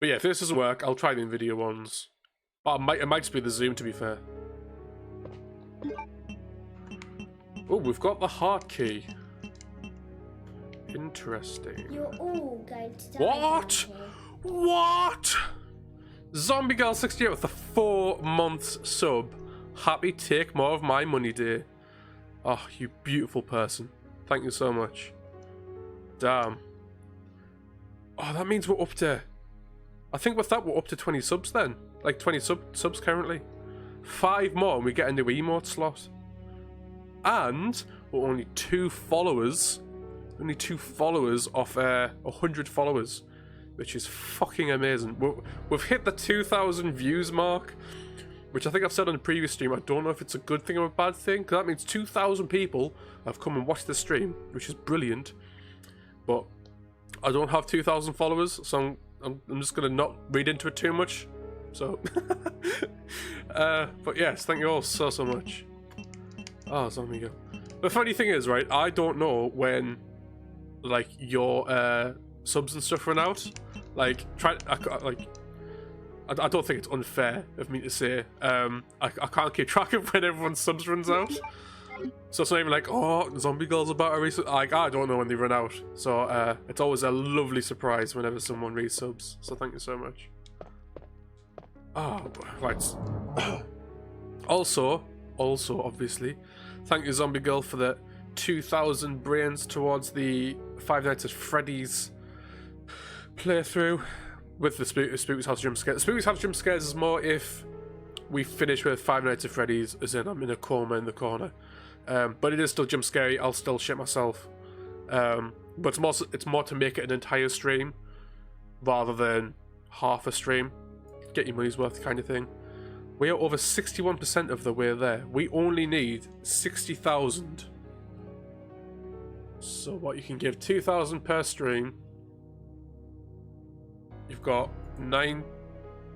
But yeah, if this doesn't work, I'll try the video ones. Oh, it might just be the zoom, to be fair. Oh, we've got the heart key. Interesting. You're all going to die. What? What? Zombie Girl 68 with a 4 months sub. Happy take more of my money, dear. Oh, you beautiful person. Thank you so much. Damn. Oh, that means we're up to... I think with that we're up to 20 subs then. Like 20 subs currently. 5 more and we get a new emote slot. And we're only 2 followers. Only 2 followers off 100 followers. Which is fucking amazing. We've hit the 2,000 views mark. Which I think I've said on the previous stream. I don't know if it's a good thing or a bad thing. Because that means 2,000 people have come and watched the stream. Which is brilliant. But I don't have 2,000 followers. So I'm just going to not read into it too much. So. But yes, thank you all so much. Oh, zombie girl. The funny thing is, right, I don't know when, like, your subs and stuff run out. Like, I don't think it's unfair of me to say. I can't keep track of when everyone's subs runs out. So it's not even like, oh, Zombie Girl's about to resub. Like, I don't know when they run out. So it's always a lovely surprise whenever someone resubs. So thank you so much. Oh, right. Also, obviously, thank you, Zombie Girl, for the 2,000 brains towards the Five Nights at Freddy's playthrough with the Spooky's House Jump Scares. Spooky's House Jump Scares is more if we finish with Five Nights at Freddy's, as in I'm in a coma in the corner. But it is still jump scary. I'll still shit myself. But it's more to make it an entire stream rather than half a stream. Get your money's worth kind of thing. We are over 61% of the way there. We only need 60,000. So what, you can give 2,000 per stream. You've got 9.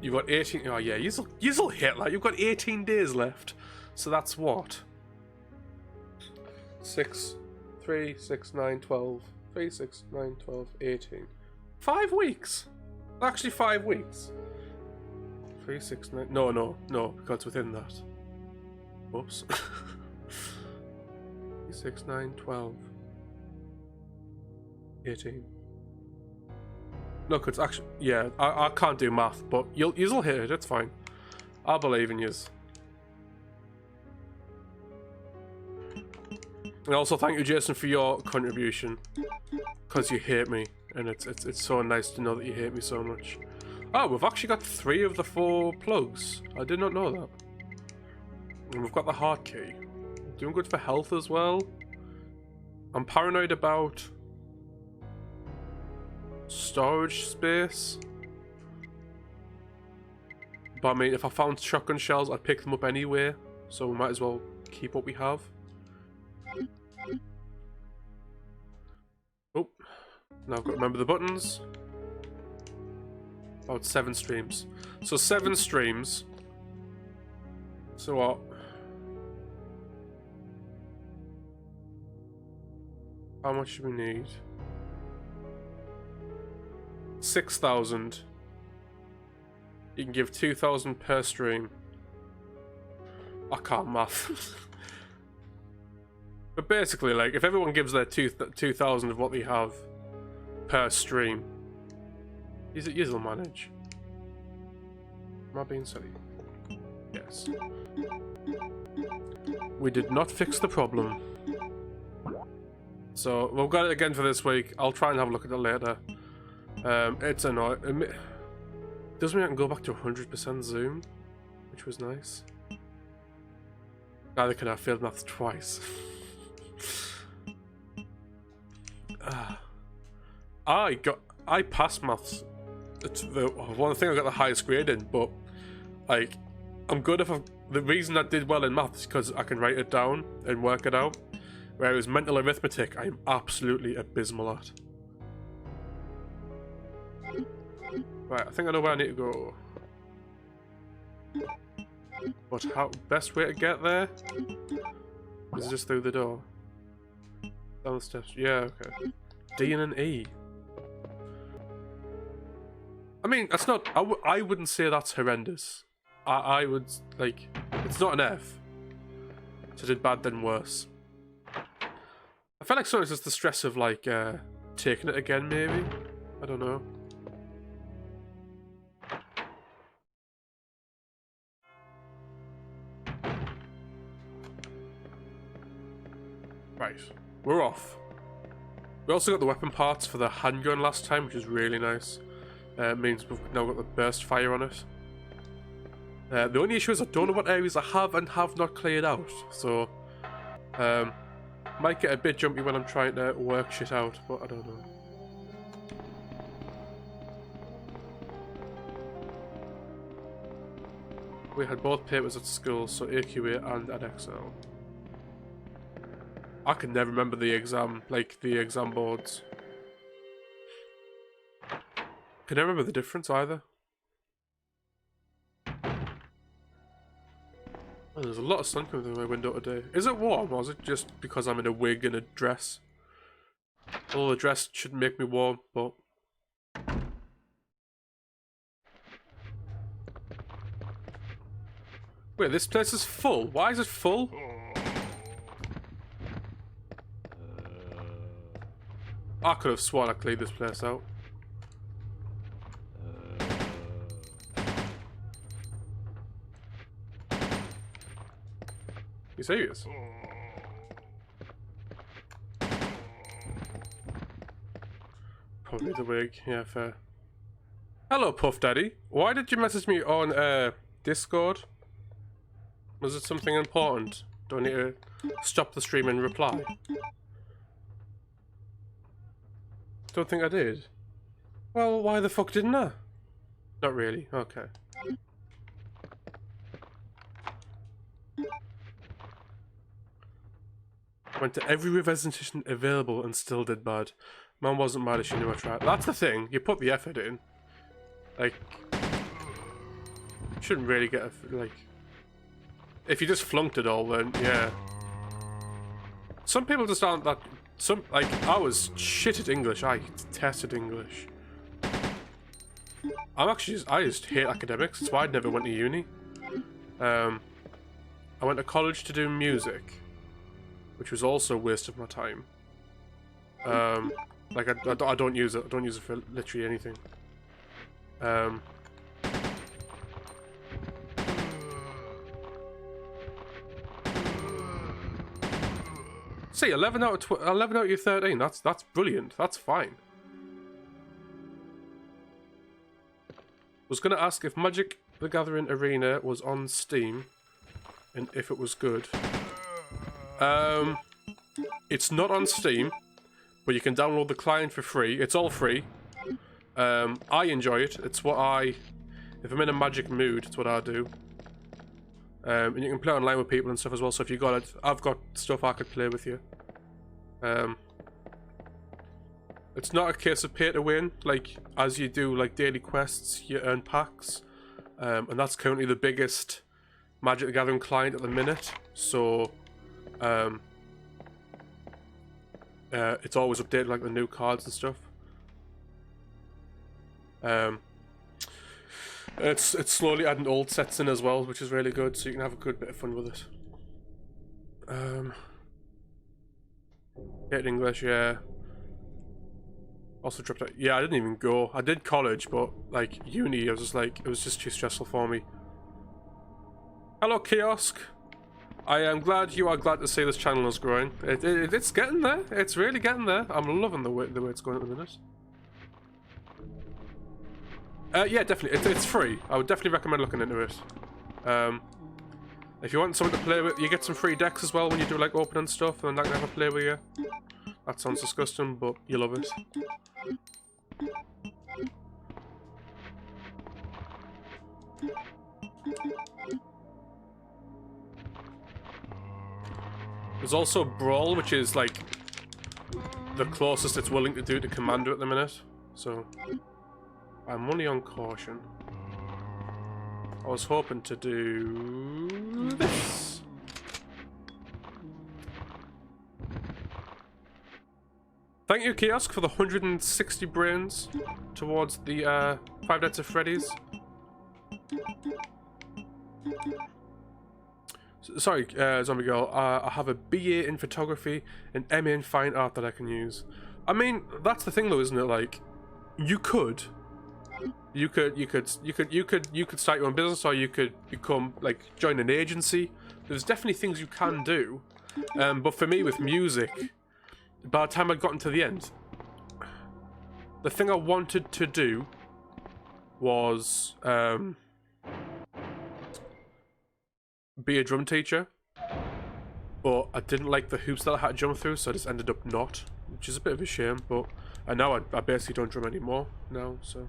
You've got 18. Oh yeah, you'll hit that. You've got 18 days left. So that's what? 6, 3, 6, 9, 12. 3, 6, 9, 12, 18. 5 weeks. Actually 5 weeks. 3, 6, 9. No, because it's within that. Whoops. 3, 6, 9, 12. 18. Look, it's actually, yeah, I can't do math, but you'll hit it, it's fine. I believe in yous. And also thank you, Jason, for your contribution. Because you hate me, and it's so nice to know that you hate me so much. Oh, we've actually got 3 of the 4 plugs. I did not know that. And we've got the heart key. Doing good for health as well. I'm paranoid about storage space. But I mean, if I found shotgun shells, I'd pick them up anyway. So we might as well keep what we have. Oh, now I've got to remember the buttons. About 7 streams. So 7 streams. So what? How much do we need? 6,000. You can give 2,000 per stream. I can't math. But basically, like, if everyone gives their 2,000 of what they have per stream, you'll manage. Am I being silly? Yes. We did not fix the problem. So, we've got it again for this week. I'll try and have a look at it later. It's annoying. Doesn't mean I can go back to 100% zoom, which was nice. Neither can I failed maths twice. I passed maths. It's the one thing I got the highest grade in, but like I'm good if the reason I did well in maths is because I can write it down and work it out. Whereas mental arithmetic, I'm absolutely abysmal at. Right, I think I know where I need to go. But how best way to get there? Is it just through the door? Down the steps. Yeah, okay. D and an E. I mean, that's not. I wouldn't say that's horrendous. I would like. It's not an F. So I did bad then worse. I felt like sometimes it's the stress of like taking it again. Maybe. I don't know. Right, we're off. We also got the weapon parts for the handgun last time, which is really nice. It means we've now got the burst fire on it. The only issue is I don't know what areas I have and have not cleared out, so might get a bit jumpy when I'm trying to work shit out, but I don't know. We had both papers at school, so AQA and at Excel. I can never remember the exam, like the exam boards. Can never remember the difference either. Oh, there's a lot of sun coming through my window today. Is it warm, or is it just because I'm in a wig and a dress? Although the dress shouldn't make me warm, but... Wait, this place is full. Why is it full? I could have sworn I cleared this place out. You serious? Probably the wig, yeah, fair. Hello, Puff Daddy. Why did you message me on Discord? Was it something important? Do I need to stop the stream and reply? Don't think I did. Well, why the fuck didn't I? Not really, okay. Went to every representation available and still did bad. Mum wasn't mad as she knew I tried. That's the thing, you put the effort in. Like, shouldn't really get a, like... If you just flunked it all, then yeah. Some people just aren't that... Like, I was shit at English. I detested English. I just hate academics. That's why I never went to uni. I went to college to do music, which was also a waste of my time. Like, I don't use it. I don't use it for literally anything. See, 11 out of your 13. That's brilliant. That's fine. Was gonna ask if Magic the Gathering Arena was on Steam, and if it was good. It's not on Steam, but you can download the client for free. It's all free. I enjoy it. It's what if I'm in a Magic mood, it's what I do. And you can play online with people and stuff as well, so if you got it, I've got stuff I could play with you. It's not a case of pay to win, like, as you do, like, daily quests, you earn packs. And that's currently the biggest Magic the Gathering client at the minute, so, it's always updated, like, the new cards and stuff. It's slowly adding old sets in as well, which is really good, so you can have a good bit of fun with it. Get English, yeah. Also dropped out. Yeah, I didn't even go. I did college, but like uni, I was just like, it was just too stressful for me. Hello, Kiosk. I am glad you are glad to see this channel is growing. It's getting there. It's really getting there. I'm loving the way it's going at the minute. Yeah, definitely. It's free. I would definitely recommend looking into it. If you want someone to play with, you get some free decks as well when you do like opening stuff, and then that can have a play with you. That sounds disgusting, but you love it. There's also Brawl, which is like the closest it's willing to do to Commander at the minute. So I'm only on caution. I was hoping to do this. Thank you, Kiosk, for the 160 brains towards the Five Nights at Freddy's. Sorry, Zombie Girl. I have a BA in photography and MA in fine art that I can use. I mean, that's the thing, though, isn't it? Like, you could start your own business, or you could become like join an agency. There's definitely things you can do. But for me, with music, by the time I'd gotten to the end, the thing I wanted to do was be a drum teacher, but I didn't like the hoops that I had to jump through, so I just ended up not, which is a bit of a shame. But and now I basically don't drum anymore now, so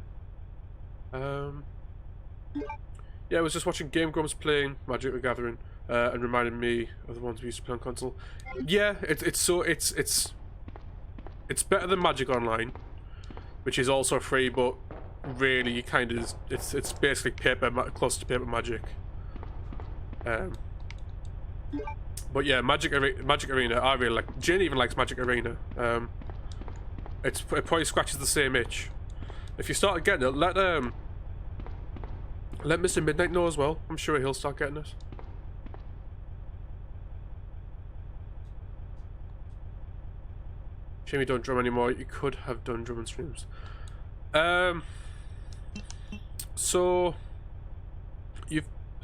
yeah, I was just watching Game Grumps playing Magic the Gathering, and reminded me of the ones we used to play on console. Yeah, it's better than Magic Online, which is also free, but really you kind of it's basically close to paper Magic. But yeah, Magic Arena I really like. Jane even likes Magic Arena. It probably scratches the same itch. If you start getting it, let Mr. Midnight know as well. I'm sure he'll start getting it. Shame you don't drum anymore. You could have done drum and streams. So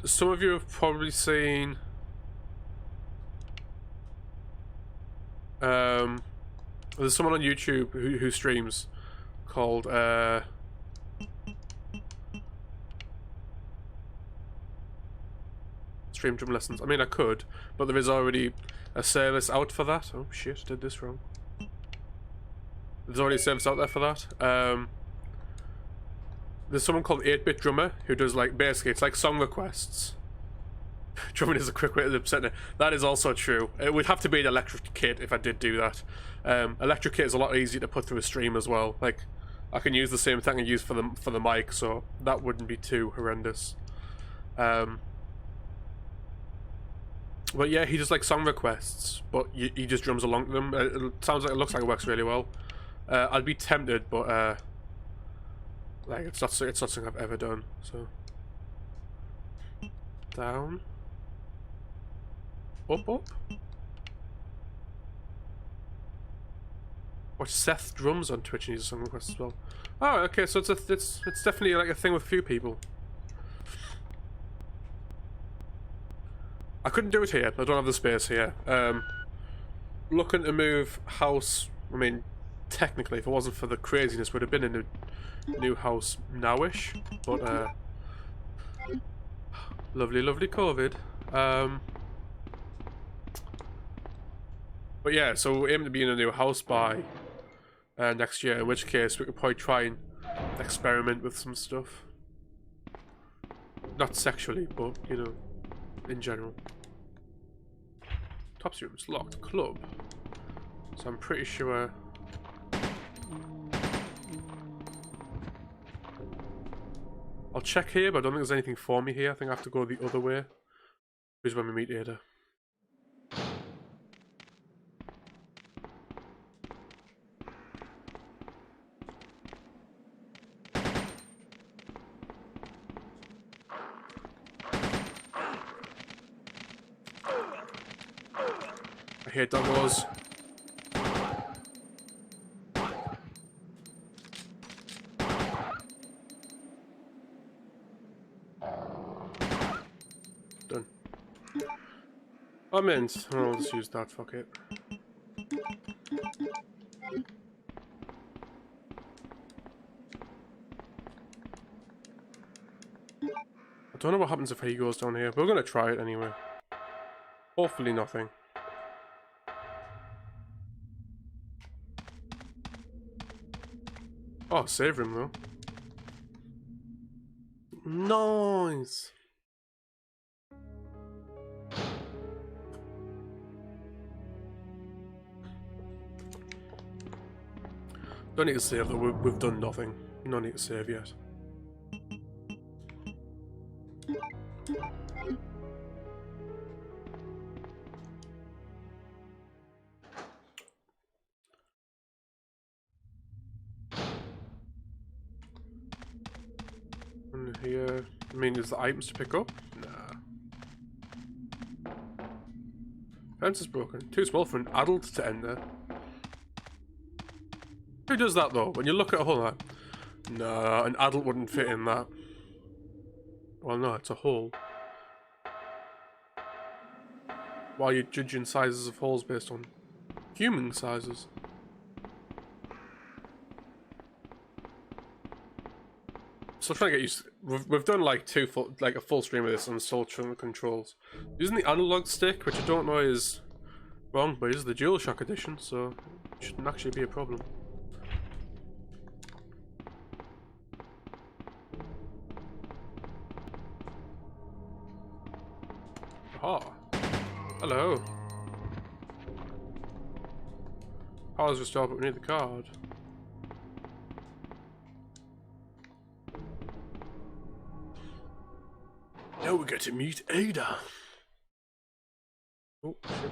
some of you have probably seen there's someone on YouTube who streams called Stream Drum Lessons. I mean, I could, but there is already a service out for that. Oh shit, did this wrong. There's already a service out there for that. There's someone called 8-Bit Drummer who does, like, basically it's like song requests. Drumming is a quick way to upset it. That is also true. It would have to be an electric kit if I did do that. Electric kit is a lot easier to put through a stream as well. Like, I can use the same thing I use for the mic, so that wouldn't be too horrendous. But yeah, he does like song requests, but he just drums along to them. It sounds like it looks like it works really well. I'd be tempted, but like it's not something I've ever done. So down, up. Watch Seth drums on Twitch and uses song requests as well. Oh, okay, so it's definitely like a thing with a few people. I couldn't do it here. I don't have the space here. Looking to move house. I mean, technically, if it wasn't for the craziness, would have been in a new house nowish. But lovely COVID. But yeah, so we're aiming to be in a new house by next year. In which case, we could probably try and experiment with some stuff. Not sexually, but you know, in general. Top room's locked. Club. So I'm pretty sure. I'll check here, but I don't think there's anything for me here. I think I have to go the other way. Which is when we meet Ada. I hear doggos. Done. I'm in. I'll just use that, fuck it. I don't know what happens if he goes down here, but we're gonna try it anyway. Hopefully nothing. Oh, save room though. Nice. Don't need to save though, we've done nothing. No need to save yet. here? I mean, is the items to pick up? Nah. Fence is broken. Too small for an adult to enter. Who does that though? When you look at a hole like, no, an adult wouldn't fit in that. Well, no, it's a hole. Why are you judging sizes of holes based on human sizes? Still trying to get used. We've done like a full stream of this, and I'm still trying the controls. Using the analog stick, which I don't know is wrong, but it is the DualShock edition, so it shouldn't actually be a problem. Aha. Hello. Power's restored, but we need the card. Now we get to meet Ada. Oh, shit.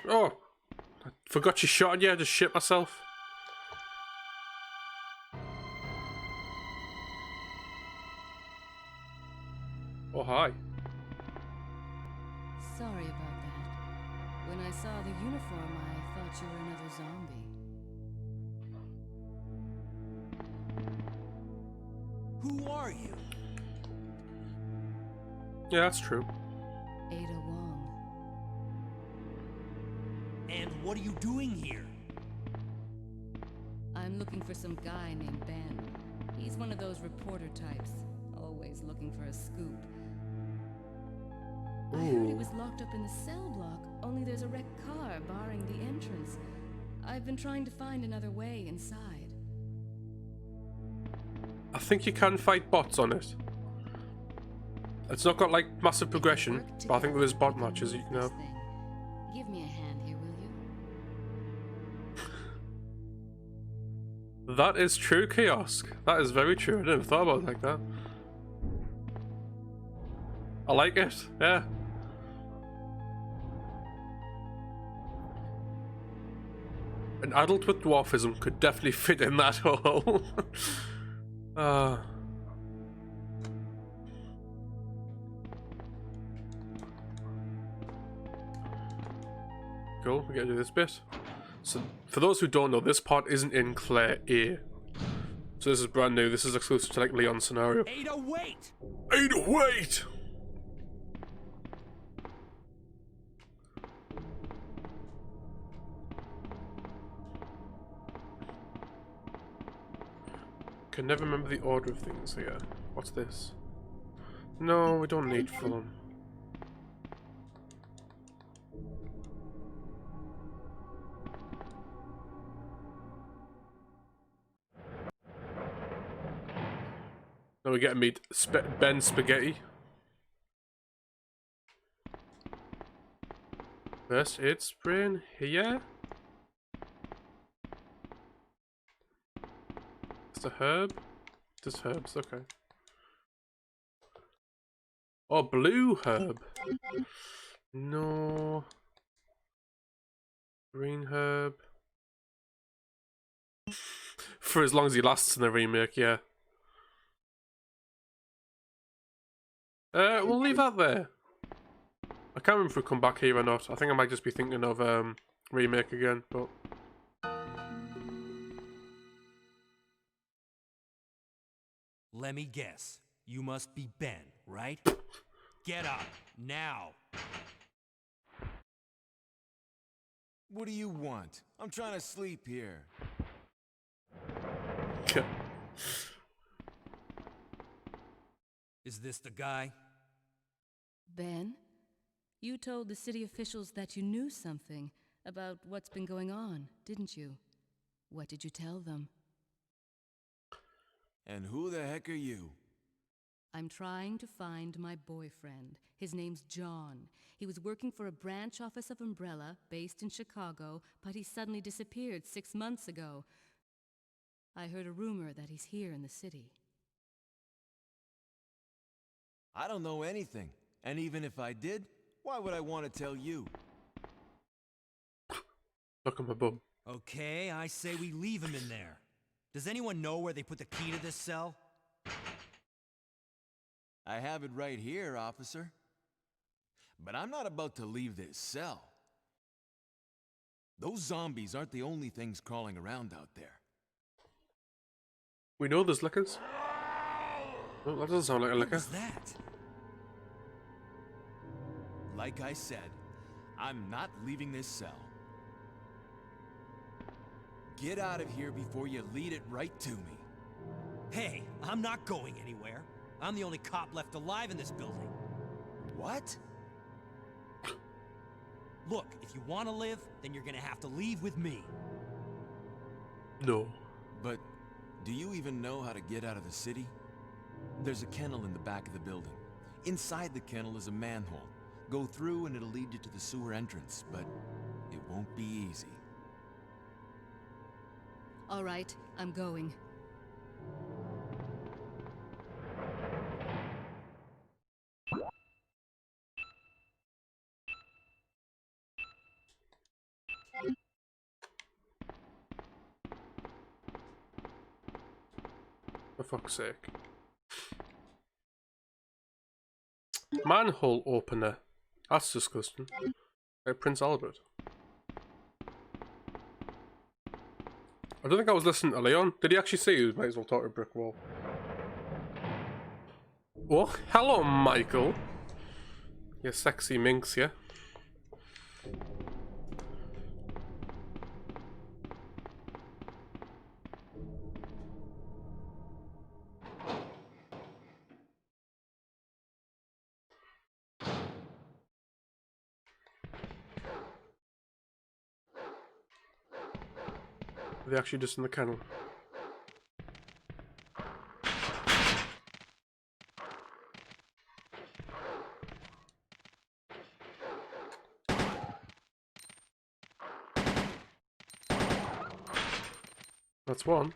Oh, I forgot you shot you. I just shit myself. Oh, hi. Sorry about that. When I saw the uniform, I thought you were another zombie. Who are you? Yeah, that's true. Ada Wong. And what are you doing here? I'm looking for some guy named Ben. He's one of those reporter types, always looking for a scoop. I heard he was locked up in the cell block, only there's a wrecked car barring the entrance. I've been trying to find another way inside. I think you can fight bots on it. It's not got like massive progression, but I think there is bot matches you can have. Give me a hand here, will you? That is true, Kiosk. That is very true. I never thought about it like that. I like it, yeah. An adult with dwarfism could definitely fit in that hole. Cool, we gotta do this bit. So, for those who don't know, this part isn't in Claire A. So this is brand new, this is exclusive to like Leon's scenario. Ada, wait! Ada, wait! Can never remember the order of things here. What's this? No, we don't need Fulham. Now we get to meet Ben Spaghetti. First aid spray in here. It's a herb. Just herbs, okay. Oh, blue herb. No. Green herb. For as long as he lasts in the remake, yeah. We'll leave that there. I can't remember if we come back here or not. I think I might just be thinking of remake again, but Let me guess. You must be Ben, right? Get up, now! What do you want? I'm trying to sleep here. Is this the guy? Ben, you told the city officials that you knew something about what's been going on, didn't you? What did you tell them? And who the heck are you? I'm trying to find my boyfriend. His name's John. He was working for a branch office of Umbrella, based in Chicago, but he suddenly disappeared 6 months ago. I heard a rumor that he's here in the city. I don't know anything. And even if I did, why would I want to tell you? look at my bum. Okay, I say we leave him in there. Does anyone know where they put the key to this cell? I have it right here, officer. But I'm not about to leave this cell. Those zombies aren't the only things crawling around out there. We know there's lickers. Oh, that doesn't sound like a What liquor. was that? Like I said, I'm not leaving this cell. Get out of here before you lead it right to me. Hey, I'm not going anywhere. I'm the only cop left alive in this building. What? Look, if you want to live, then you're gonna have to leave with me. No. But do you even know how to get out of the city? There's a kennel in the back of the building. Inside the kennel is a manhole. Go through and it'll lead you to the sewer entrance, but it won't be easy. All right, I'm going. For fuck's sake. Manhole opener. That's disgusting. Like Prince Albert. I don't think I was listening to Leon. Did he actually say you might as well talk to a brick wall? Oh, hello, Michael. You sexy minx, yeah? Are they actually just in the kennel? That's one.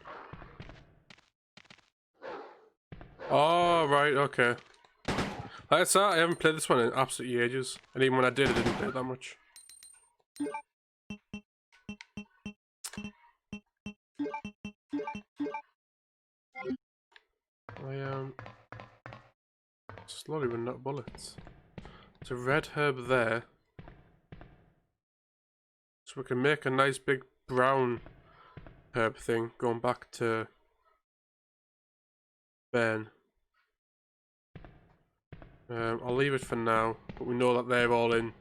Oh, right, okay. Like I said, I haven't played this one in absolutely ages. And even when I did, I didn't play it that much. Slowly run out of bullets. There's a red herb there. So we can make a nice big brown herb thing going back to Ben. I'll leave it for now, but we know that they're all in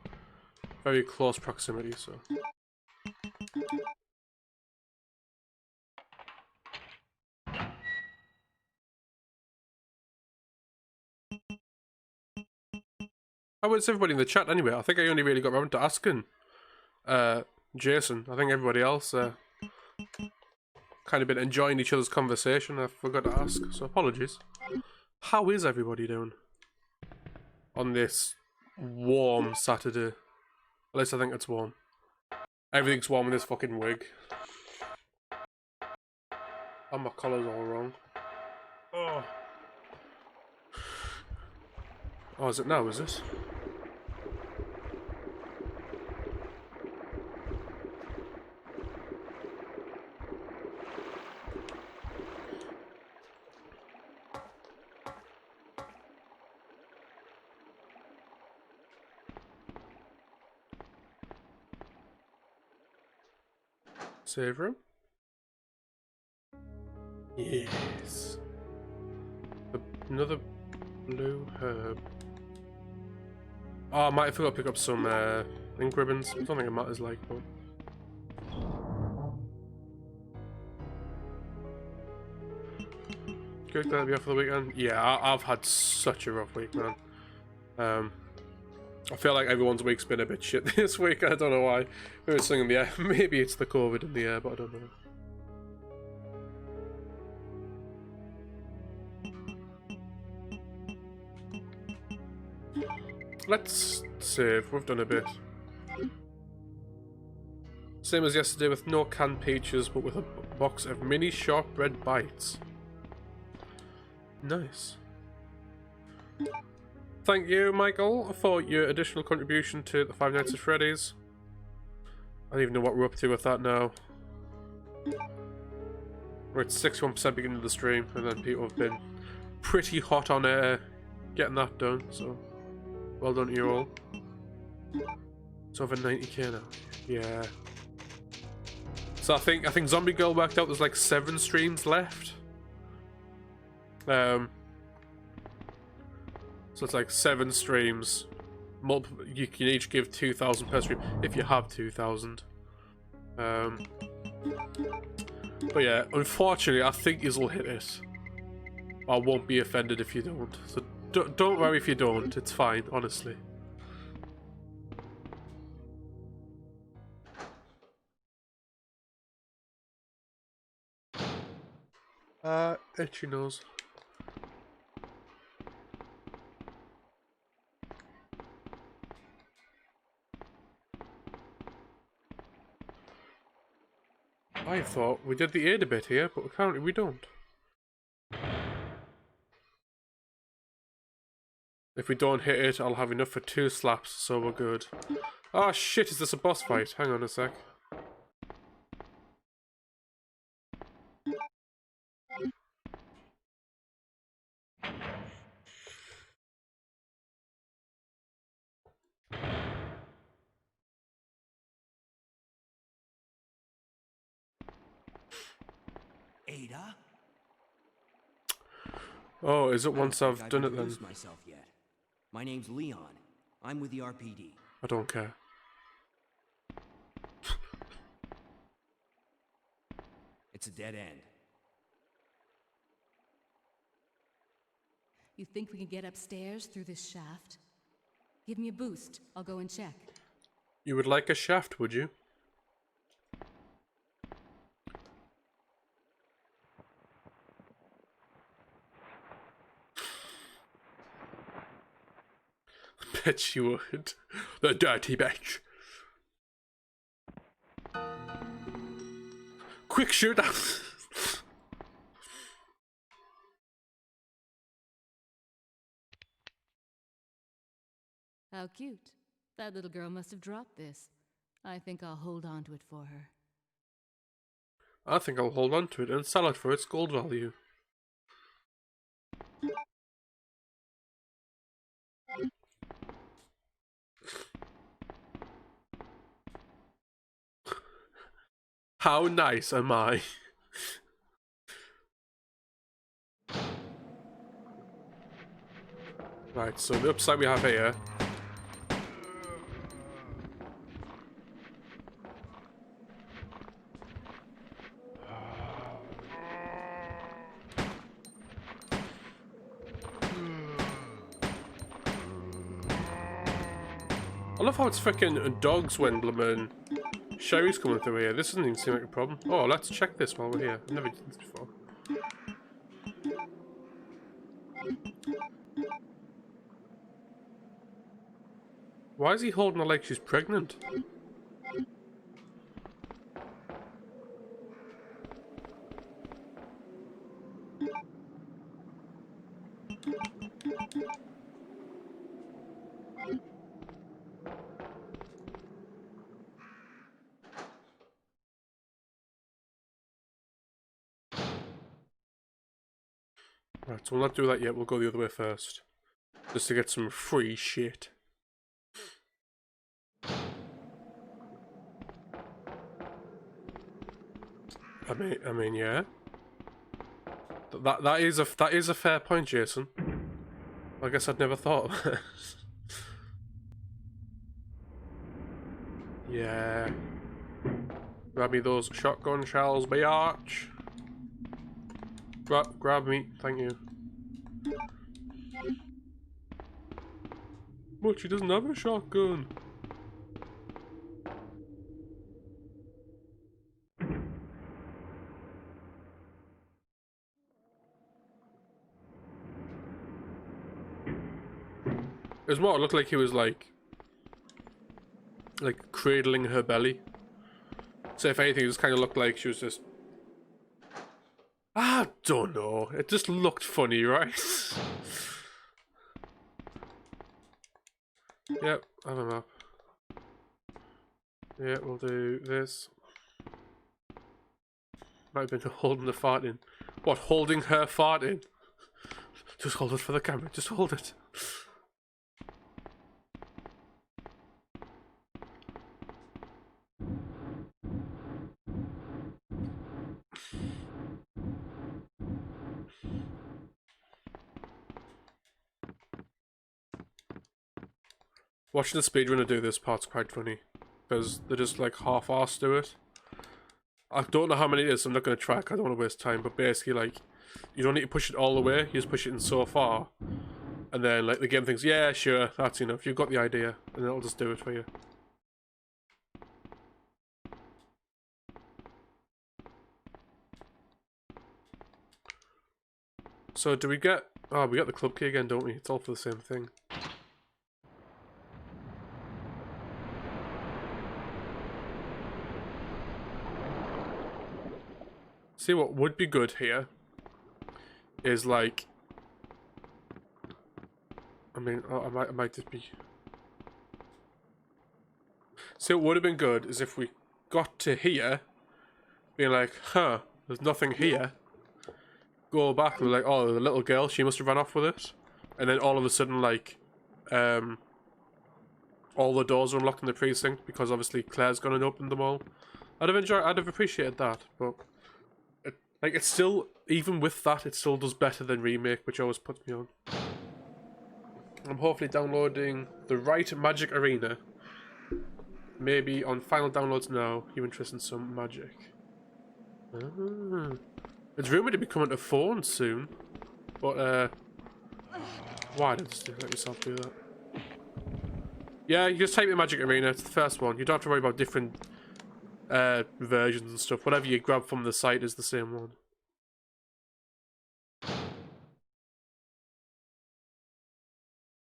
very close proximity, so. How is everybody in the chat anyway? I think I only really got around to asking Jason. I think everybody else kind of been enjoying each other's conversation. I forgot to ask, so apologies. How is everybody doing on this warm Saturday? At least I think it's warm. Everything's warm in this fucking wig. And my collar's all wrong. Oh. Oh, is it now, is it? Save room? Yes. Another blue herb. Oh, I might have forgot to pick up some ink ribbons. I don't think it matters, like, but. Good, glad to be off for the weekend. Yeah, I've had such a rough week, man. I feel like everyone's week's been a bit shit this week. I don't know why. Maybe it's something in the air. Maybe it's the COVID in the air, but I don't know. Let's save. We've done a bit. Same as yesterday with no canned peaches, but with a box of mini shortbread bites. Nice. Thank you, Michael, for your additional contribution to the Five Nights at Freddy's. I don't even know what we're up to with that now. We're at 61% beginning of the stream, and then people have been pretty hot on getting that done, so well done to you all. It's over 90k now. Yeah. So I think Zombie Girl worked out there's like 7 streams left. So it's like 7 streams. You can each give 2,000 per stream if you have 2,000. But yeah, unfortunately, I think you'll hit it. I won't be offended if you don't. So don't worry if you don't. It's fine, honestly. Itchy nose. I thought we did the aid a bit here, but apparently we don't. If we don't hit it, I'll have enough for 2 slaps, so we're good. Oh shit, is this a boss fight? Hang on a sec. Ada? Oh, is it once I've done it then? Myself yet. My name's Leon. I'm with the RPD. I don't care. It's a dead end. You think we can get upstairs through this shaft? Give me a boost. I'll go and check. You would like a shaft, would you? Bet you would. The dirty bitch. Quick shoot out. How cute. That little girl must have dropped this. I think I'll hold on to it for her. I think I'll hold on to it and sell it for its gold value. How nice am I? Right, so the upside we have here. I love how it's freaking dogs when bloomin' Sherry's coming through here. This doesn't even seem like a problem. Oh, let's check this while we're here. I've never done this before. Why is he holding her like she's pregnant? Right, so we'll not do that yet. We'll go the other way first. Just to get some free shit. I mean, yeah. That is a fair point, Jason. I guess I'd never thought of it. Yeah. Grab me those shotgun shells, biatch. Grab me, thank you. But she doesn't have a shotgun. It was more, it looked like he was like cradling her belly. So if anything, it just kind of looked like she was just... I don't know. It just looked funny, right? Yep, I have a map. Yeah, we'll do this. Might have been holding the fart in. What, holding her fart in? Just hold it for the camera. Just hold it. Watching the speedrunner do this part's quite funny. Because they're just like half-assed do it. I don't know how many it is, so I'm not going to track. I don't want to waste time. But basically, like, you don't need to push it all the way. You just push it in so far. And then, like, the game thinks, yeah, sure, that's enough. You've got the idea. And it'll just do it for you. So, do we get... Oh, we got the club key again, don't we? It's all for the same thing. See, what would be good here is, like... I mean, I might just be... See, what would have been good is if we got to here, being like, huh, there's nothing here. Go back and be like, oh, the little girl, she must have run off with it. And then all of a sudden, like, all the doors are unlocked in the precinct because obviously Claire's gone and opened them all. I'd have appreciated that, but it's still, even with that, it still does better than Remake, which always puts me on. I'm hopefully downloading the right Magic Arena. Maybe on final downloads now, you're interested in some Magic. Ah. It's rumoured to be coming to phones soon, but why did you let yourself do that? Yeah, you just type in Magic Arena, it's the first one. You don't have to worry about different versions and stuff. Whatever you grab from the site is the same one.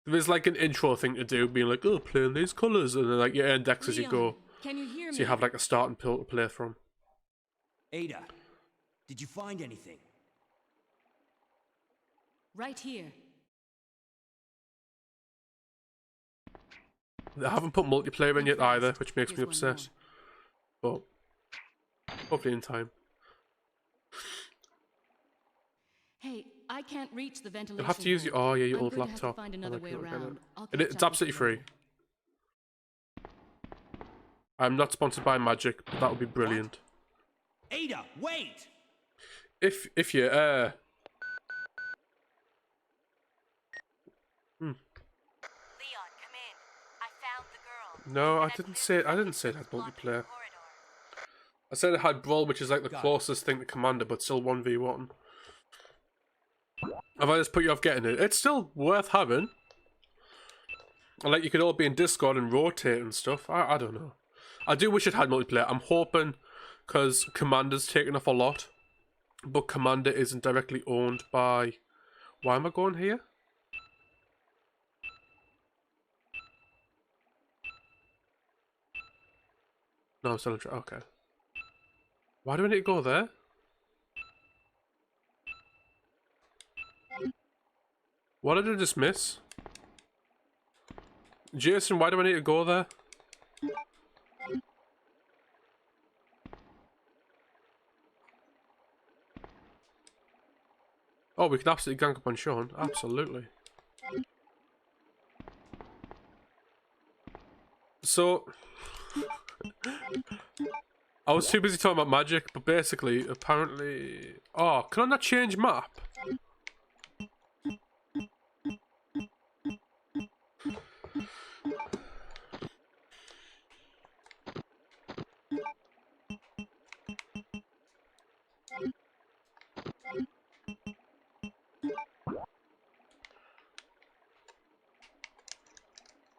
There's like an intro thing to do, being like, oh, play in these colours, and then like you earn decks as you go. Can you hear me? So you have like a starting pool to play from. Ada, did you find anything? Right here. They haven't put multiplayer in yet either, which makes me upset. But hopefully in time. Hey, I can't reach the ventilation. You'll have to use your your old laptop. Find another way around. It's absolutely free. I'm not sponsored by Magic, but that would be brilliant. What? Ada, wait! If you Leon, come in. I found the girl. No, I didn't say it had multiplayer. I said it had Brawl, which is like the closest thing to Commander, but still 1v1. Have I just put you off getting it? It's still worth having. Like, you could all be in Discord and rotate and stuff. I don't know. I do wish it had multiplayer. I'm hoping, because Commander's taken off a lot, but Commander isn't directly owned by... Why am I going here? No, I'm still in... Okay. Why do I need to go there? What did I just miss? Jason, why do I need to go there? Oh, we can absolutely gank up on Sean. Absolutely. So... I was too busy talking about Magic, but basically, apparently... Oh, can I not change map?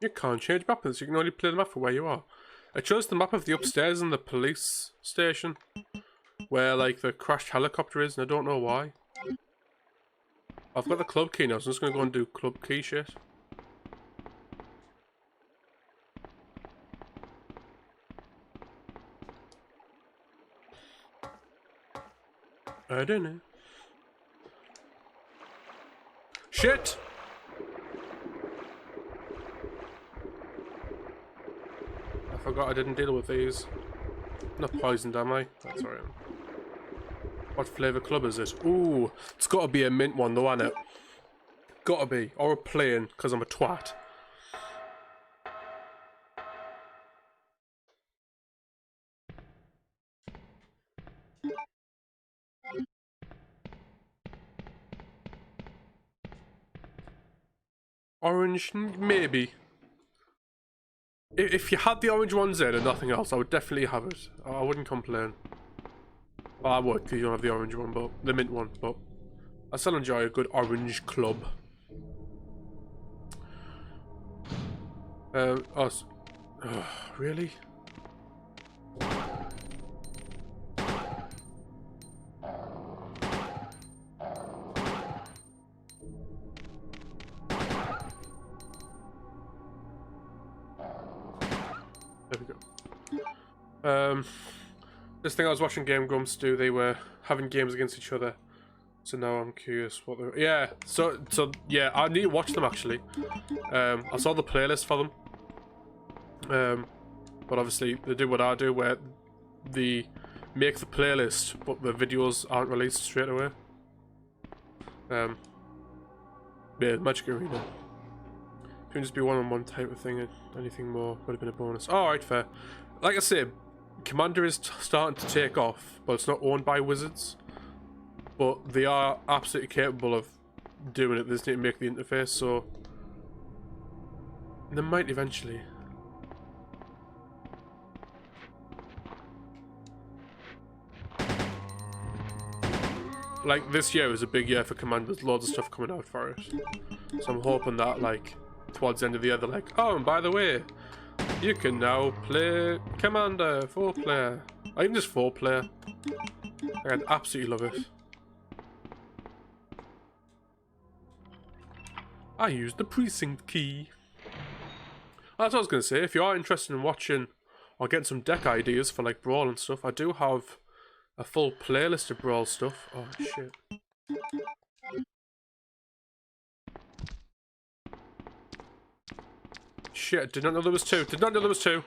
You can't change maps, you can only play the map for where you are. I chose the map of the upstairs in the police station, where like the crashed helicopter is, and I don't know why. I've got the club key now, so I'm just gonna go and do club key shit. I don't know. Shit! I forgot I didn't deal with these. Not poisoned, am I? That's alright. What flavour club is it? Ooh, it's got to be a mint one though, hasn't it? Got to be. Or a plain, because I'm a twat. Orange, maybe. If you had the orange ones in and nothing else, I would definitely have it. I wouldn't complain. Well, I would, because you don't have the orange one, but the mint one. But I still enjoy a good orange club. Really? There we go. This thing I was watching Game Grumps do, they were having games against each other. So now I'm curious what they're... Yeah, so yeah, I need to watch them actually. I saw the playlist for them. But obviously they do what I do, where they make the playlist, but the videos aren't released straight away. Yeah, Magic Arena. Couldn't just be one-on-one type of thing. Anything more would have been a bonus. Alright, fair. Like I said, Commander is starting to take off, but it's not owned by Wizards. But they are absolutely capable of doing it. They just need to make the interface, so they might eventually. Like, this year is a big year for Commander. There's loads of stuff coming out for it. So I'm hoping that, like, towards the end of the year, they're like, oh, and by the way, you can now play Commander 4-player. Or even just 4-player. I'd absolutely love it. I used the precinct key. That's what I was going to say. If you are interested in watching or getting some deck ideas for, like, Brawl and stuff, I do have a full playlist of Brawl stuff. Oh, shit. Shit, did not know there was two. Did not know there was two.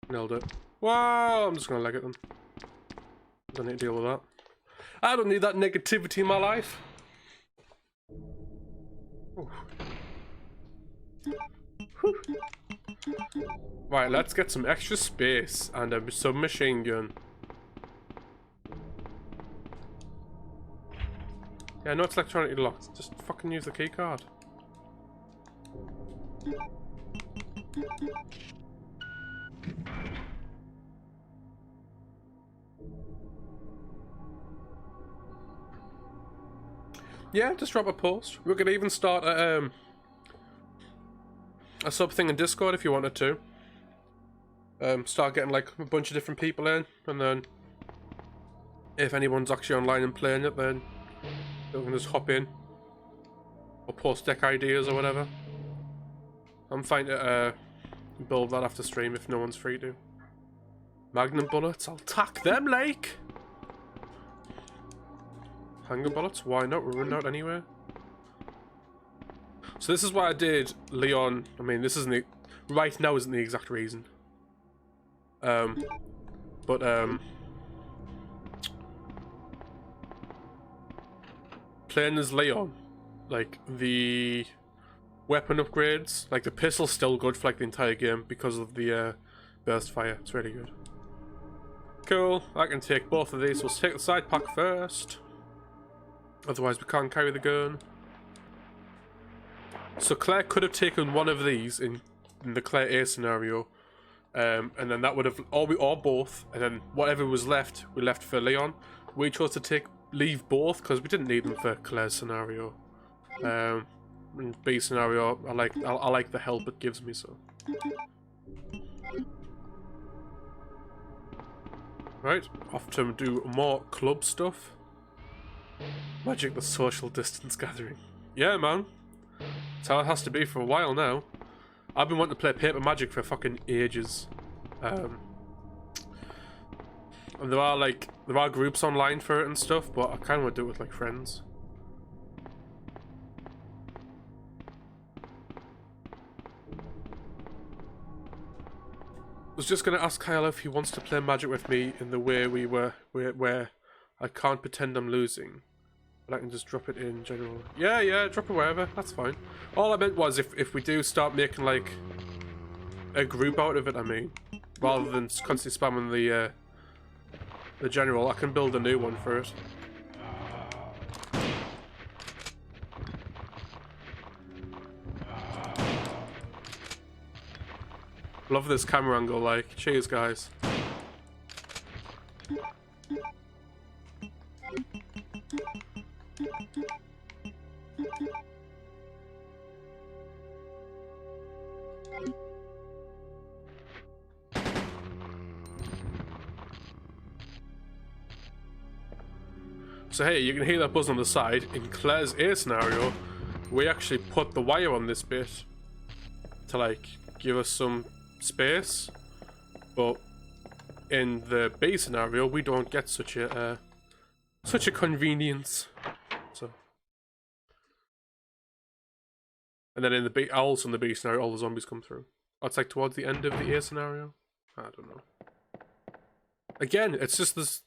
Nailed it. Wow, I'm just gonna leg it then. Don't need to deal with that. I don't need that negativity in my life. Right, let's get some extra space and a submachine gun. Yeah, no, it's electronically locked. Just fucking use the key card. Yeah, just drop a post. We could even start a sub thing in Discord if you wanted to. Start getting like a bunch of different people in, and then if anyone's actually online and playing it, then they can just hop in or post deck ideas or whatever. I'm fine to build that after stream if no one's free to. Magnum bullets, I'll tack them, like. Hanger bullets, why not? We're running out anyway. So this is why I did Leon. I mean, this isn't the right now isn't the exact reason. Playing as Leon, like the weapon upgrades, like the pistol's still good for like the entire game because of the burst fire. It's really good. Cool. I can take both of these. We'll take the side pack first. Otherwise, we can't carry the gun. So Claire could have taken one of these in the Claire A scenario, and then that would have or both, and then whatever was left, we left for Leon. We chose to leave both because we didn't need them for Claire's scenario. In B scenario, I like the help it gives me. So, right, off to do more club stuff. Magic the social distance gathering. Yeah, man. That's how it has to be for a while now. I've been wanting to play paper Magic for fucking ages. And there are groups online for it and stuff, but I kind of want to do it with like friends. was just gonna ask Kyle if he wants to play Magic with me in the way we were, where I can't pretend I'm losing, but I can just drop it in general. Yeah, drop it wherever. That's fine. All I meant was if we do start making like a group out of it, I mean, rather than constantly spamming the general, I can build a new one for it. Love this camera angle, like, cheers guys. So hey, you can hear that buzz on the side. In Claire's A scenario, we actually put the wire on this bit to like give us some space, but in the B scenario we don't get such a convenience. So, and then in the B, also in the B scenario, all the zombies come through. Oh, it's like towards the end of the A scenario. I don't know. Again, it's just this.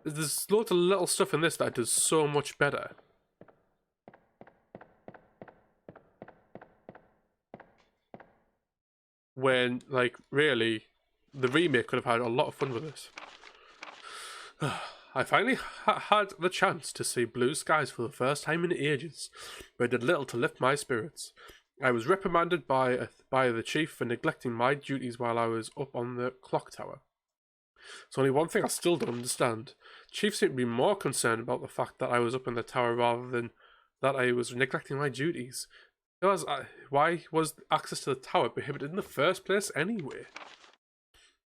There's loads of little stuff in this that does so much better. When, like, really, the remake could have had a lot of fun with this. I finally had the chance to see blue skies for the first time in ages, but it did little to lift my spirits. I was reprimanded by the chief for neglecting my duties while I was up on the clock tower. There's only one thing I still don't understand. Chief seemed to be more concerned about the fact that I was up in the tower rather than that I was neglecting my duties. Why was access to the tower prohibited in the first place anyway?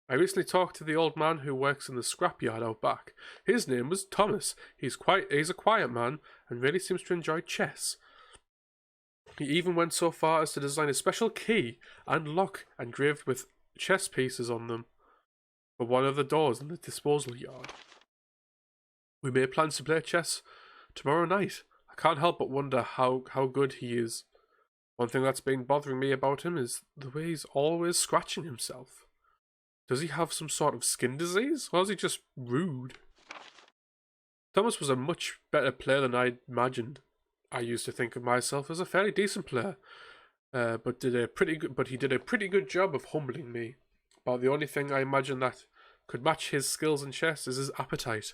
I recently talked to the old man who works in the scrapyard out back. His name was Thomas. He's a quiet man and really seems to enjoy chess. He even went so far as to design a special key and lock engraved with chess pieces on them for one of the doors in the disposal yard. We made plans to play chess tomorrow night. I can't help but wonder how good he is. One thing that's been bothering me about him is the way he's always scratching himself. Does he have some sort of skin disease, or is he just rude? Thomas was a much better player than I imagined. I used to think of myself as a fairly decent player, but he did a pretty good job of humbling me. About the only thing I imagine that could match his skills in chess is his appetite.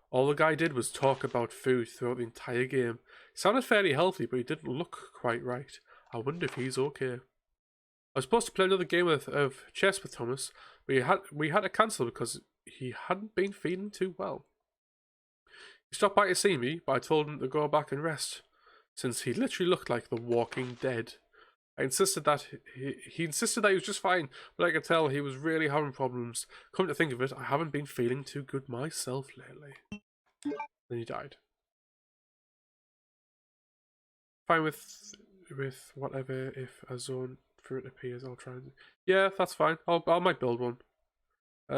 All the guy did was talk about food throughout the entire game. He sounded fairly healthy, but he didn't look quite right. I wonder if he's okay. I was supposed to play another game of chess with Thomas, but we had to cancel because he hadn't been feeling too well. He stopped by to see me, but I told him to go back and rest, since he literally looked like the Walking Dead. I insisted that he insisted that he was just fine, but I could tell he was really having problems. Come to think of it, I haven't been feeling too good myself lately. Then he died. Fine with whatever. If a zone fruit appears, I'll try and... Yeah, that's fine. I might build one.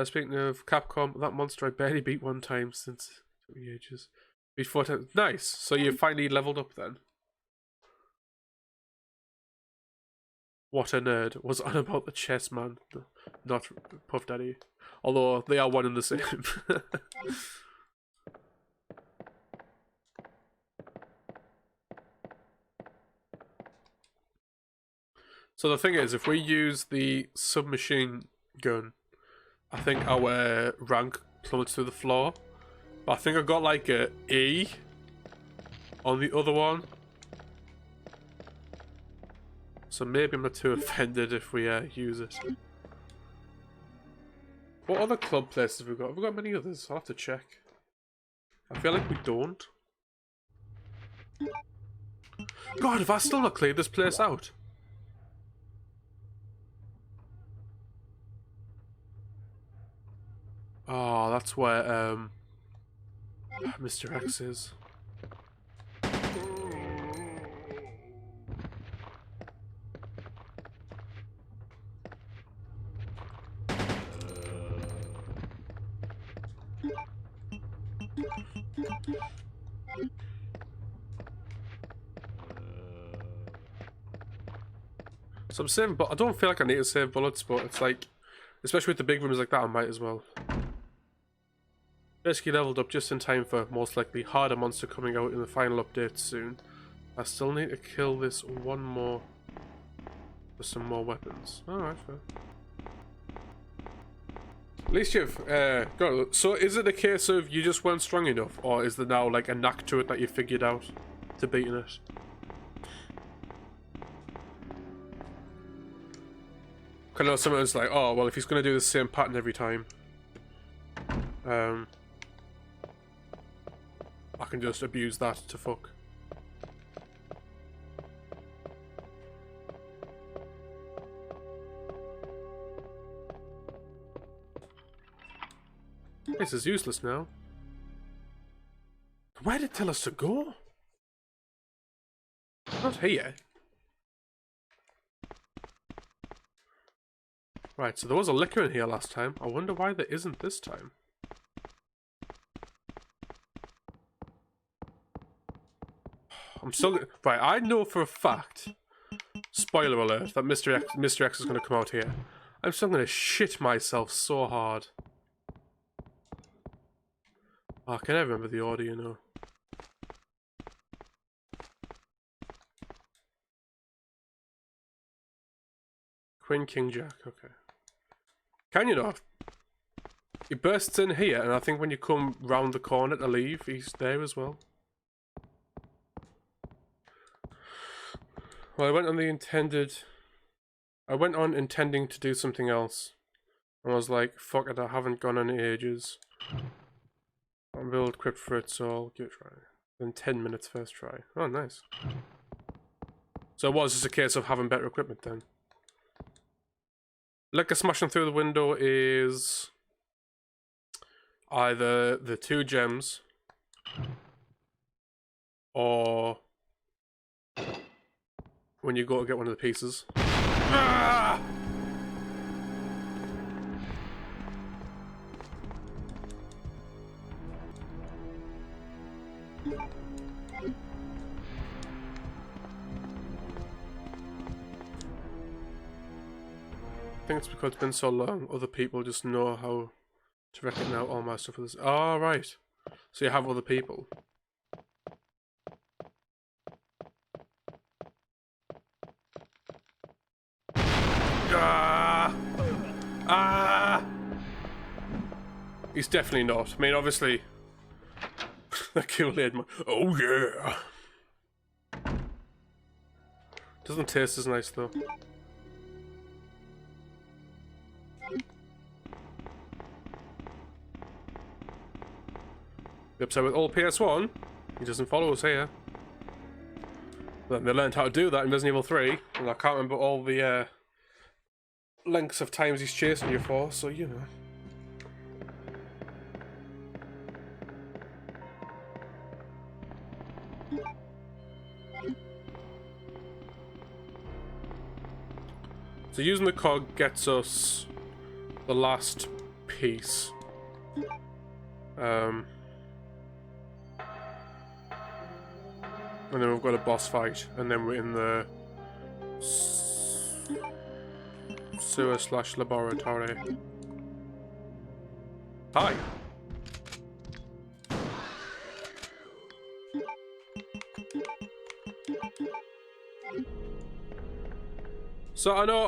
Speaking of Capcom, that monster I barely beat one time since it took me ages. Beat 4 times. Nice. So you finally leveled up then. What a nerd. Was on about the chess man, not Puff Daddy. Although they are one and the same. So the thing is, if we use the submachine gun, I think our rank plummets through the floor. But I think I got like a E on the other one. So maybe I'm not too offended if we use it. What other club places have we got? Have we got many others? I'll have to check. I feel like we don't. God, have I still not cleared this place out? Oh, that's where Mr. X is. So I'm saving, but I don't feel like I need to save bullets, but it's like Especially with the big rooms like that, I might as well. Basically leveled up just in time for most likely harder monster coming out in the final update soon. I still need to kill this one more for some more weapons. Alright, fair. At least you've got it. So is it a case of you just weren't strong enough, or is there now like a knack to it that you figured out to beating it? I know someone's like, oh well, if he's gonna do the same pattern every time, I can just abuse that to fuck. This is useless now. Where did it tell us to go? Not here. Right, so there was a liquor in here last time. I wonder why there isn't this time. I'm still... Right, I know for a fact, spoiler alert, that Mr. X is going to come out here. I'm still going to shit myself so hard. Oh, can I remember the order, you know? Queen, King, Jack, okay. Can you not? He bursts in here, and I think when you come round the corner to leave, he's there as well. Well, I went on intending to do something else. And I was like, fuck it, I haven't gone in ages. I'm build equipped for it, so I'll give it a try. Then 10 minutes first try. Oh, nice. So it was just a case of having better equipment then. Liquor smashing through the window is either the 2 gems or when you go to get one of the pieces. Ah! I think it's because it's been so long, other people just know how to reckon out all my stuff for this. Oh, right. So you have other people. Ah! Ah! He's definitely not. I mean, obviously, the Kool-Aid man. Oh, yeah! Doesn't taste as nice, though. The upside with old PS1, he doesn't follow us here. Then they learned how to do that in Resident Evil 3, and I can't remember all the lengths of times he's chasing you for, so you know. So using the cog gets us the last piece. And then we've got a boss fight, and then we're in the sewer/laboratory. Hi. So I know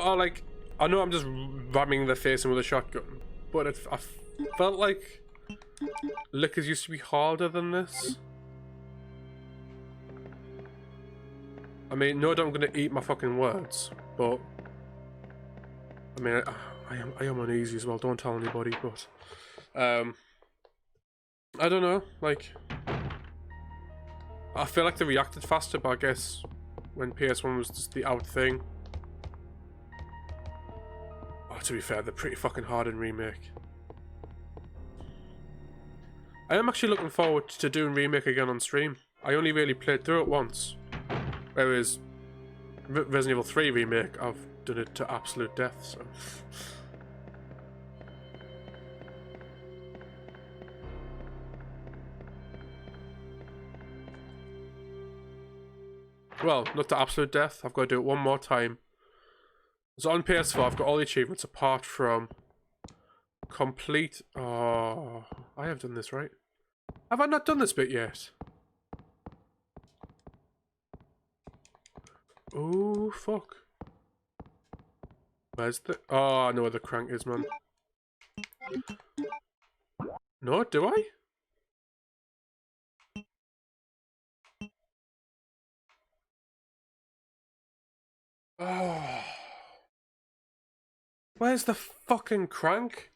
I'm just ramming the face in with a shotgun, but I felt like liquors used to be harder than this. I mean, no doubt I'm gonna eat my fucking words, but I mean, I am uneasy as well. Don't tell anybody, but I don't know. Like, I feel like they reacted faster, but I guess when PS1 was just the out thing. Oh, to be fair, they're pretty fucking hard in remake. I am actually looking forward to doing remake again on stream. I only really played through it once. Whereas Resident Evil 3 remake, I've done it to absolute death, so. Well, not to absolute death, I've got to do it one more time. So on PS4, I've got all the achievements apart from Complete. Oh, I have done this, right? Have I not done this bit yet? Oh, fuck. Where's the... Oh, I know where the crank is, man. No, do I? Oh. Where's the fucking crank?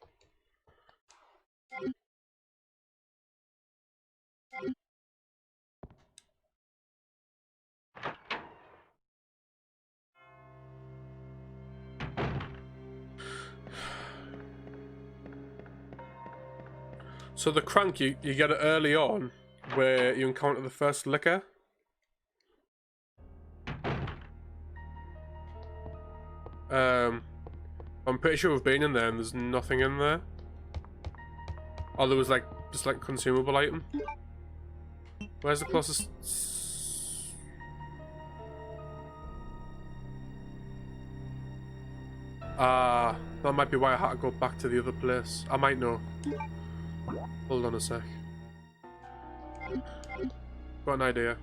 So the crank, you get it early on, where you encounter the first licker. I'm pretty sure we've been in there and there's nothing in there. Oh, there was like, just like consumable item. Where's the closest... Ah, that might be why I had to go back to the other place. I might know. Hold on a sec. Got an idea.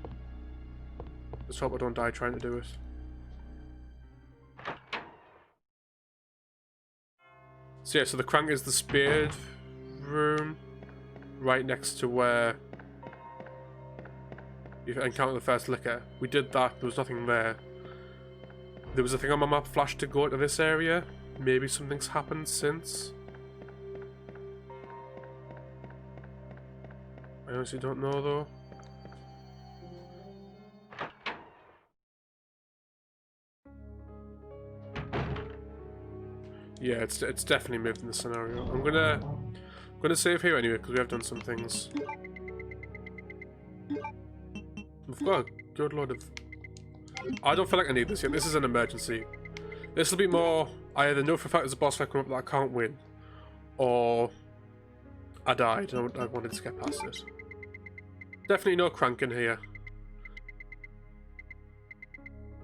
Let's hope I don't die trying to do it. So yeah, so the crank is the speared room, right next to where you encounter the first licker. We did that, there was nothing there. There was a thing on my map flashed to go to this area. Maybe something's happened since. I honestly don't know though. Yeah, it's definitely moved in the scenario. I'm gonna save here anyway because we have done some things. We've got a good load of... I don't feel like I need this yet. This is an emergency. This will be more... I either know for a fact there's a boss fight coming up that I can't win, or I died and I wanted to get past it. Definitely no crank in here.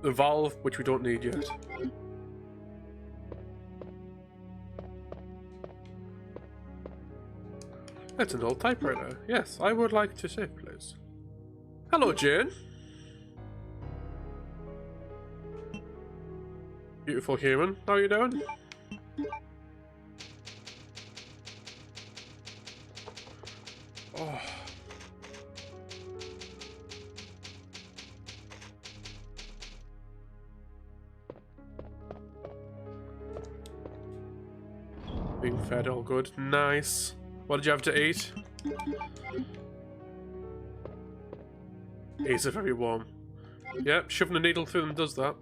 The valve, which we don't need yet. It's an old typewriter. Yes, I would like to save, please. Hello, Jane. Beautiful human. How are you doing? Oh. Being fed, all good. Nice. What did you have to eat? Ears are very warm. Yep, shoving a needle through them does that.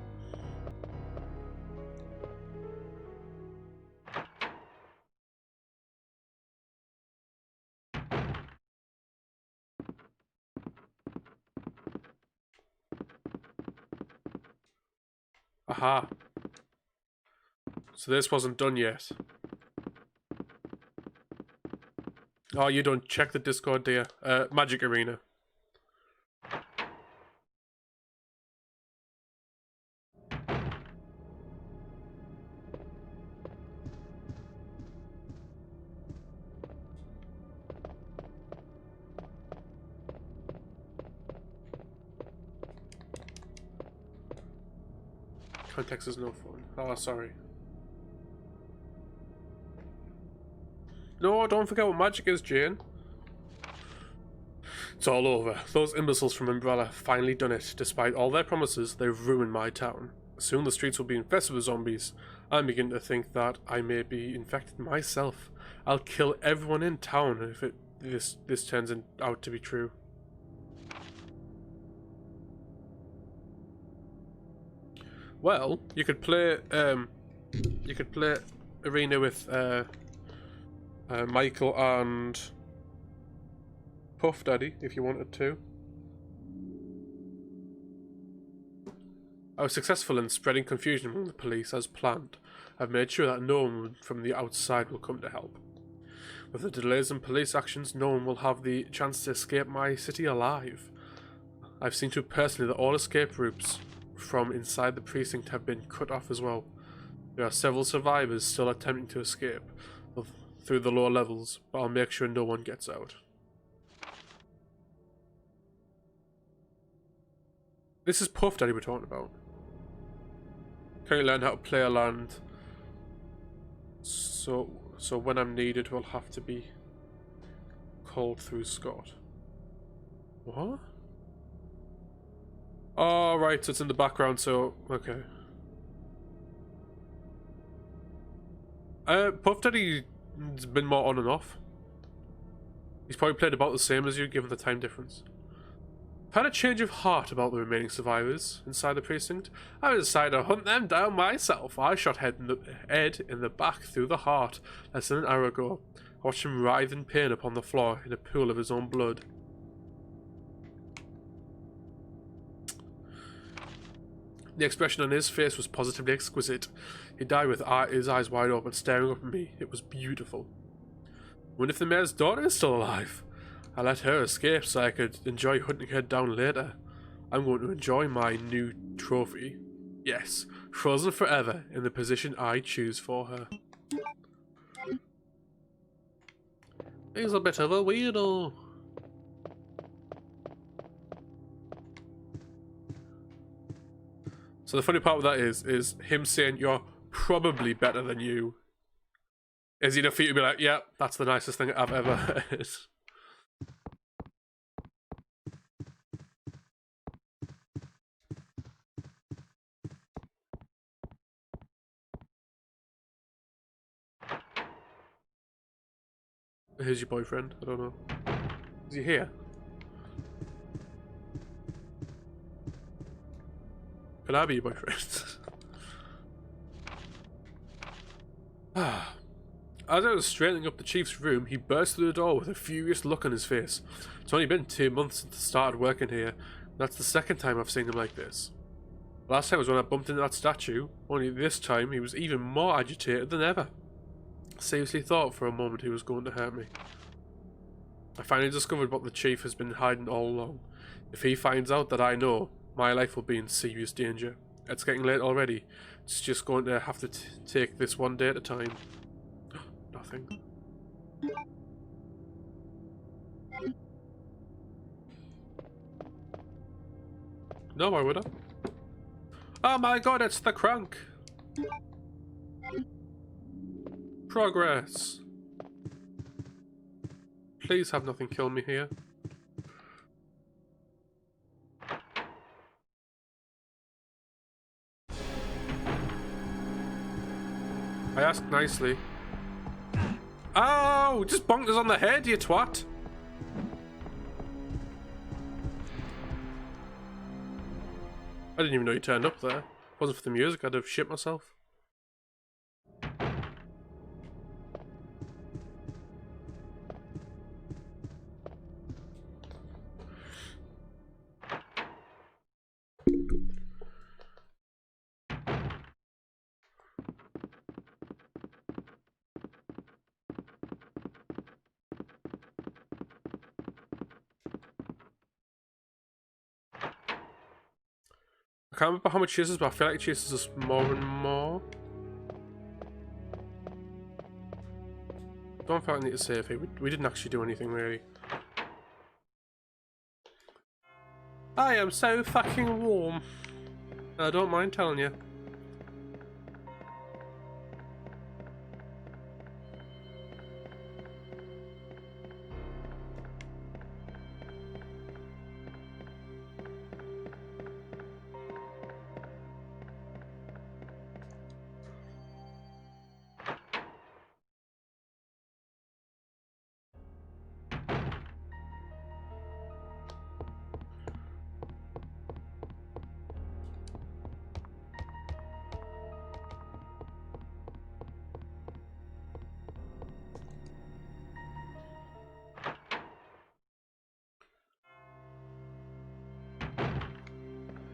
Aha. So this wasn't done yet. Oh, you don't check the Discord, dear. Magic Arena. Context is no phone. Oh, sorry. No, don't forget what magic is, Jane. It's all over. Those imbeciles from Umbrella finally done it. Despite all their promises, they've ruined my town. Soon the streets will be infested with zombies. I'm beginning to think that I may be infected myself. I'll kill everyone in town if this turns out to be true. Well, you could play arena with Michael and Puff Daddy if you wanted to. I was successful in spreading confusion among the police as planned. I've made sure that no one from the outside will come to help. With the delays in police actions, no one will have the chance to escape my city alive. I've seen to personally that all escape routes from inside the precinct have been cut off as well. There are several survivors still attempting to escape, through the lower levels, but I'll make sure no one gets out. This is Puff Daddy we're talking about. Can you learn how to play a land? So when I'm needed, we'll have to be called through Scott. What? Oh, right, so it's in the background, so... Okay. Puff Daddy's been more on and off. He's probably played about the same as you, given the time difference. I've had a change of heart about the remaining survivors inside the precinct. I decided to hunt them down myself. I shot Ed in the back through the heart less than an hour ago. I watched him writhe in pain upon the floor in a pool of his own blood. The expression on his face was positively exquisite. He died with his eyes wide open, staring up at me. It was beautiful. I wonder if the mayor's daughter is still alive. I let her escape so I could enjoy hunting her down later. I'm going to enjoy my new trophy. Yes, frozen forever in the position I choose for her. He's a bit of a weirdo. So the funny part of that is him saying you're probably better than you is enough for you to be like, yeah, that's the nicest thing I've ever heard. Who's your boyfriend? I don't know. Is he here? Can I be your boyfriend? As I was straightening up the chief's room, he burst through the door with a furious look on his face. It's only been 2 months since I started working here. That's the second time I've seen him like this. Last time was when I bumped into that statue, only this time he was even more agitated than ever. I seriously thought for a moment he was going to hurt me. I finally discovered what the chief has been hiding all along. If he finds out that I know, my life will be in serious danger. It's getting late already. It's just going to have to take this one day at a time. Nothing. No, why would I? Oh my god, it's the crunk! Progress. Please have nothing kill me here. I asked nicely. Oh, just bonked us on the head, you twat! I didn't even know you turned up there. If it wasn't for the music, I'd have shit myself. I can't remember how much it chases, but I feel like it chases us more and more. Don't feel like I need to save here. We didn't actually do anything really. I am so fucking warm. I don't mind telling you.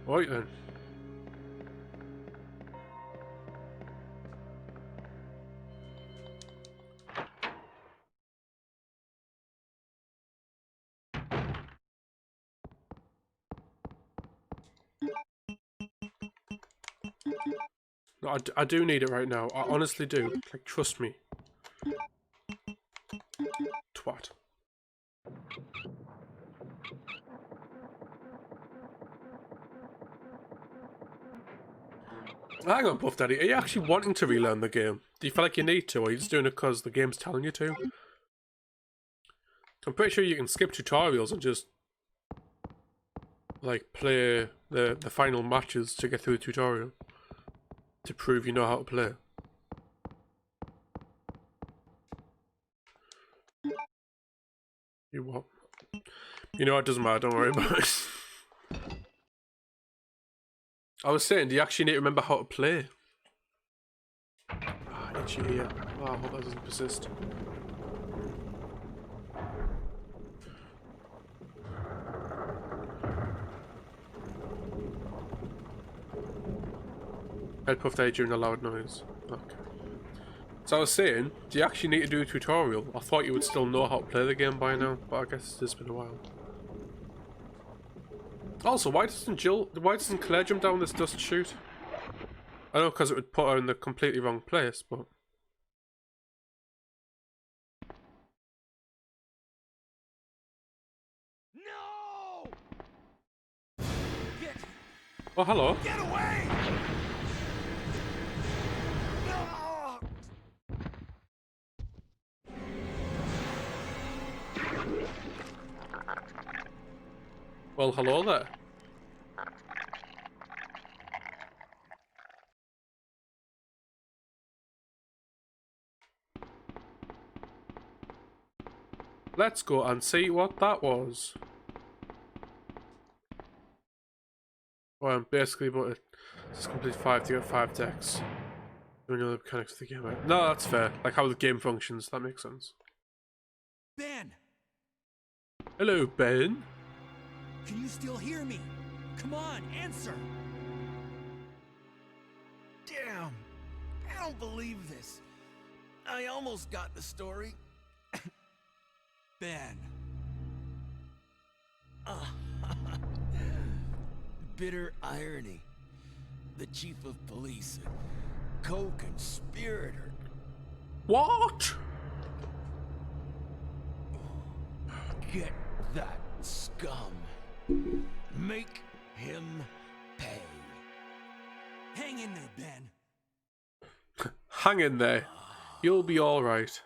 Right then. No, I do need it right now. I honestly do. Like, trust me. twat. Hang on, Buff Daddy. Are you actually wanting to relearn the game? Do you feel like you need to, or are you just doing it because the game's telling you to? I'm pretty sure you can skip tutorials and just like play the final matches to get through the tutorial to prove you know how to play. You what? You know it doesn't matter. Don't worry about it. I was saying, do you actually need to remember how to play? Ah, itchy ear. Oh, I hope that doesn't persist. Head puffed out during a loud noise. Okay. So I was saying, do you actually need to do a tutorial? I thought you would still know how to play the game by now, but I guess it's been a while. Also, why doesn't Claire jump down this dust chute? I know because it would put her in the completely wrong place, but... No! Oh, hello. Get away! No! Well, hello there. Let's go and see what that was. Well, basically, but it's complete 5 to get 5 decks. Don't know the mechanics of the game. Right? No, that's fair. Like how the game functions, that makes sense. Ben! Hello, Ben. Can you still hear me? Come on, answer! Damn! I don't believe this. I almost got the story. Ben. Bitter irony. The chief of police, a co-conspirator. What? Get that scum. Make him pay. Hang in there, Ben. Hang in there. You'll be alright.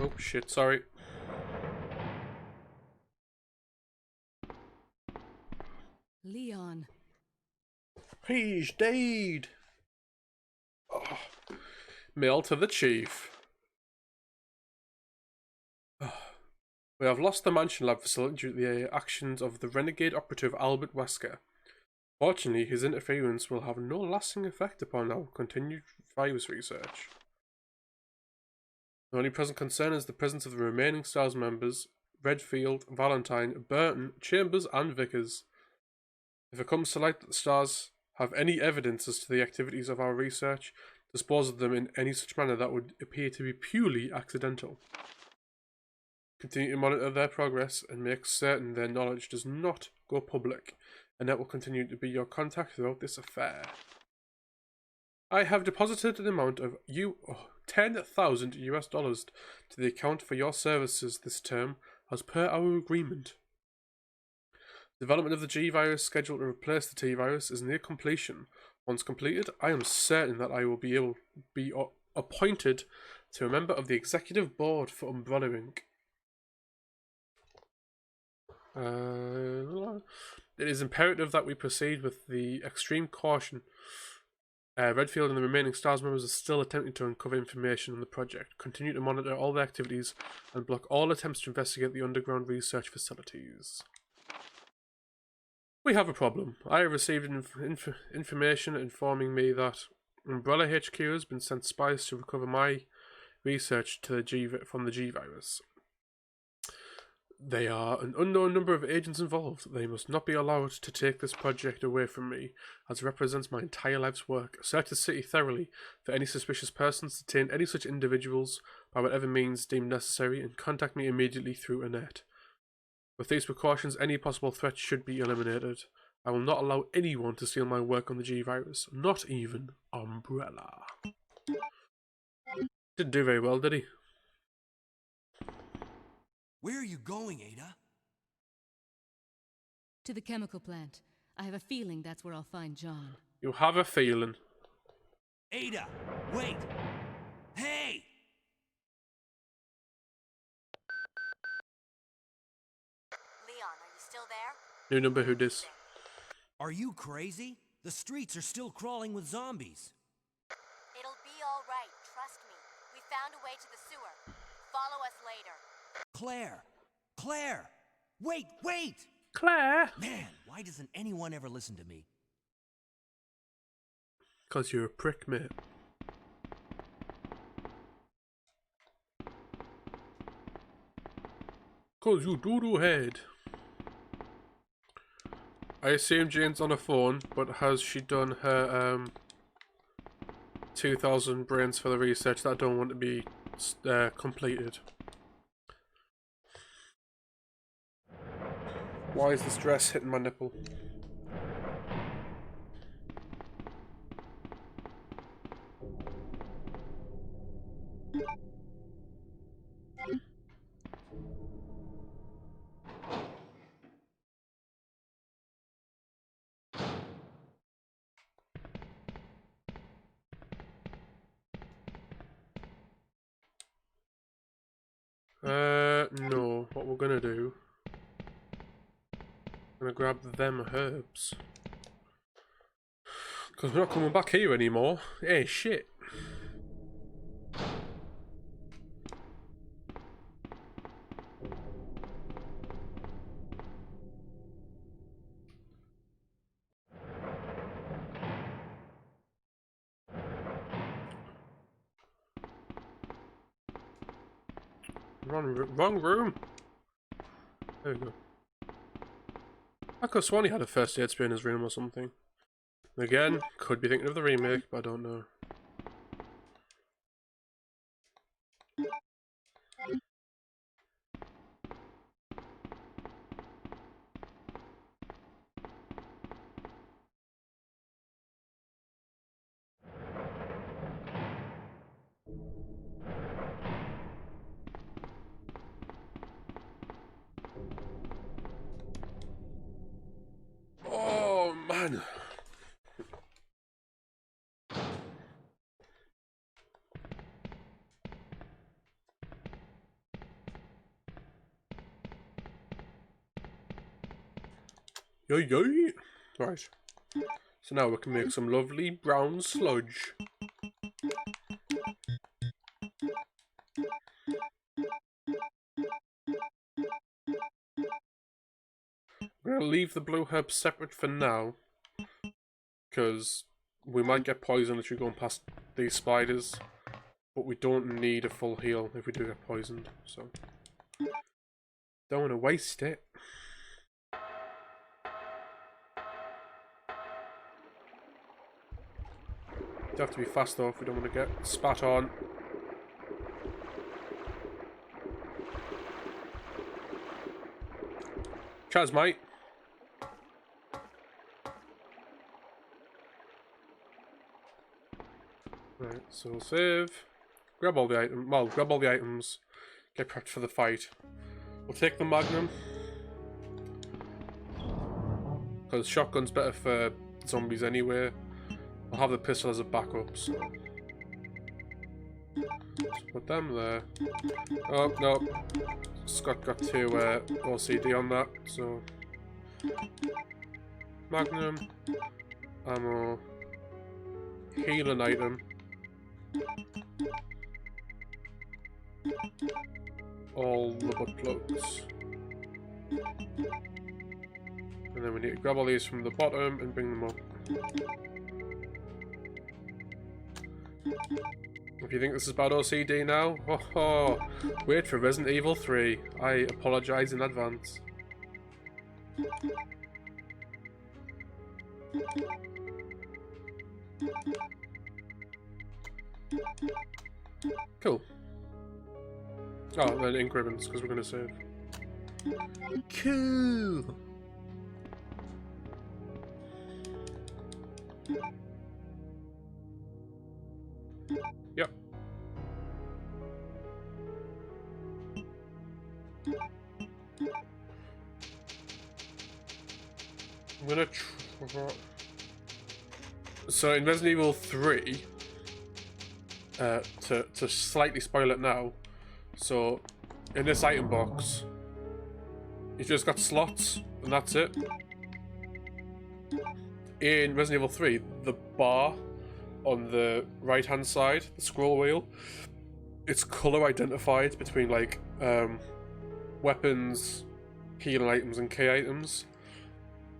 Oh shit, sorry. Leon. He's dead. Oh. Mail to the chief. Oh. We have lost the mansion lab facility due to the actions of the renegade operative Albert Wesker. Fortunately, his interference will have no lasting effect upon our continued virus research. The only present concern is the presence of the remaining STARS members, Redfield, Valentine, Burton, Chambers, and Vickers. If it comes to light that the STARS have any evidence as to the activities of our research, dispose of them in any such manner that would appear to be purely accidental. Continue to monitor their progress and make certain their knowledge does not go public, and that will continue to be your contact throughout this affair. I have deposited an amount of $10,000 US to the account for your services this term, as per our agreement. Development of the G virus scheduled to replace the T virus is near completion. Once completed, I am certain that I will be able to be appointed to a member of the executive board for Umbrella Inc. It is imperative that we proceed with the extreme caution. Redfield and the remaining STARS members are still attempting to uncover information on the project. Continue to monitor all their activities and block all attempts to investigate the underground research facilities. We have a problem. I have received information informing me that Umbrella HQ has been sent spies to recover my research to from the G virus. They are an unknown number of agents involved. They must not be allowed to take this project away from me, as it represents my entire life's work. Search the city thoroughly for any suspicious persons, detain any such individuals by whatever means deemed necessary, and contact me immediately through Annette. With these precautions, any possible threat should be eliminated. I will not allow anyone to steal my work on the G virus, not even Umbrella. Didn't do very well, did he? Where are you going, Ada? To the chemical plant. I have a feeling that's where I'll find John. You have a feeling. Ada, wait! Hey! Leon, are you still there? New number, who dis? Are you crazy? The streets are still crawling with zombies. It'll be all right, trust me. We found a way to the sewer. Follow us later. Claire! Claire! Wait, wait! Claire! Man, why doesn't anyone ever listen to me? Because you're a prick, mate. Because you doodoo head. I assume Jane's on her phone, but has she done her 2,000 brains for the research that I don't want to be completed? Why is this dress hitting my nipple? No. What we're gonna do, I'm gonna grab them herbs. Because we're not coming back here anymore. Hey, shit. Wrong room. There we go. I could have sworn he had a first aid spray in his room or something. Again, could be thinking of the remake, but I don't know. Oh, man. Yoy yoy. Right. So now we can make some lovely brown sludge. I'm gonna leave the blue herbs separate for now, because we might get poisoned if we're going past these spiders, but we don't need a full heal if we do get poisoned, so don't want to waste it. You have to be fast though if we don't want to get spat on. Chaz, mate. Right, so we'll save. Grab all the items. Well, grab all the items. Get prepped for the fight. We'll take the Magnum, because shotgun's better for zombies anyway. I'll have the pistol as a backup, so just put them there. Oh, no. Scott got to OCD on that, so Magnum, ammo, healing item, all the butt plugs. And then we need to grab all these from the bottom and bring them up. If you think this is bad OCD now, wait for Resident Evil 3. I apologise in advance. Cool. Oh, then ink ribbons, because we're going to save. Cool! Yep. I'm gonna so in Resident Evil 3, to slightly spoil it now, so in this item box, you just got slots, and that's it. In Resident Evil 3, the bar on the right-hand side, the scroll wheel, it's color identified between like weapons, healing items, and key items.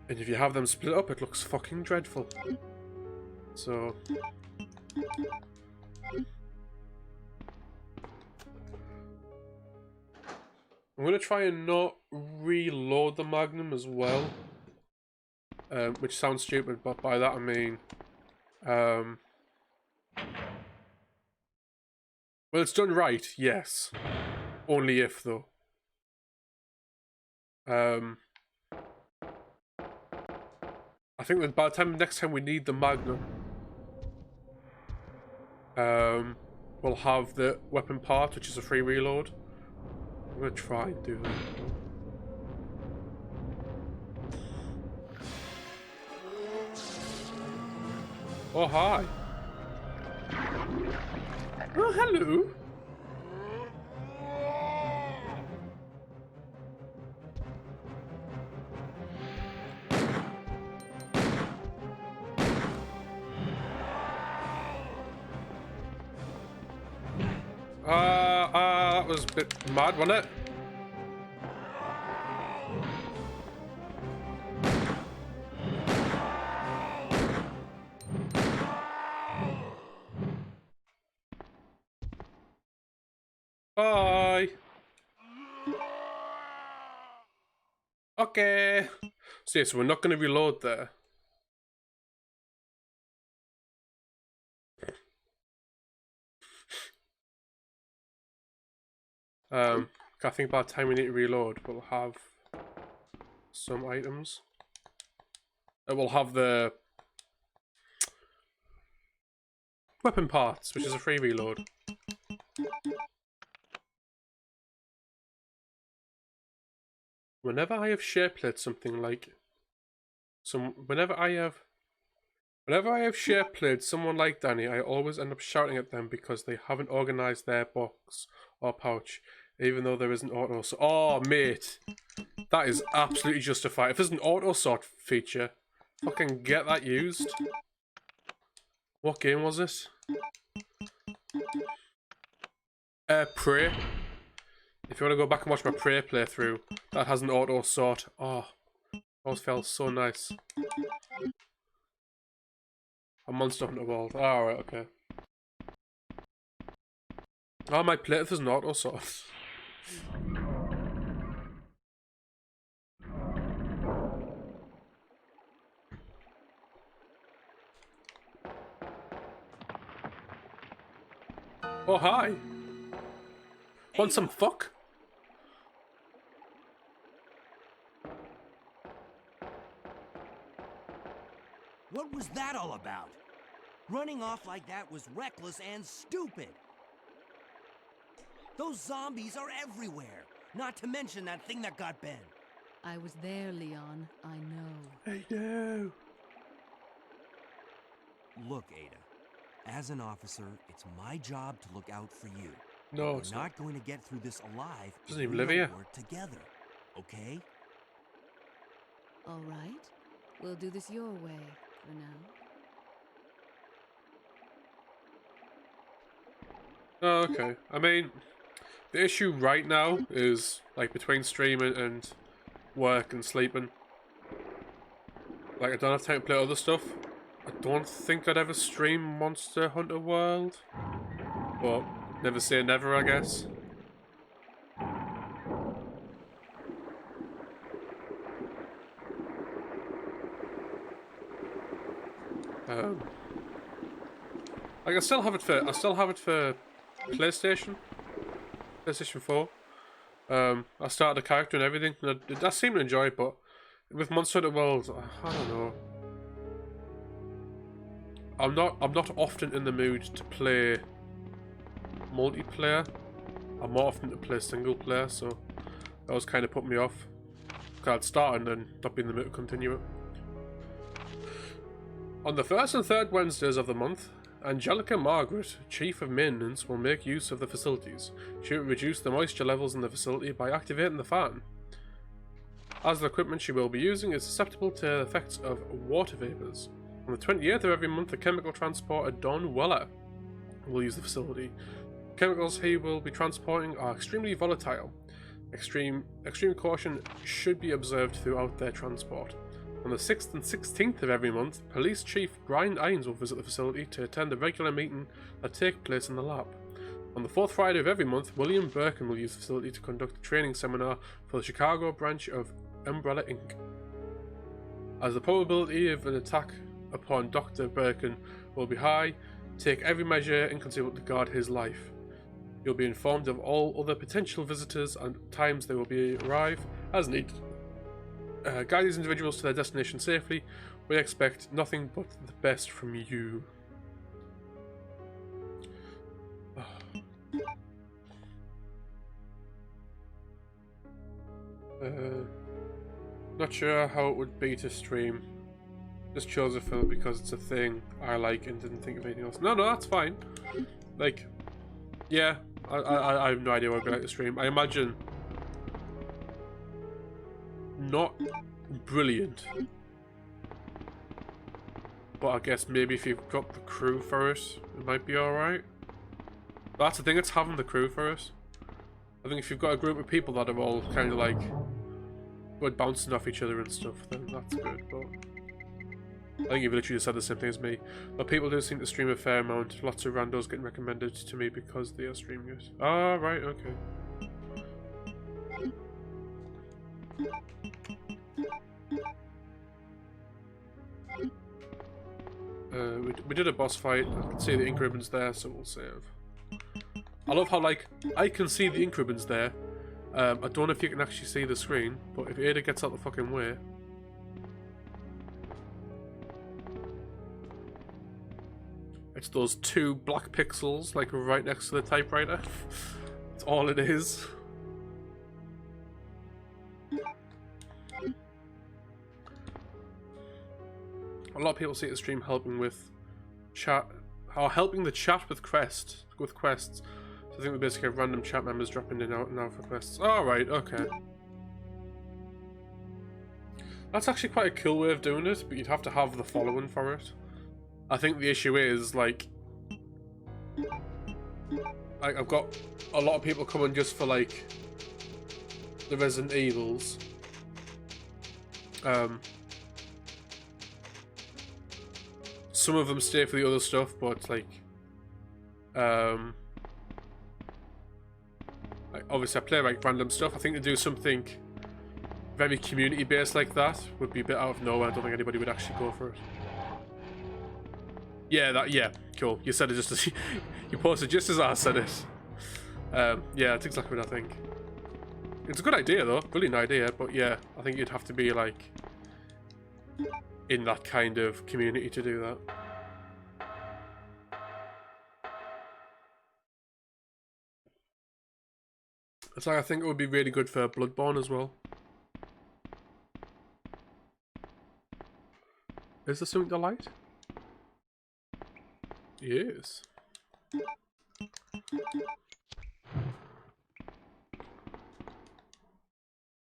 And if you have them split up, it looks fucking dreadful. So I'm gonna try and not reload the Magnum as well, which sounds stupid, but by that I mean, well, it's done right, yes. Only if though. I think that by the time next time we need the Magnum, we'll have the weapon part, which is a free reload. I'm gonna try and do that. Oh, hi. Oh, hello. That was a bit mad, wasn't it? Bye. Okay. So yeah, so we're not going to reload there. I think by the time we need to reload, we'll have some items. We'll have the weapon parts, which is a free reload. Whenever I have SharePlayed something like whenever I have SharePlayed someone like Danny, I always end up shouting at them because they haven't organized their box or pouch, even though there isn't auto. Oh, mate, that is absolutely justified. If there's an auto sort feature, fucking get that used. What game was it? Prey. If you want to go back and watch my Prey playthrough, that has an auto sort. Oh, always felt so nice. A Monster Hunter World. Oh, right, okay. Oh, my play if there's an auto sort. Oh, hi. Want some fuck? What was that all about? Running off like that was reckless and stupid. Those zombies are everywhere. Not to mention that thing that got Ben. I was there, Leon. I know. I know. Look, Ada. As an officer, it's my job to look out for you. No, We're it's not going to get through this alive. Doesn't even we live don't here. work together, okay? All right. We'll do this your way for now. Oh, okay. I mean, the issue right now is, like, between streaming and work and sleeping. Like, I don't have time to play other stuff. I don't think I'd ever stream Monster Hunter World. But never say never, I guess. Like, I still have it for PlayStation 4. I started a character and everything, and I seem to enjoy it, but with Monster Hunter World, I don't know. I'm not often in the mood to play multiplayer. I'm more often to play single player, so that was kind of put me off. I'd start and then not be in the mood to continue it. On the first and third Wednesdays of the month, Angelica Margaret, Chief of Maintenance, will make use of the facilities. She will reduce the moisture levels in the facility by activating the fan, as the equipment she will be using is susceptible to the effects of water vapours. On the 28th of every month, the chemical transporter Don Weller will use the facility. Chemicals he will be transporting are extremely volatile. Extreme caution should be observed throughout their transport. On the 6th and 16th of every month, Police Chief Brian Ines will visit the facility to attend a regular meeting that takes place in the lab. On the 4th Friday of every month, William Birkin will use the facility to conduct a training seminar for the Chicago branch of Umbrella Inc. As the probability of an attack upon Dr. Birkin will be high, take every measure inconceivable to guard his life. You'll be informed of all other potential visitors and times they will arrive as needed. Guide these individuals to their destination safely. We expect nothing but the best from you. Not sure how it would be to stream. Just chose it for because it's a thing I like and didn't think of anything else. No, that's fine. Like, yeah, I have no idea what I'd be like to stream. I imagine not brilliant, but I guess maybe if you've got the crew for it, it might be alright. That's the thing, it's having the crew for it. I think if you've got a group of people that are all kind of like good bouncing off each other and stuff, then that's good, but I think you've literally said the same thing as me. But people do seem to stream a fair amount. Lots of randos getting recommended to me because they are streaming it. Ah, right, okay. We did a boss fight. I can see the ink ribbons there, so we'll save. I love how, like, I can see the ink ribbons there. I don't know if you can actually see the screen, but if Ada gets out the fucking way. It's those two black pixels, like, right next to the typewriter. That's all it is. A lot of people see the stream helping with chat, or helping the chat with quests. So I think we basically have random chat members dropping in and out now for quests. Alright, okay. That's actually quite a cool way of doing it, but you'd have to have the following for it. I think the issue is, like I've got a lot of people coming just for, like, the Resident Evils. Some of them stay for the other stuff, but, like, obviously I play, like, random stuff. I think to do something very community-based like that would be a bit out of nowhere. I don't think anybody would actually go for it. Yeah, cool. You said it just as you posted just as I said it. Yeah, that's exactly what I think. It's a good idea though, brilliant idea, but yeah, I think you'd have to be, like, in that kind of community to do that. It's like, I think it would be really good for Bloodborne as well. Is there something to light? Yes.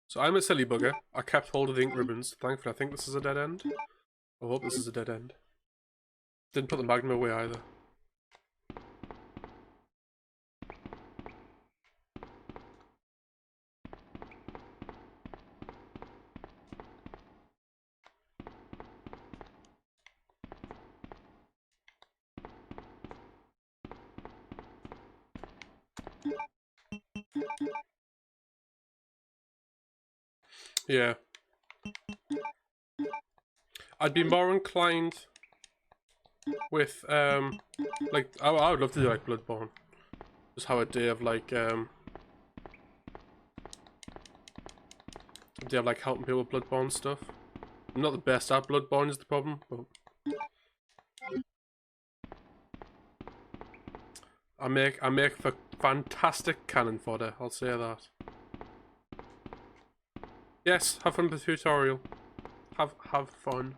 So I'm a silly bugger. I kept hold of the ink ribbons. Thankfully, I think this is a dead end. I hope this is a dead end. Didn't put the magma away either. Yeah. I'd be more inclined with, like, I would love to do, like, Bloodborne. Just have a day of, like, helping people with Bloodborne stuff. I'm not the best at Bloodborne is the problem, but I make for fantastic cannon fodder, I'll say that. Yes, have fun with the tutorial. Have fun.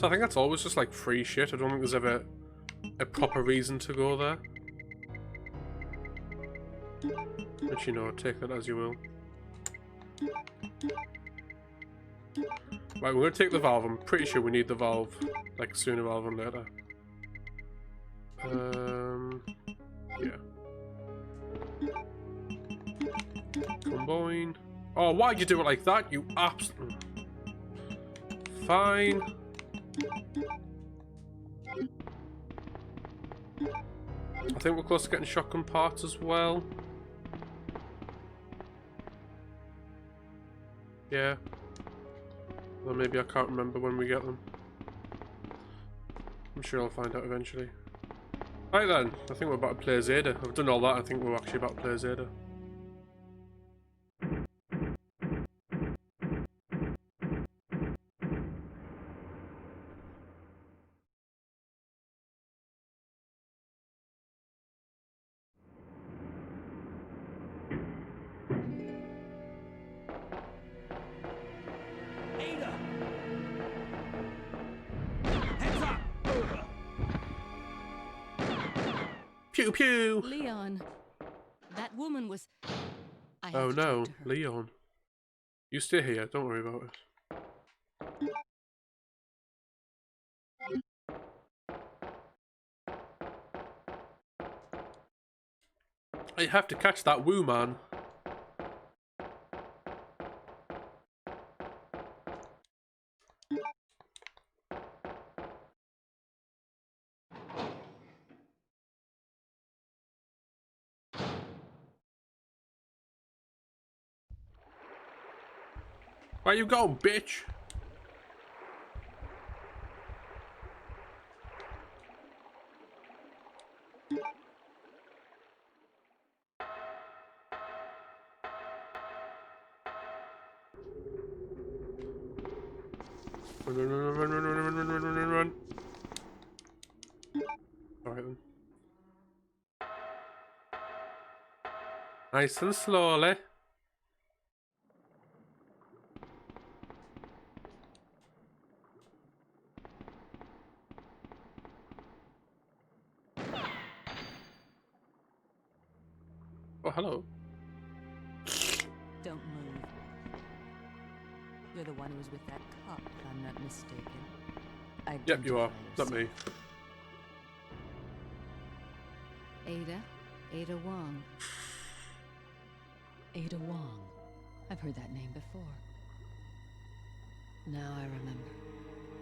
I think that's always just like free shit. I don't think there's ever a proper reason to go there. But you know, take that as you will. Right, we're going to take the valve. I'm pretty sure we need the valve, like sooner rather than later. Yeah. Combine. Oh, why'd you do it like that? You absolute. Fine. I think we're close to getting shotgun parts as well. Yeah. Well, maybe I can't remember when we get them. I'm sure I'll find out eventually. Right then, I think we're about to play Zeta. I've done all that, I think we're actually about to play Zeta. Ada! Heads up! Pew pew! Leon, that woman was... I have Oh to no, talk to her. Leon. You stay here, don't worry about it. I have to catch that woo man. Where you going, bitch? Run, run, run, run, run, run, run, run, run, run, run, run. Alright then. Nice and slowly. Oh, hello. Don't move. You're the one who was with that cop, if I'm not mistaken. Yep, you are. Identify Not me. yourself. Ada Wong. Ada Wong. I've heard that name before. Now I remember.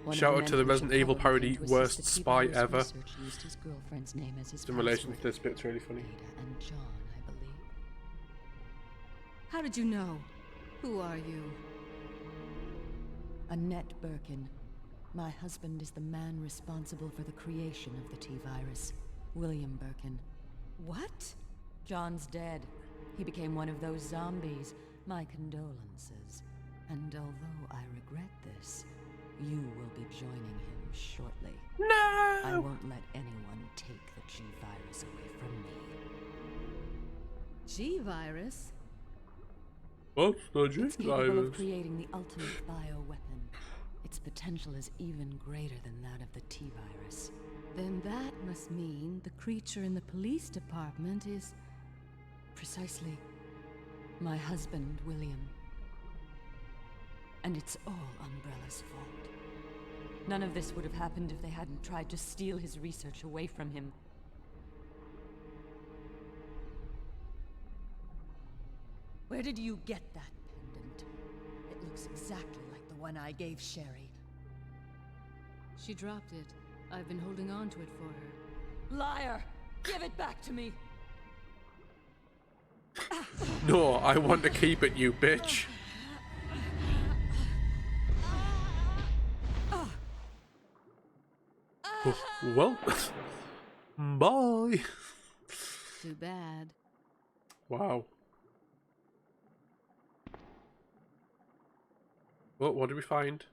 One of Shout the out men to the who Resident took Evil Columbine parody, to assist worst the spy T-virus ever. research used his girlfriend's name as his In relation to password. this bit, it's really funny. Ada and John, I believe. How did you know? Who are you? Annette Birkin. My husband is the man responsible for the creation of the T-virus. William Birkin. What? John's dead. He became one of those zombies. My condolences. And although I regret this, you will be joining him shortly. I No! won't let anyone take the G-virus away from me. G-virus? What's the It's capable of virus? creating the ultimate bioweapon. Its potential is even greater than that of the T-virus. Then that must mean the creature in the police department is... precisely my husband, William. And it's all Umbrella's fault. None of this would have happened if they hadn't tried to steal his research away from him. Where did you get that pendant? It looks exactly like the one I gave Sherry. She dropped it. I've been holding on to it for her. Liar! Give it back to me! No, I want to keep it, you bitch. Well, bye. Too bad. Wow. Well, what did we find?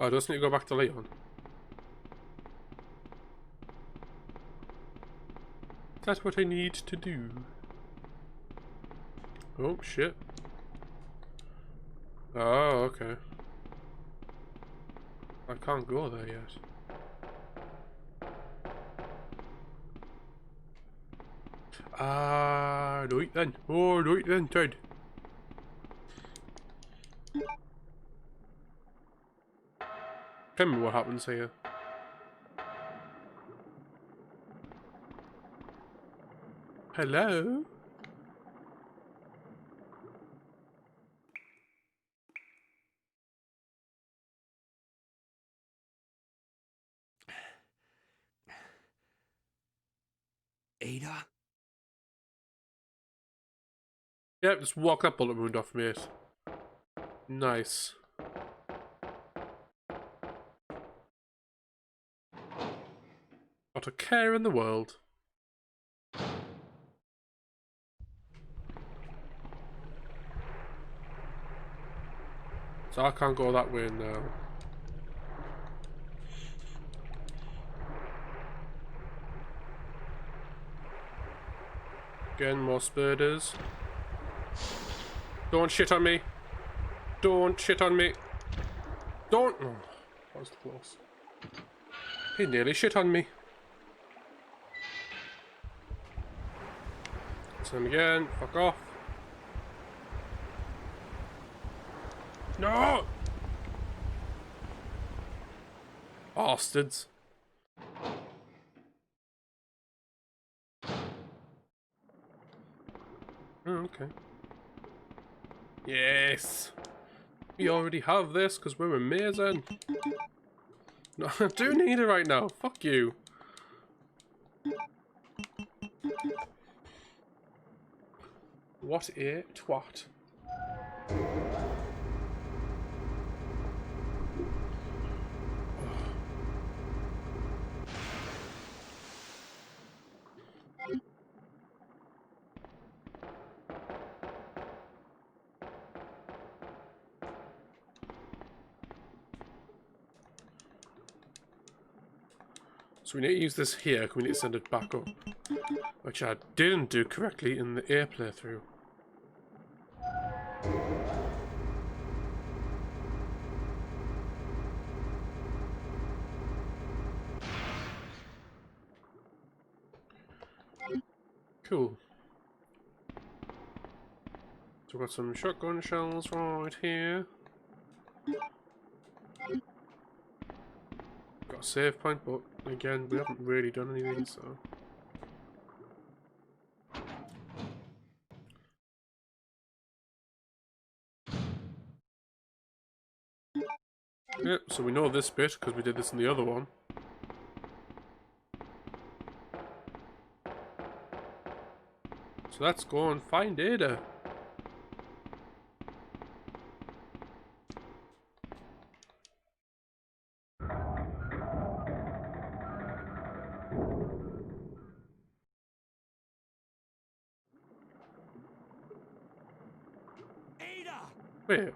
Oh, doesn't it go back to Leon? Is that what I need to do? Oh, shit. Oh, okay. I can't go there yet. Ah, right then. Oh, right then, Ted. Tell me what happens here. Hello? Ada? Yep, just walk that bullet wound off, mate. Nice. Not a care in the world. So I can't go that way now. Again, more spirders. Don't shit on me. Don't shit on me. Don't. Oh, that was close. He nearly shit on me. Same again. Fuck off. No! Bastards. Oh, okay. Yes! We already have this because we're amazing. No, I do need it right now. Fuck you. What a twat. So we need to use this here, we need to send it back up. Which I didn't do correctly in the air playthrough. Cool. So we've got some shotgun shells right here. Got a save point, but again, we haven't really done anything, so... Yep, so we know this bit, because we did this in the other one. So let's go and find Ada. Ada! Wait.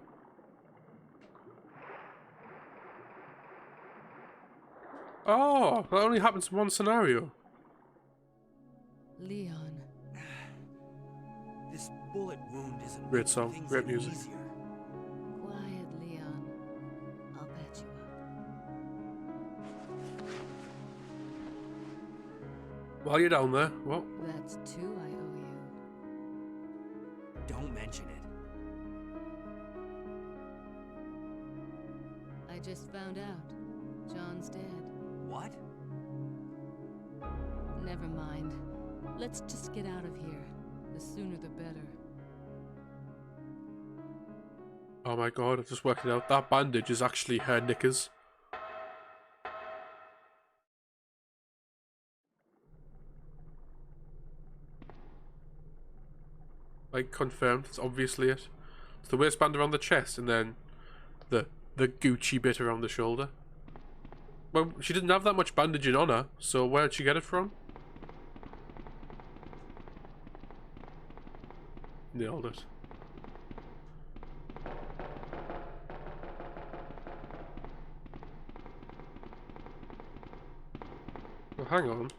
Oh, that only happens in one scenario. Leon. This bullet wound isn't Great making song, things great any music. easier. Quiet, Leon. I'll patch you up. While you're down there, what? That's 2 I owe you. Don't mention it. I just found out. John's dead. What? Never mind. Let's just get out of here. The sooner the better. Oh my god, I've just worked it out. That bandage is actually her knickers. Like, confirmed, it's obviously it. It's the waistband around the chest, and then the Gucci bit around the shoulder. Well, she didn't have that much bandaging on her, so where'd she get it from? Nailed it. Well, hang on.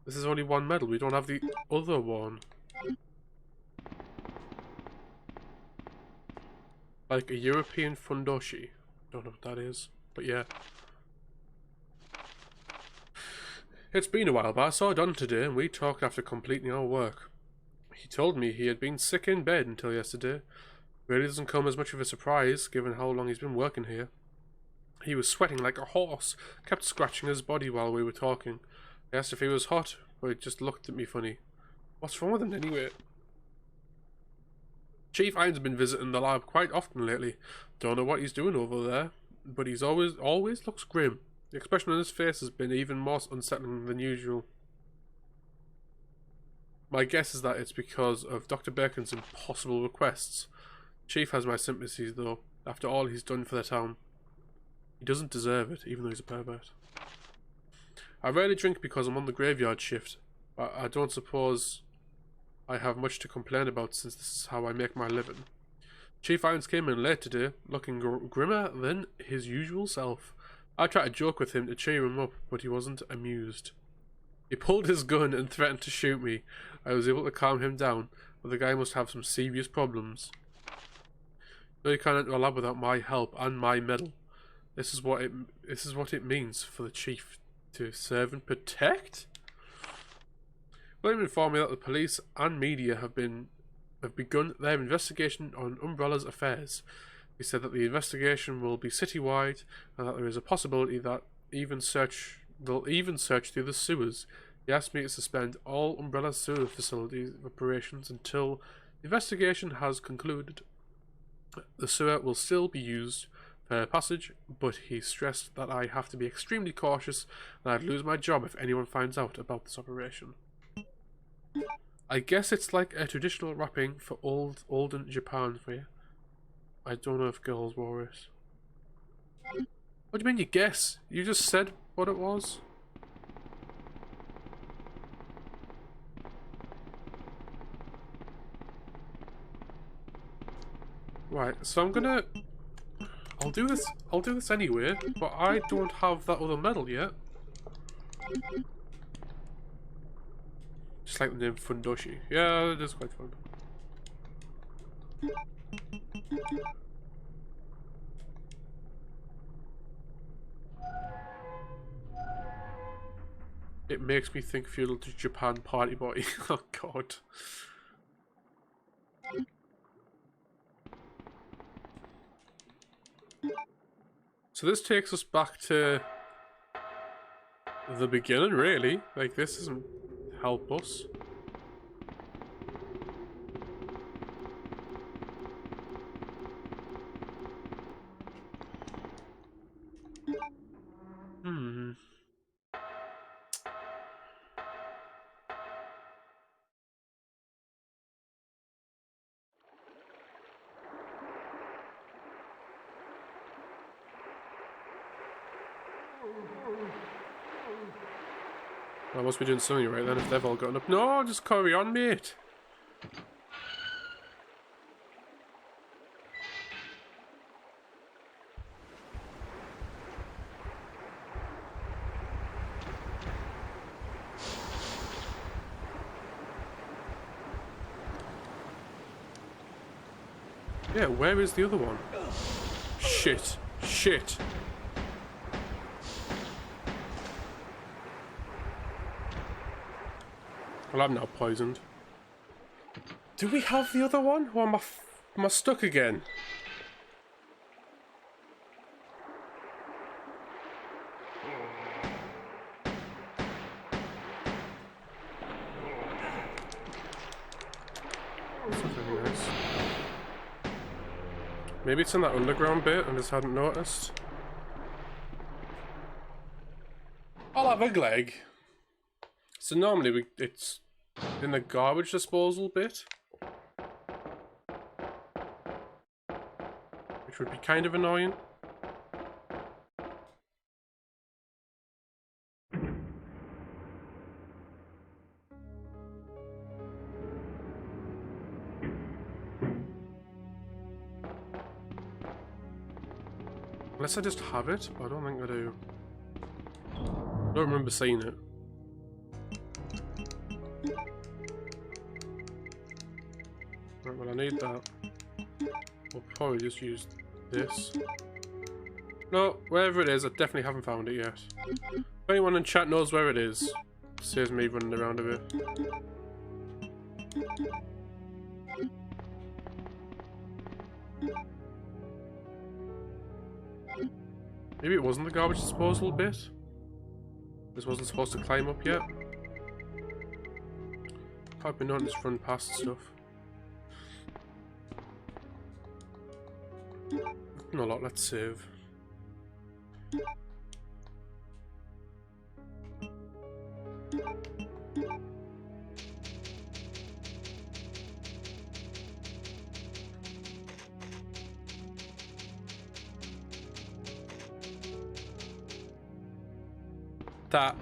This is only one medal. We don't have the other one. Like a European Fundoshi. Don't know what that is. But yeah. It's been a while, but I saw Don today and we talked after completing our work. He told me he had been sick in bed until yesterday. Really doesn't come as much of a surprise, given how long he's been working here. He was sweating like a horse, kept scratching his body while we were talking. I asked if he was hot, but he just looked at me funny. What's wrong with him anyway? Chief Iron's been visiting the lab quite often lately. Don't know what he's doing over there, but he's always looks grim. The expression on his face has been even more unsettling than usual. My guess is that it's because of Dr. Bacon's impossible requests. Chief has my sympathies though, after all he's done for the town. He doesn't deserve it, even though he's a pervert. I rarely drink because I'm on the graveyard shift, but I don't suppose I have much to complain about since this is how I make my living. Chief Irons came in late today, looking grimmer than his usual self. I tried to joke with him to cheer him up, but he wasn't amused. He pulled his gun and threatened to shoot me. I was able to calm him down, but the guy must have some serious problems. No, you can't enter a lab without my help and my medal. This is what it means for the chief to serve and protect. William informed me that the police and media have begun their investigation on Umbrella's affairs. He said that the investigation will be citywide and that there is a possibility that they'll even search through the sewers. He asked me to suspend all Umbrella sewer facilities operations until the investigation has concluded. The sewer will still be used for passage, but he stressed that I have to be extremely cautious and I'd lose my job if anyone finds out about this operation. I guess it's like a traditional wrapping for olden Japan for you. I don't know if girls wore it. What do you mean you guess? You just said what it was. Right, so I'll do this anyway, but I don't have that other medal yet. Just like the name Fundoshi. Yeah, it is quite fun. It makes me think Feudal to Japan Party Boy. Oh god. So this takes us back to the beginning, really. Like, this doesn't help us. I must be doing something right then if they've all gotten up. No, just carry on, mate. Yeah, where is the other one? Shit. Shit. Well, I'm now poisoned. Do we have the other one? Or am I stuck again? That's not very nice. Maybe it's in that underground bit and just hadn't noticed. I'll have a leg. So normally it's in the garbage disposal bit, which would be kind of annoying. Unless I just have it, but I don't think I do. I don't remember seeing it. Right, well, I need that. We'll probably just use this. No, wherever it is, I definitely haven't found it yet. If anyone in chat knows where it is, saves me running around a bit. Maybe it wasn't the garbage disposal bit. This wasn't supposed to climb up yet. I've been on just run past stuff. Not a lot, let's save. That.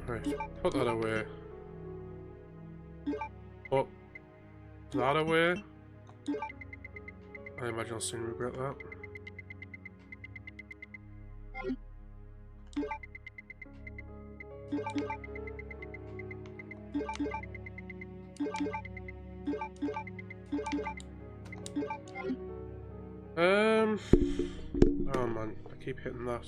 Right, put that away. Put that away. I imagine I'll soon regret that. Oh man, I keep hitting that.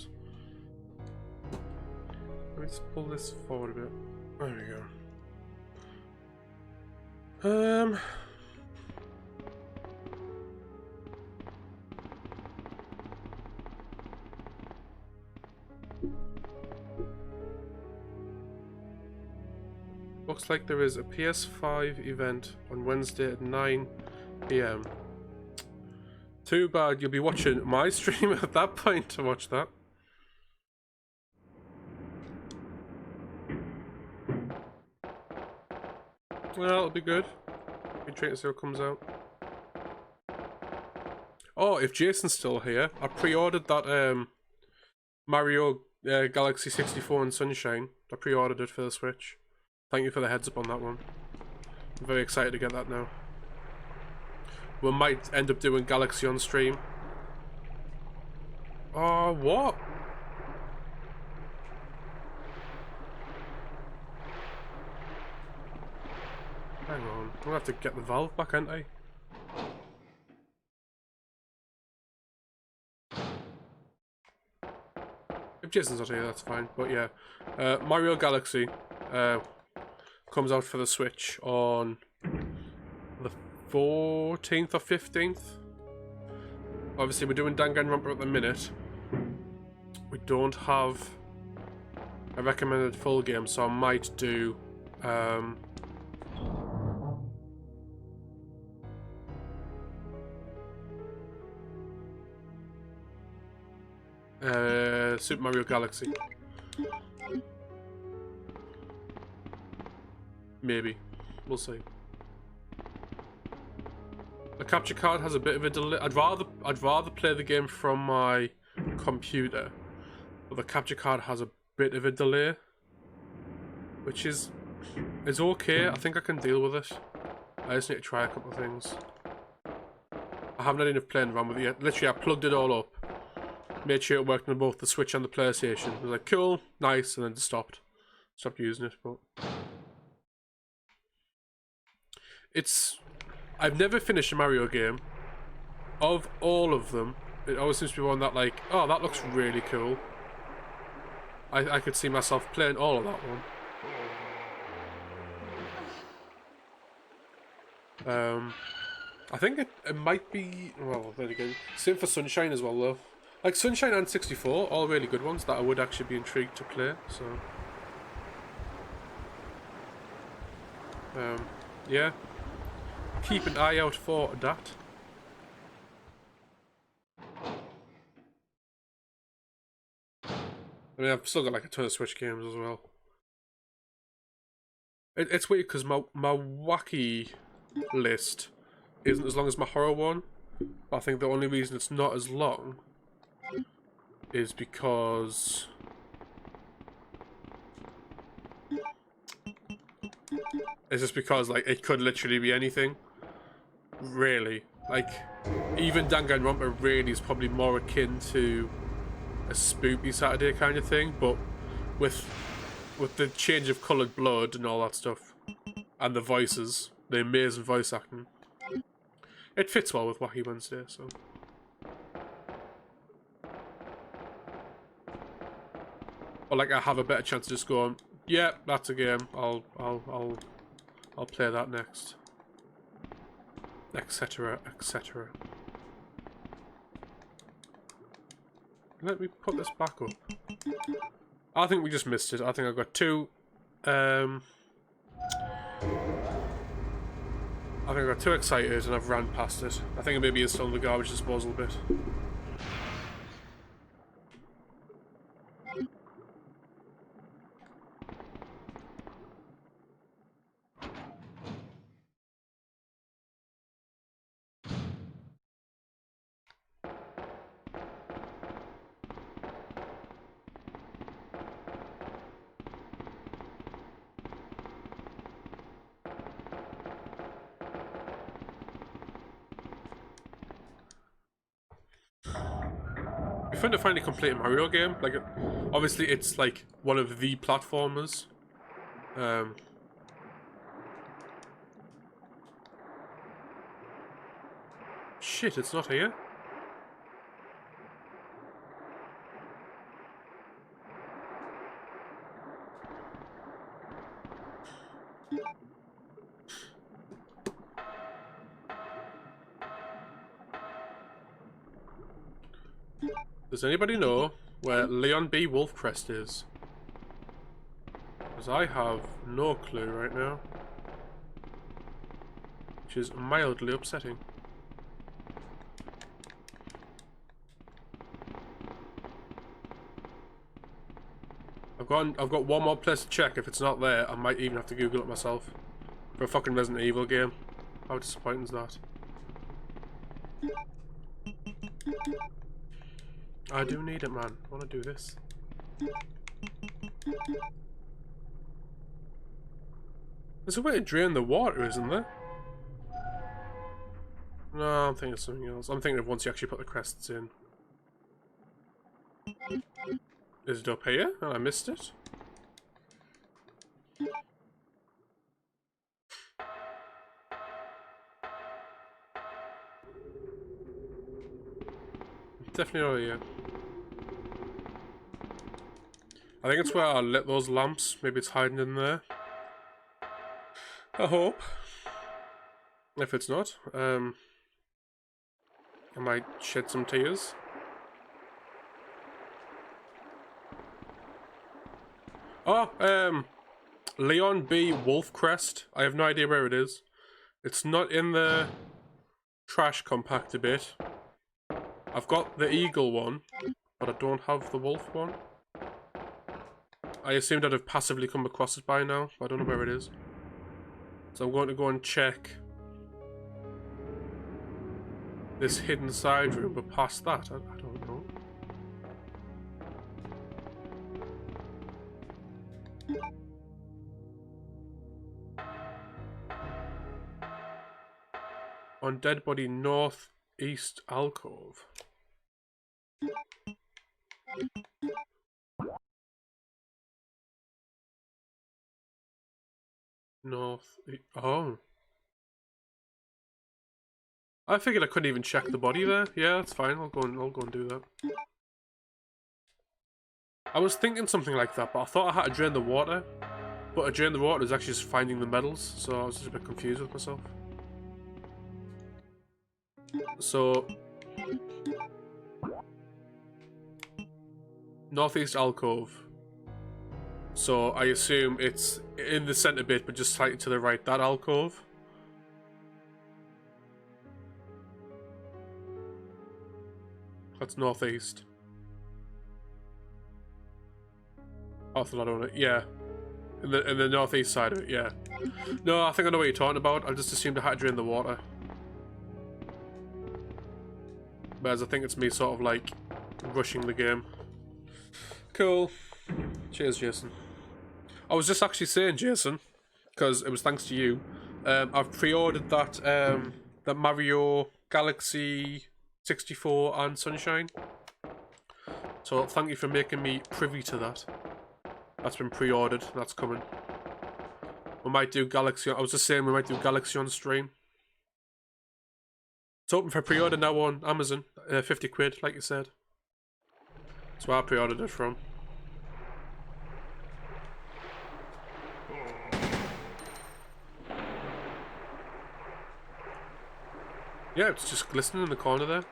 Let me just pull this forward a bit. There we go. Looks like there is a PS5 event on Wednesday at 9 PM. Too bad you'll be watching my stream at that point to watch that. Well, it'll be good. Be trying to see what comes out. Oh, if Jason's still here, I pre-ordered that Mario Galaxy 64 and Sunshine. I pre-ordered it for the Switch. Thank you for the heads up on that one. I'm very excited to get that now. We might end up doing Galaxy on stream. Oh, what? Hang on, I'm gonna have to get the valve back, aren't I? If Jason's not here, that's fine. But yeah, Mario Galaxy comes out for the Switch on the 14th or 15th. Obviously, we're doing Danganronpa at the minute. We don't have a recommended full game, so I might do Super Mario Galaxy. Maybe. We'll see. The capture card has a bit of a delay. I'd rather play the game from my computer, but the capture card has a bit of a delay, which is okay. I think I can deal with it. I just need to try a couple of things. I haven't had enough playing around with it yet. Literally, I plugged it all up, made sure it worked on both the Switch and the PlayStation. I was like, cool, nice, and then just stopped using it. But I've never finished a Mario game. Of all of them, it always seems to be one that, like, oh, that looks really cool. I could see myself playing all of that one. I think it might be, well, then again, same for Sunshine as well, though. Like, Sunshine and 64, all really good ones that I would actually be intrigued to play, so. Yeah. Keep an eye out for that. I mean, I've still got like a ton of Switch games as well. It's weird because my wacky list isn't as long as my horror one. But I think the only reason it's not as long is because it's just because, like, it could literally be anything. Really. Like, even Danganronpa really is probably more akin to a Spoopy Saturday kind of thing, but with the change of coloured blood and all that stuff, and the voices, the amazing voice acting, it fits well with Wacky Wednesday. So. Or like I have a better chance of just going, yeah, that's a game. I'll play that next, etc., etc. Let me put this back up. I think we just missed it. I think I got two. I think I got too excited and I've ran past it. I think it maybe is still in the garbage disposal bit. It'd be fun to finally complete a Mario game. Like, obviously, it's like one of the platformers. Shit, it's not here. Does anybody know where Leon B. Wolfcrest is? Because I have no clue right now. Which is mildly upsetting. I've got one more place to check. If it's not there, I might even have to Google it myself. For a fucking Resident Evil game. How disappointing is that? I do need it, man. I want to do this. There's a way to drain the water, isn't there? No, I'm thinking of something else. I'm thinking of once you actually put the crests in. Is it up here? Oh, I missed it. Definitely over here. I think it's where I lit those lamps. Maybe it's hiding in there. I hope. If it's not, I might shed some tears. Oh, Leon B. Wolfcrest. I have no idea where it is. It's not in the trash compactor bit. I've got the eagle one, but I don't have the wolf one. I assumed I'd have passively come across it by now, but I don't know where it is. So I'm going to go and check this hidden side room, but past that, I don't know. On dead body northeast alcove. Oh. I figured I couldn't even check the body there. Yeah, that's fine. I'll go and do that. I was thinking something like that, but I thought I had to drain the water. But to drain the water is actually just finding the medals, so I was just a bit confused with myself. So northeast alcove. So I assume it's in the center bit, but just slightly to the right. That alcove. That's northeast. Off the ladder on it, yeah. In the northeast side of it, yeah. No, I think I know what you're talking about. I just assumed I had to drain the water. Whereas I think it's me sort of like rushing the game. Cool. Cheers, Jason. I was just actually saying, Jason, because it was thanks to you. I've pre-ordered that that Mario Galaxy 64 and Sunshine. So thank you for making me privy to that. That's been pre-ordered. That's coming. We might do Galaxy. I was just saying we might do Galaxy on stream. It's open for pre-order now on Amazon. 50 quid, like you said. That's where I pre-ordered it from. Yeah, it's just glistening in the corner there.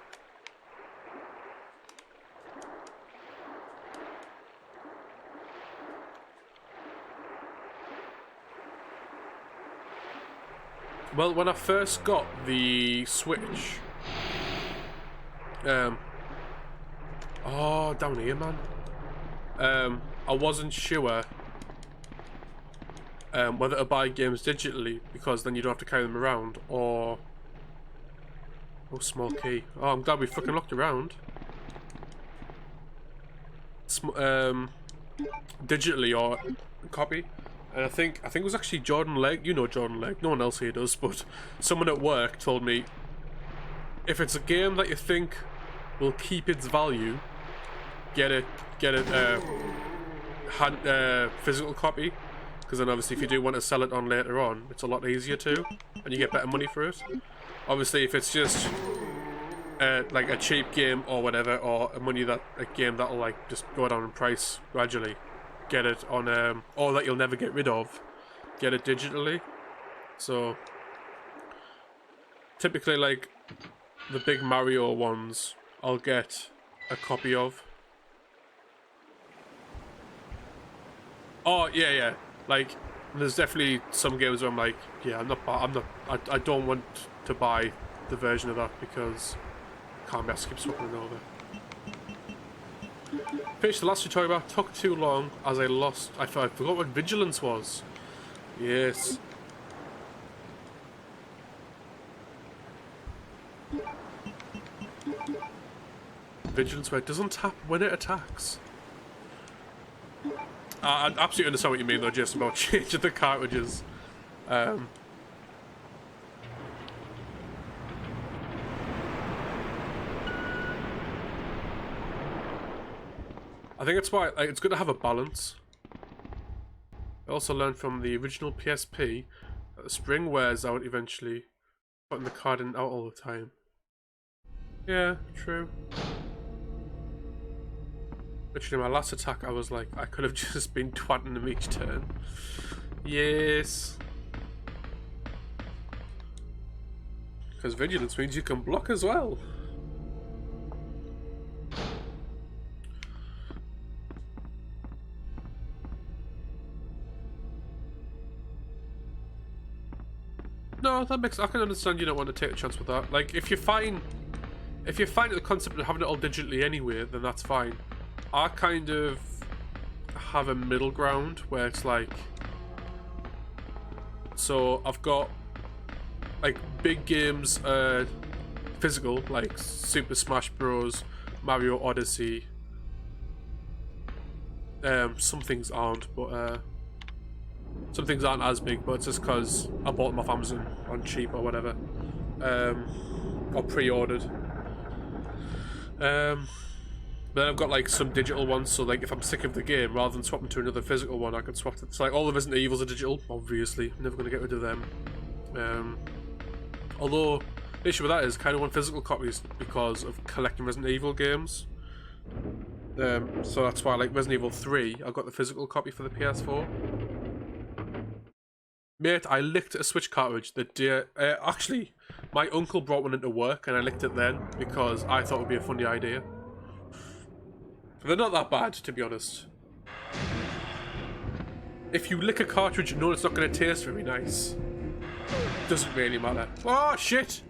Well, when I first got the Switch, oh, down here, man. I wasn't sure whether to buy games digitally because then you don't have to carry them around, or oh, small key. Oh, I'm glad we fucking looked around. Digitally or copy. And I think it was actually Jordan Legg. You know Jordan Legg. No one else here does, but someone at work told me if it's a game that you think will keep its value, get it physical copy, because then obviously if you do want to sell it on later on, it's a lot easier to, and you get better money for it. Obviously, if it's just like a cheap game or whatever, or a game that'll like just go down in price gradually, get it on or that you'll never get rid of, get it digitally. So typically, like the big Mario ones, I'll get a copy of. Oh yeah. Like there's definitely some games where I'm like, yeah, I don't want to buy the version of that because I can't be asked to keep swapping it over. Finished the last tutorial. Took too long as I forgot what vigilance was. Yes. Vigilance where it doesn't tap when it attacks. I absolutely understand what you mean though, just about changing the cartridges. I think it's why it's good to have a balance. I also learned from the original PSP that the spring wears out eventually, putting the card in out all the time. Yeah, true. Literally, my last attack, I was like, I could have just been twatting them each turn. Yes. Because vigilance means you can block as well. No, that makes. I can understand you don't want to take a chance with that. Like, if you're fine at the concept of having it all digitally anyway, then that's fine. I kind of have a middle ground where it's like, so I've got like big games, physical, like Super Smash Bros, Mario Odyssey. Some things aren't, but some things aren't as big, but it's just because I bought them off Amazon on cheap or whatever, or pre-ordered. But then I've got like some digital ones, so like if I'm sick of the game, rather than swapping to another physical one, I could swap it. So like all the Resident Evils are digital, obviously. I'm never going to get rid of them. Although the issue with that is I kind of want physical copies because of collecting Resident Evil games. So that's why, like Resident Evil 3, I got the physical copy for the PS4. Mate, I licked a Switch cartridge the day... actually, my uncle brought one into work and I licked it then because I thought it would be a funny idea. They're not that bad, to be honest. If you lick a cartridge, you know it's not going to taste very nice. Doesn't really matter. Oh, shit!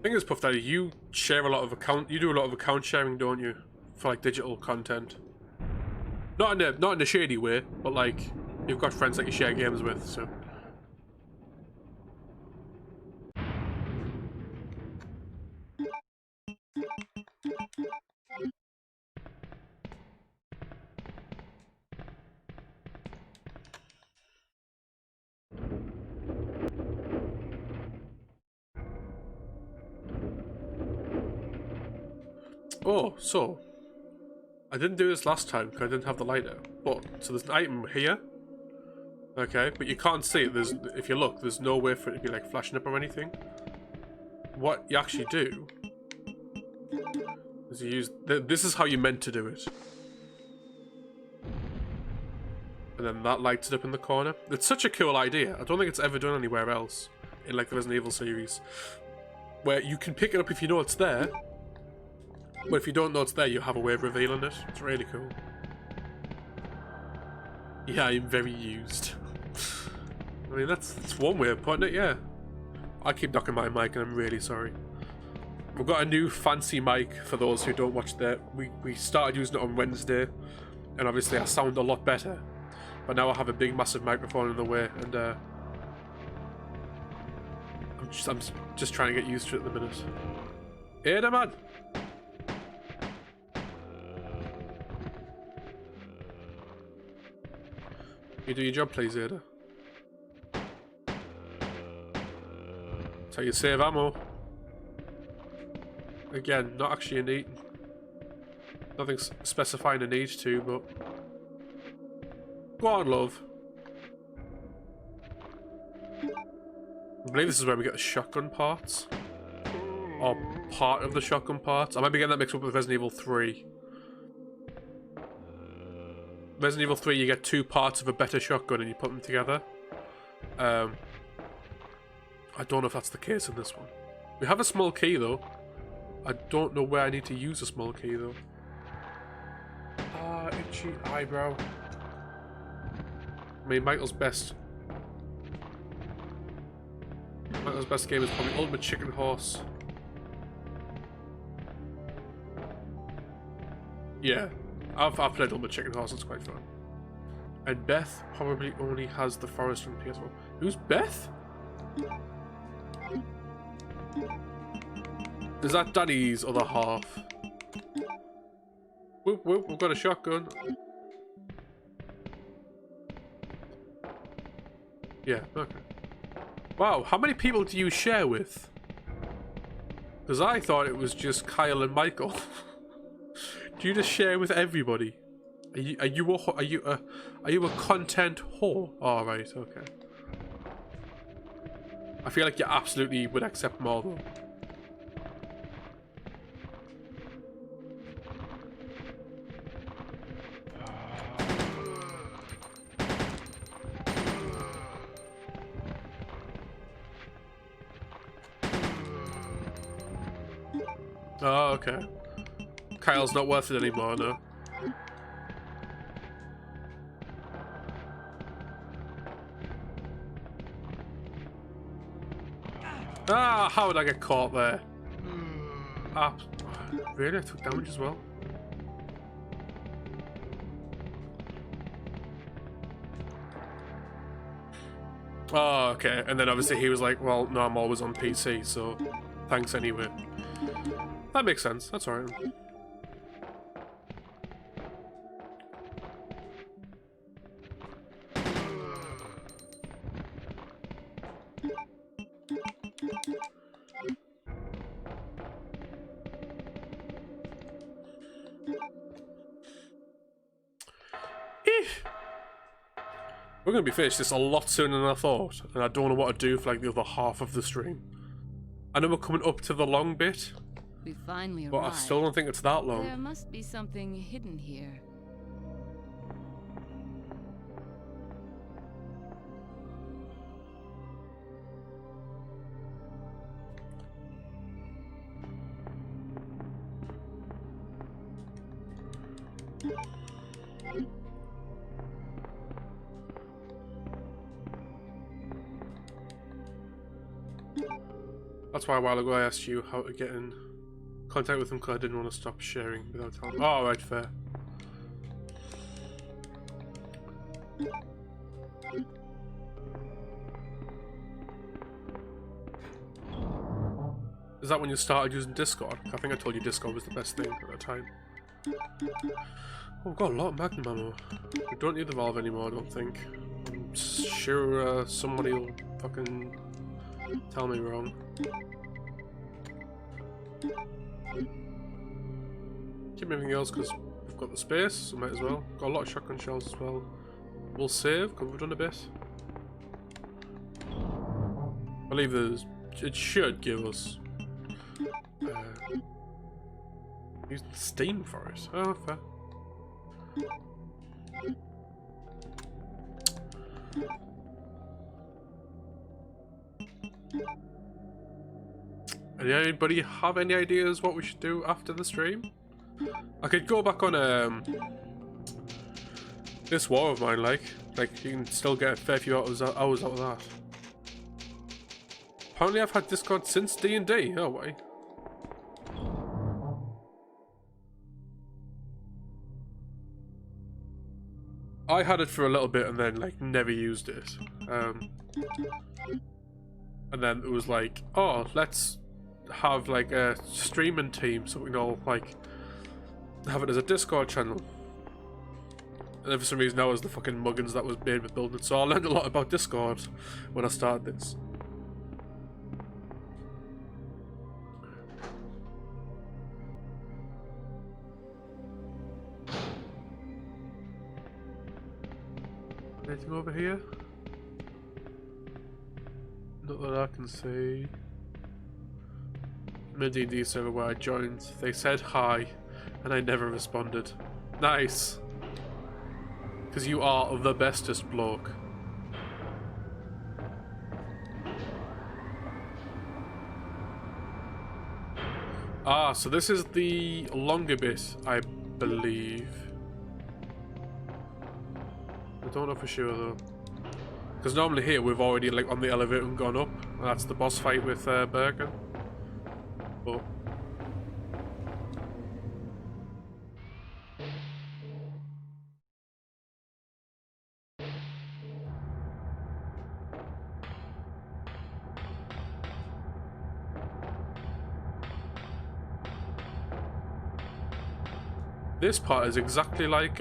Thing is, Puff Daddy, you share a lot of you do a lot of account sharing, don't you? For like digital content. Not in a shady way, but like you've got friends that you share games with, so. Oh, so I didn't do this last time because I didn't have the lighter. But so there's an item here. Okay, but you can't see it. There's, if you look, there's no way for it to be like flashing up or anything. What you actually do is you use this is how you're meant to do it. And then that lights it up in the corner. It's such a cool idea. I don't think it's ever done anywhere else in like the Resident Evil series, where you can pick it up if you know it's there. But if you don't know it's there, you have a way of revealing it. It's really cool. Yeah, I'm very used. I mean, that's one way of putting it, yeah. I keep knocking my mic and I'm really sorry. We've got a new fancy mic for those who don't watch that. We started using it on Wednesday, and obviously I sound a lot better. But now I have a big, massive microphone in the way, and I'm just trying to get used to it at the minute. Ada, man! You do your job, please, Ada. That's how you save ammo. Again, not actually a need. Nothing specifying a need to, but... Go on, love. I believe this is where we get the shotgun parts. Or part of the shotgun parts. I might be getting that mixed up with Resident Evil 3. Resident Evil 3, you get two parts of a better shotgun and you put them together. I don't know if that's the case in this one. We have a small key, though. I don't know where I need to use a small key, though. Ah, itchy eyebrow. I mean, Michael's best game is probably Ultimate Chicken Horse. Yeah, I've played Ultimate Chicken Horse, it's quite fun. And Beth probably only has the forest on PS1. Who's Beth? Is that Danny's other half? Whoop whoop, we've got a shotgun. Yeah, okay. Wow, how many people do you share with? Because I thought it was just Kyle and Michael. Do you just share with everybody? Are you a content whore? Oh, right, okay. I feel like you absolutely would accept more though. Oh, okay. Kyle's not worth it anymore, no. Ah, how would I get caught there? Ah, really? I took damage as well? Oh, okay. And then obviously he was like, well, no, I'm always on PC, so thanks anyway. That makes sense. That's alright. We're going to be finished this a lot sooner than I thought, and I don't know what to do for like the other half of the stream. I know we're coming up to the long bit, We finally but arrived. I still don't think it's that long. There must be something hidden here. That's why a while ago I asked you how to get in contact with them because I didn't want to stop sharing without telling. Oh, right, fair. Is that when you started using Discord? I think I told you Discord was the best thing at the time. Oh, we've got a lot of Magnum ammo. We don't need the Valve anymore, I don't think. I'm sure somebody will fucking tell me wrong. Keep everything else because we've got the space, so might as well. Got a lot of shotgun shells as well. We'll save because we've done a bit. I believe it should give us using Steam for it. Oh, fair. Anybody have any ideas what we should do after the stream? I could go back on this war of mine, like you can still get a fair few hours out of that. Apparently I've had Discord since D&D, oh wait. I had it for a little bit and then like never used it. And then it was like, oh, let's have like a streaming team so we can all like have it as a Discord channel. And then for some reason that was the fucking muggins that was made with building it. So I learned a lot about Discord when I started this. Anything over here? Not that I can see. In the D&D server where I joined, they said hi, and I never responded. Nice! Because you are the bestest bloke. Ah, so this is the longer bit, I believe. I don't know for sure though. Because normally here we've already like on the elevator and gone up, and that's the boss fight with Bergen. But this part is exactly like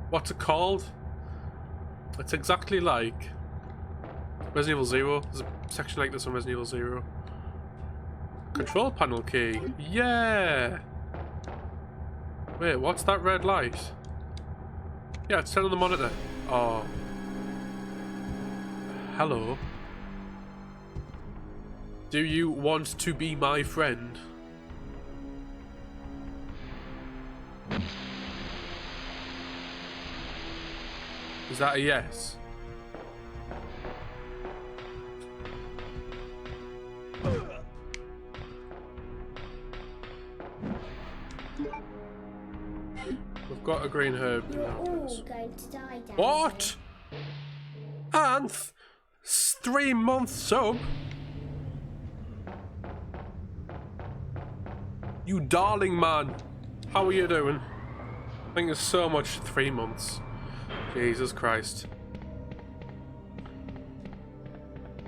what's it called? It's exactly like Resident Evil 0. There's a section like this on Resident Evil 0. Control panel key. Yeah! Wait, what's that red light? Yeah, it's turn on the monitor. Oh. Hello. Do you want to be my friend? Is that a yes? We've got a green herb. You're all going to die, Daddy. What? And 3 months sub? You darling man. How are you doing? Thank you so much. 3 months. Jesus Christ.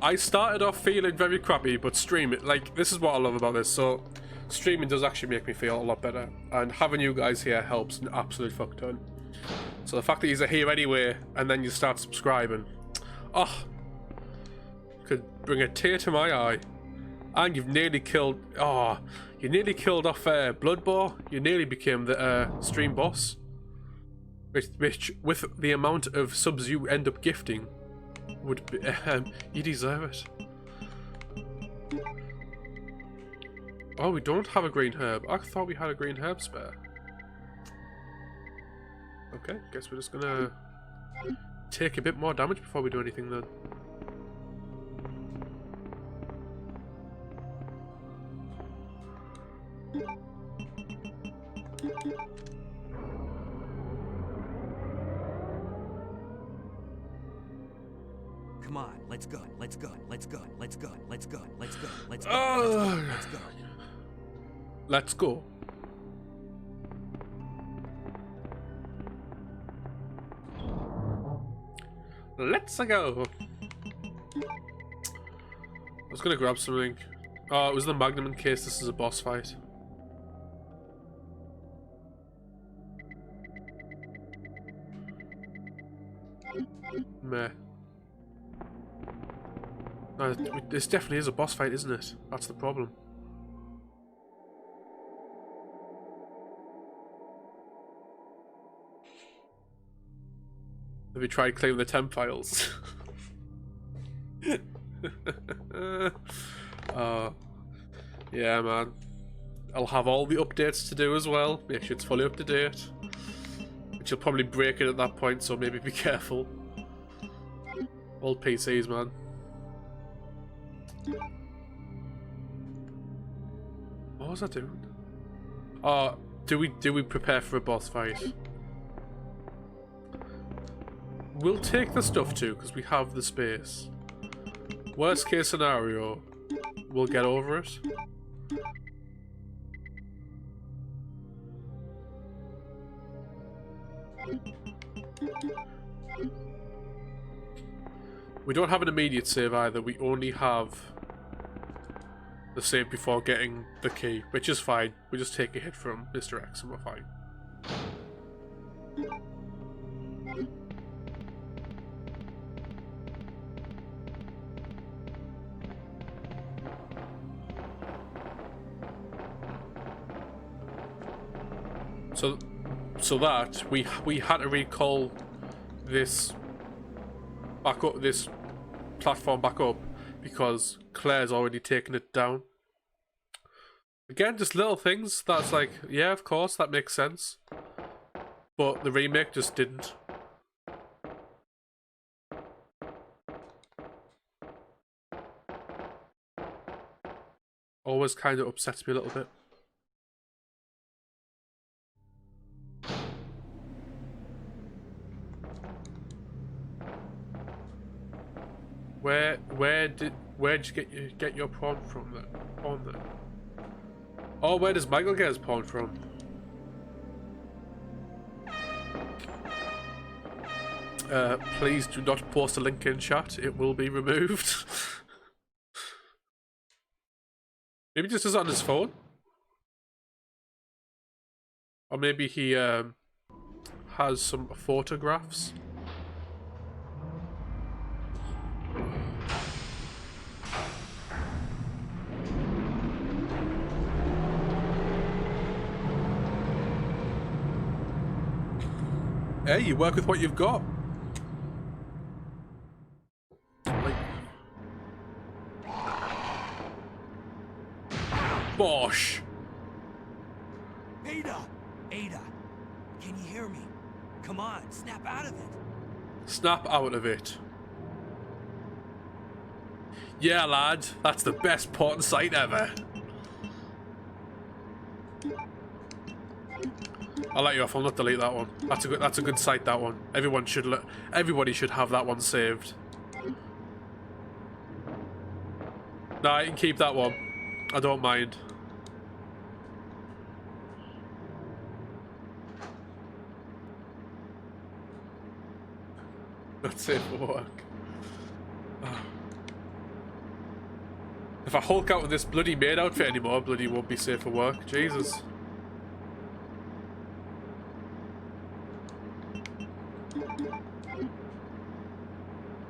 I started off feeling very crappy, but streaming, like, this is what I love about this. So, streaming does actually make me feel a lot better. And having you guys here helps an absolute fuck ton. So the fact that you're here anyway, and then you start subscribing. Oh. Could bring a tear to my eye. And you've nearly killed... Oh. You nearly killed off Bloodboar. You nearly became the stream boss. Which, with the amount of subs you end up gifting, would be, you deserve it. Oh, we don't have a green herb. I thought we had a green herb spare. Okay, guess we're just gonna take a bit more damage before we do anything then. Come on, let's go. Let's go. Let's go. Let's go. Let's go. Let's go. Let's go. Let's go. Let's go. Let's go. I was gonna grab something. Oh, it was the Magnum in case this is a boss fight. Meh. No, this definitely is a boss fight, isn't it? That's the problem. Have you tried claiming the temp files? Yeah, man. I'll have all the updates to do as well. Make sure it's fully up to date. Which will probably break it at that point, so maybe be careful. Old PCs, man. What was I doing? Oh, do we prepare for a boss fight? We'll take the stuff too, because we have the space. Worst case scenario, we'll get over it. We don't have an immediate save either, we only have the save before getting the key, which is fine. We just take a hit from Mr. X and we're fine. So that we had to recall this back up, this platform back up, because Claire's already taken it down. Again, just little things that's like, yeah, of course, that makes sense. But the remake just didn't. Always kind of upsets me a little bit. Where'd you get your pawn from then? Pawn then? Oh, where does Michael get his pawn from? Please do not post a link in chat. It will be removed. Maybe just is on his phone, or maybe he has some photographs. Hey, you work with what you've got. Like... Bosh! Ada! Ada! Can you hear me? Come on, snap out of it! Snap out of it. Yeah, lad, that's the best porn site ever. I'll let you off. I'll not delete that one. That's a good site. That one. Everybody should have that one saved. Nah, you can keep that one. I don't mind. Not safe for work. If I hulk out with this bloody maid outfit anymore, bloody won't be safe for work. Jesus.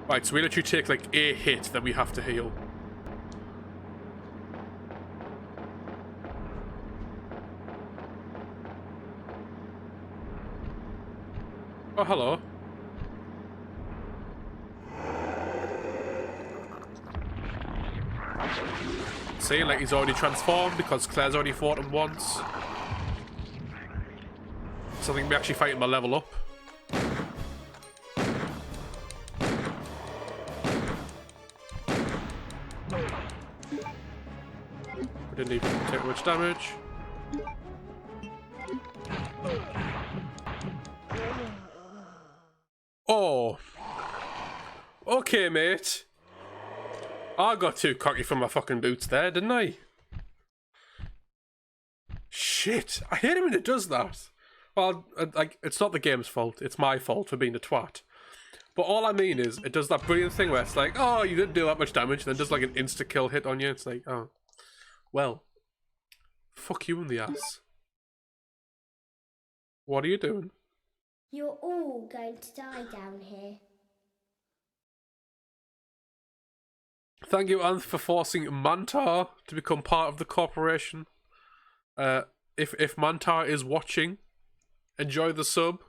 Right, so we let you take like a hit, then we have to heal. Oh, hello. See, like he's already transformed because Claire's already fought him once. So I think we actually fighting my level up. Didn't even take much damage. Oh. Okay, mate. I got too cocky from my fucking boots there, didn't I? Shit. I hate it when it does that. Well, like, it's not the game's fault. It's my fault for being a twat. But all I mean is, it does that brilliant thing where it's like, oh, you didn't do that much damage, and then does like an insta-kill hit on you. It's like, oh. Well. Fuck you in the ass. What are you doing? You're all going to die down here. Thank you, Anth, for forcing Mantar to become part of the corporation. If Mantar is watching, enjoy the sub.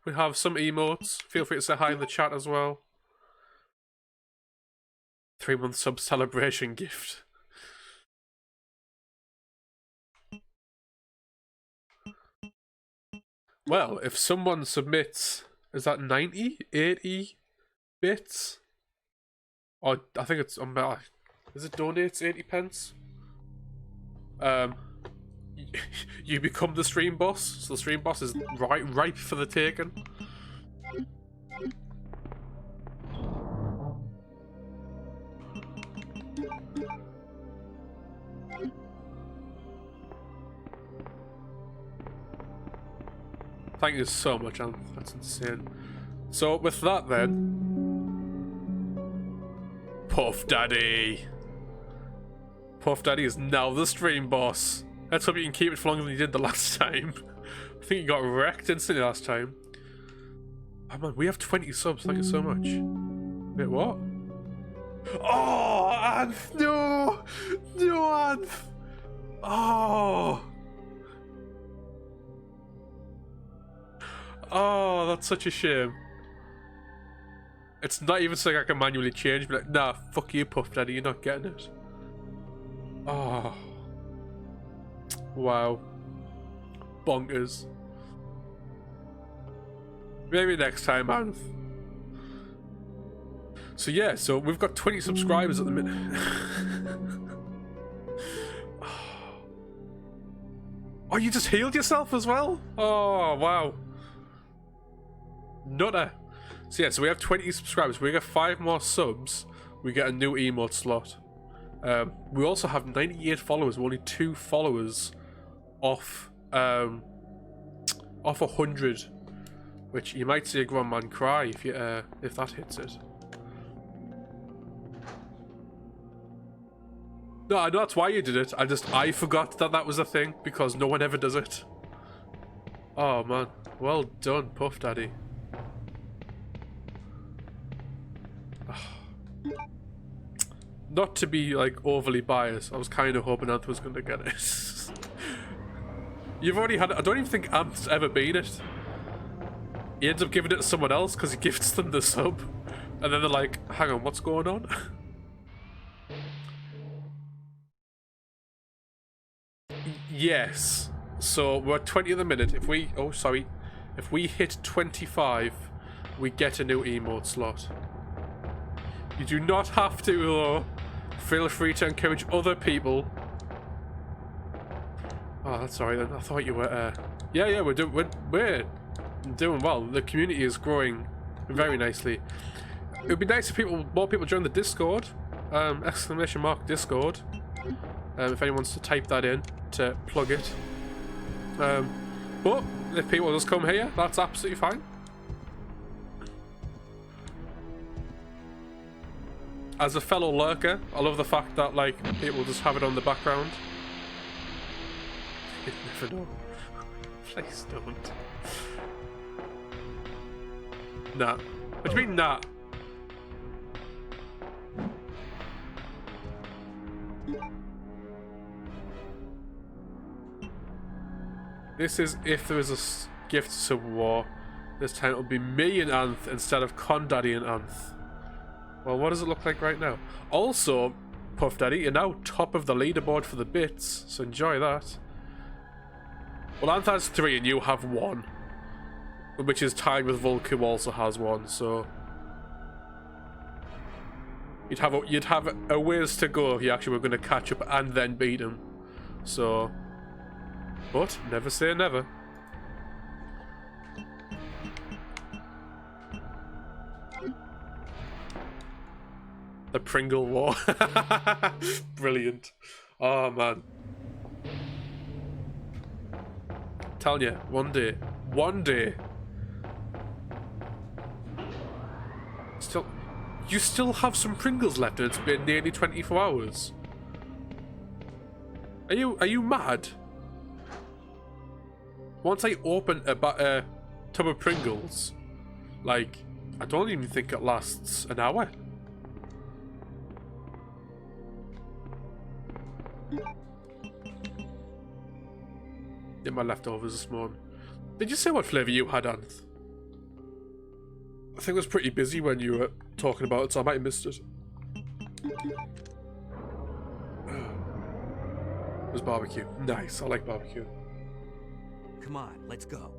We have some emotes. Feel free to say hi in the chat as well. 3-month sub celebration gift. Well, if someone submits, is that 90? 80 bits? Or I think it's, is it donates 80 pence? You become the stream boss, so the stream boss is ripe for the taking. Thank you so much, Anth. That's insane. So with that then, Puff Daddy. Puff Daddy is now the stream boss. Let's hope you can keep it for longer than you did the last time. I think you got wrecked instantly last time. Oh man, we have 20 subs. Thank you so much. Wait, what? Oh, Anth, no! No, Anth! Oh! Oh, that's such a shame. It's not even something I can manually change, but like, nah, fuck you, Puff Daddy, you're not getting it. Oh. Wow. Bonkers. Maybe next time, Anth. So yeah, so we've got 20 subscribers at the minute. Oh, you just healed yourself as well? Oh, wow. Nutter. So yeah, so we have 20 subscribers. We get 5 more subs, we get a new emote slot. We also have 98 followers. We're only 2 followers off 100, which you might see a grown man cry if that hits it. No, I know that's why you did it. I forgot that was a thing because no one ever does it. Oh man, well done, Puff Daddy. Not to be like overly biased, I was kind of hoping Anth was going to get it. You've already had it. I don't even think Anth's ever been it. He ends up giving it to someone else because he gifts them the sub, and then they're like, hang on, what's going on? Yes. So we're at 20 at the minute. If we hit 25, we get a new emote slot. You do not have to, though. Feel free to encourage other people. Oh, that's alright then. I thought you were. Yeah, we're doing well. The community is growing very nicely. It would be nice if more people join the Discord. !Discord. If anyone wants to type that in to plug it. But if people just come here, that's absolutely fine. As a fellow lurker, I love the fact that like people just have it on the background. You never know. Please don't. Nah. What do you mean, nah? This is if there is a gift sub war. This time it'll be me and Anth instead of Con Daddy and Anth. Well, what does it look like right now? Also, Puff Daddy, you're now top of the leaderboard for the bits, so enjoy that. Well, Anth has 3 and you have 1, which is tied with Volk, who also has 1. So you'd have a ways to go if you actually were going to catch up and then beat him. So, but never say never. The Pringle War. Brilliant. Oh, man. Telling you, one day. You still have some Pringles left and it's been nearly 24 hours. Are you mad? Once I open a tub of Pringles, like, I don't even think it lasts an hour. Did my leftovers this morning. Did you say what flavour you had, Anth? I think I was pretty busy when you were talking about it, so I might have missed it. It was barbecue. Nice, I like barbecue. Come on, let's go.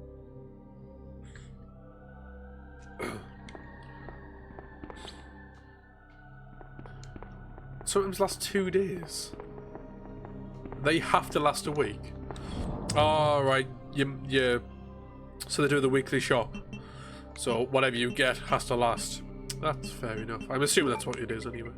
Sometimes last 2 days. They have to last a week. Alright, you so they do the weekly shop. So whatever you get has to last. That's fair enough. I'm assuming that's what it is anyway.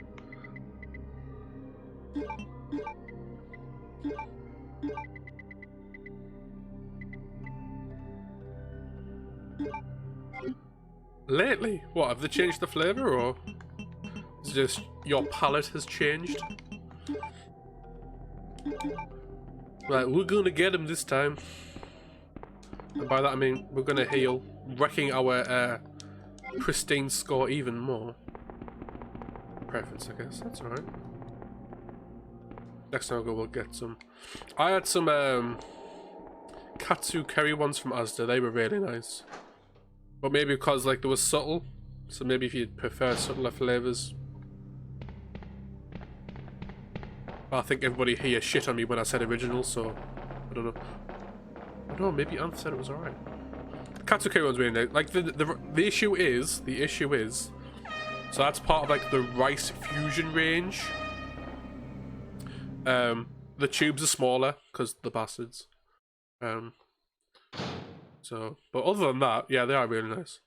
Lately? What, have they changed the flavour, or is it just your palate has changed? Right, we're gonna get him this time. And by that I mean we're gonna heal, wrecking our pristine score even more. Preference, I guess, that's alright. Next time I'll go, we'll get some. I had some katsu curry ones from Asda, they were really nice. But maybe because like they were subtle, so maybe if you prefer subtler flavours. I think everybody here shit on me when I said original, so I don't know. I don't know, maybe Anth said it was alright. Katsu curry one's really nice. Like the issue is, so that's part of like the rice fusion range. The tubes are smaller because the bastards. So, but other than that, yeah, they are really nice.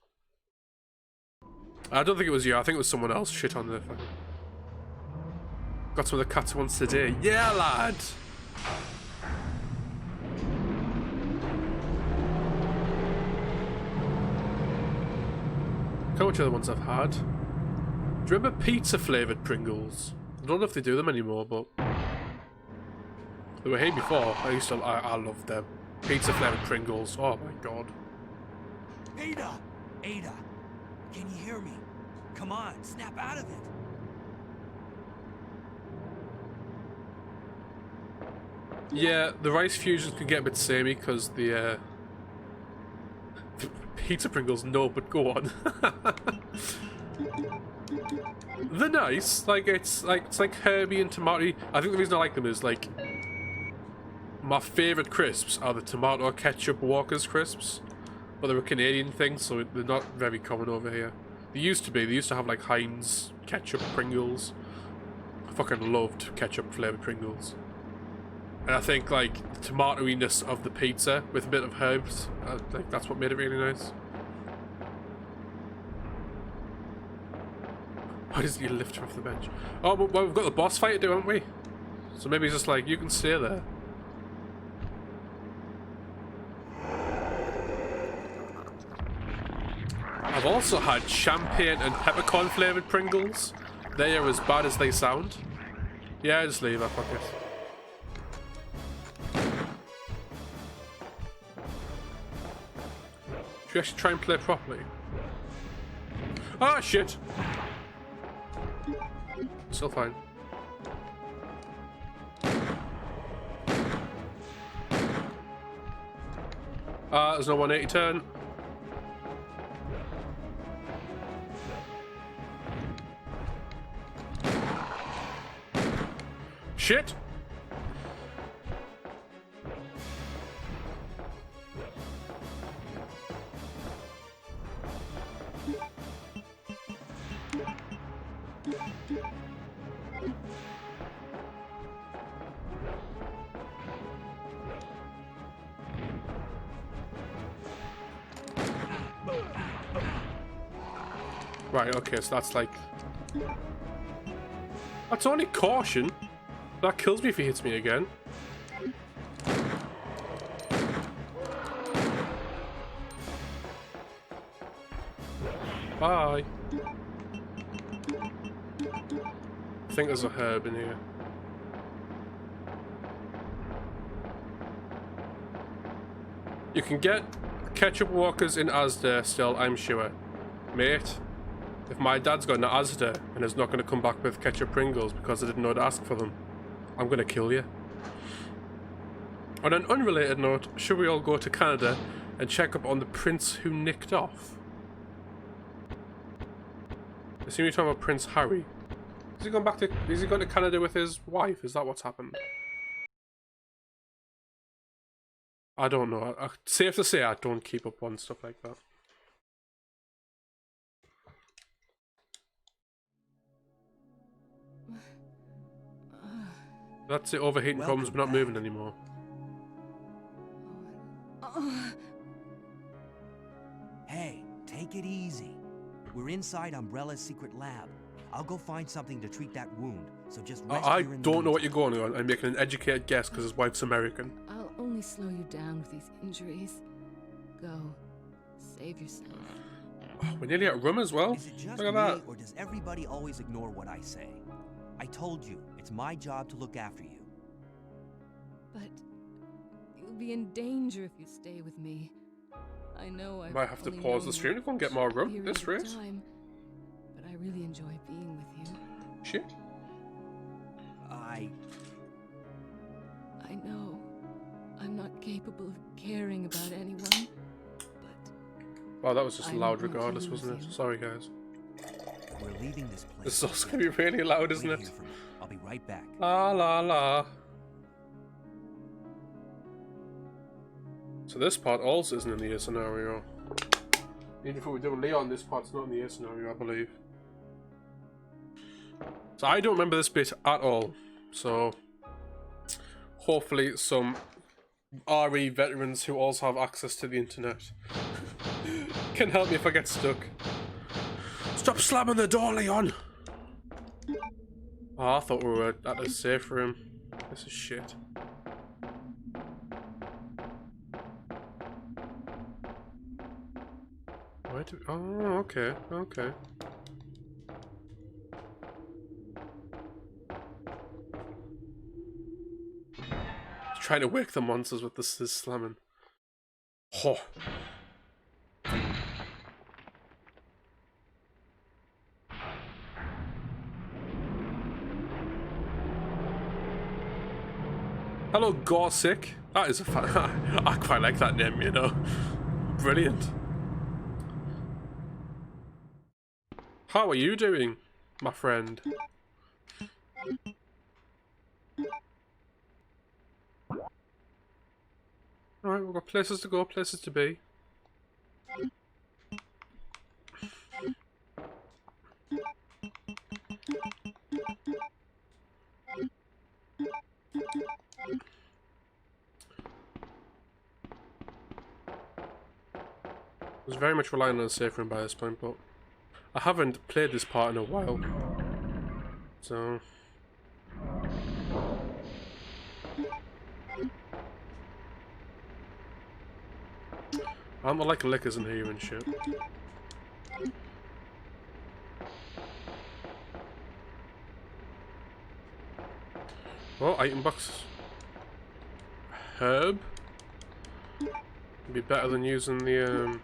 I don't think it was you. I think it was someone else shit on the. Got some of the katsu ones today. Yeah, lad. How much other ones I've had? Do you remember pizza flavoured Pringles? I don't know if they do them anymore, but they were here before. I loved them. Pizza flavoured Pringles. Oh my god. Ada! Ada! Can you hear me? Come on, snap out of it! Yeah, the rice fusions can get a bit samey because the pizza Pringles, no, but go on. They're nice. Like it's like herby and tomato. I think the reason I like them is like my favourite crisps are the tomato ketchup Walker's crisps, but they're a Canadian thing, so they're not very common over here. They used to be. They used to have like Heinz ketchup Pringles. I fucking loved ketchup flavoured Pringles. And I think like the tomatoiness of the pizza with a bit of herbs, I think that's what made it really nice. Why doesn't he lift her off the bench? Oh, well, we've got the boss fight to do, haven't we? So maybe it's just like, you can stay there. I've also had champagne and peppercorn flavoured Pringles. They are as bad as they sound. Yeah, just leave that, fuck it. Should we actually try and play properly? Ah, shit! Still fine. There's no 180 turn. Shit! Right, okay, so that's like... That's only caution. That kills me if he hits me again. Bye. I think there's a herb in here. You can get ketchup walkers in Asda still, I'm sure. Mate, if my dad's got an Asda and is not going to come back with ketchup Pringles because I didn't know to ask for them, I'm going to kill you. On an unrelated note, should we all go to Canada and check up on the prince who nicked off? I seem to be talking about Prince Harry. Is he going to Canada with his wife? Is that what's happened? I don't know. Safe to say I don't keep up on stuff like that. That's it, overheating problems, we're not moving anymore. Hey, take it easy. We're inside Umbrella's secret lab. I'll go find something to treat that wound, so just rest I here in the don't know what meantime. you're going on. I'm making an educated guess because his wife's American. I'll only slow you down with these injuries. Go. Save yourself. Oh, we're nearly at rum as well. Is it just Look at me, that. or does everybody always ignore what I say? I told you, it's my job to look after you. But you'll be in danger if you stay with me. I know I Might have to pause the stream to go and get more rum at this rate. But I really enjoy being with you. Shit. I know I'm not capable of caring about anyone, but Wow, that was just I'm loud going to regardless, lose wasn't it? you. Sorry, guys. we're leaving this place. This is also going to be really loud, isn't Wait it? here for me. I'll be right back. La la la. So this part also isn't in the A scenario. Even if we do Leon, this part's not in the A scenario, I believe. So I don't remember this bit at all. So hopefully some RE veterans who also have access to the internet can help me if I get stuck. Stop slamming the door, Leon! Oh, I thought we were at a safe room. This is shit. Where do... Oh, okay, okay. Trying to wake the monsters with this slamming. Oh. Hello, Gorsick. That is a fun. I quite like that name, you know. Brilliant. How are you doing, my friend? Alright, we've got places to go, places to be. I was very much relying on a safe room by this point, but I haven't played this part in a while. So... I'm not like liquors in here and shit. Oh, item box. Herb. Be better than using the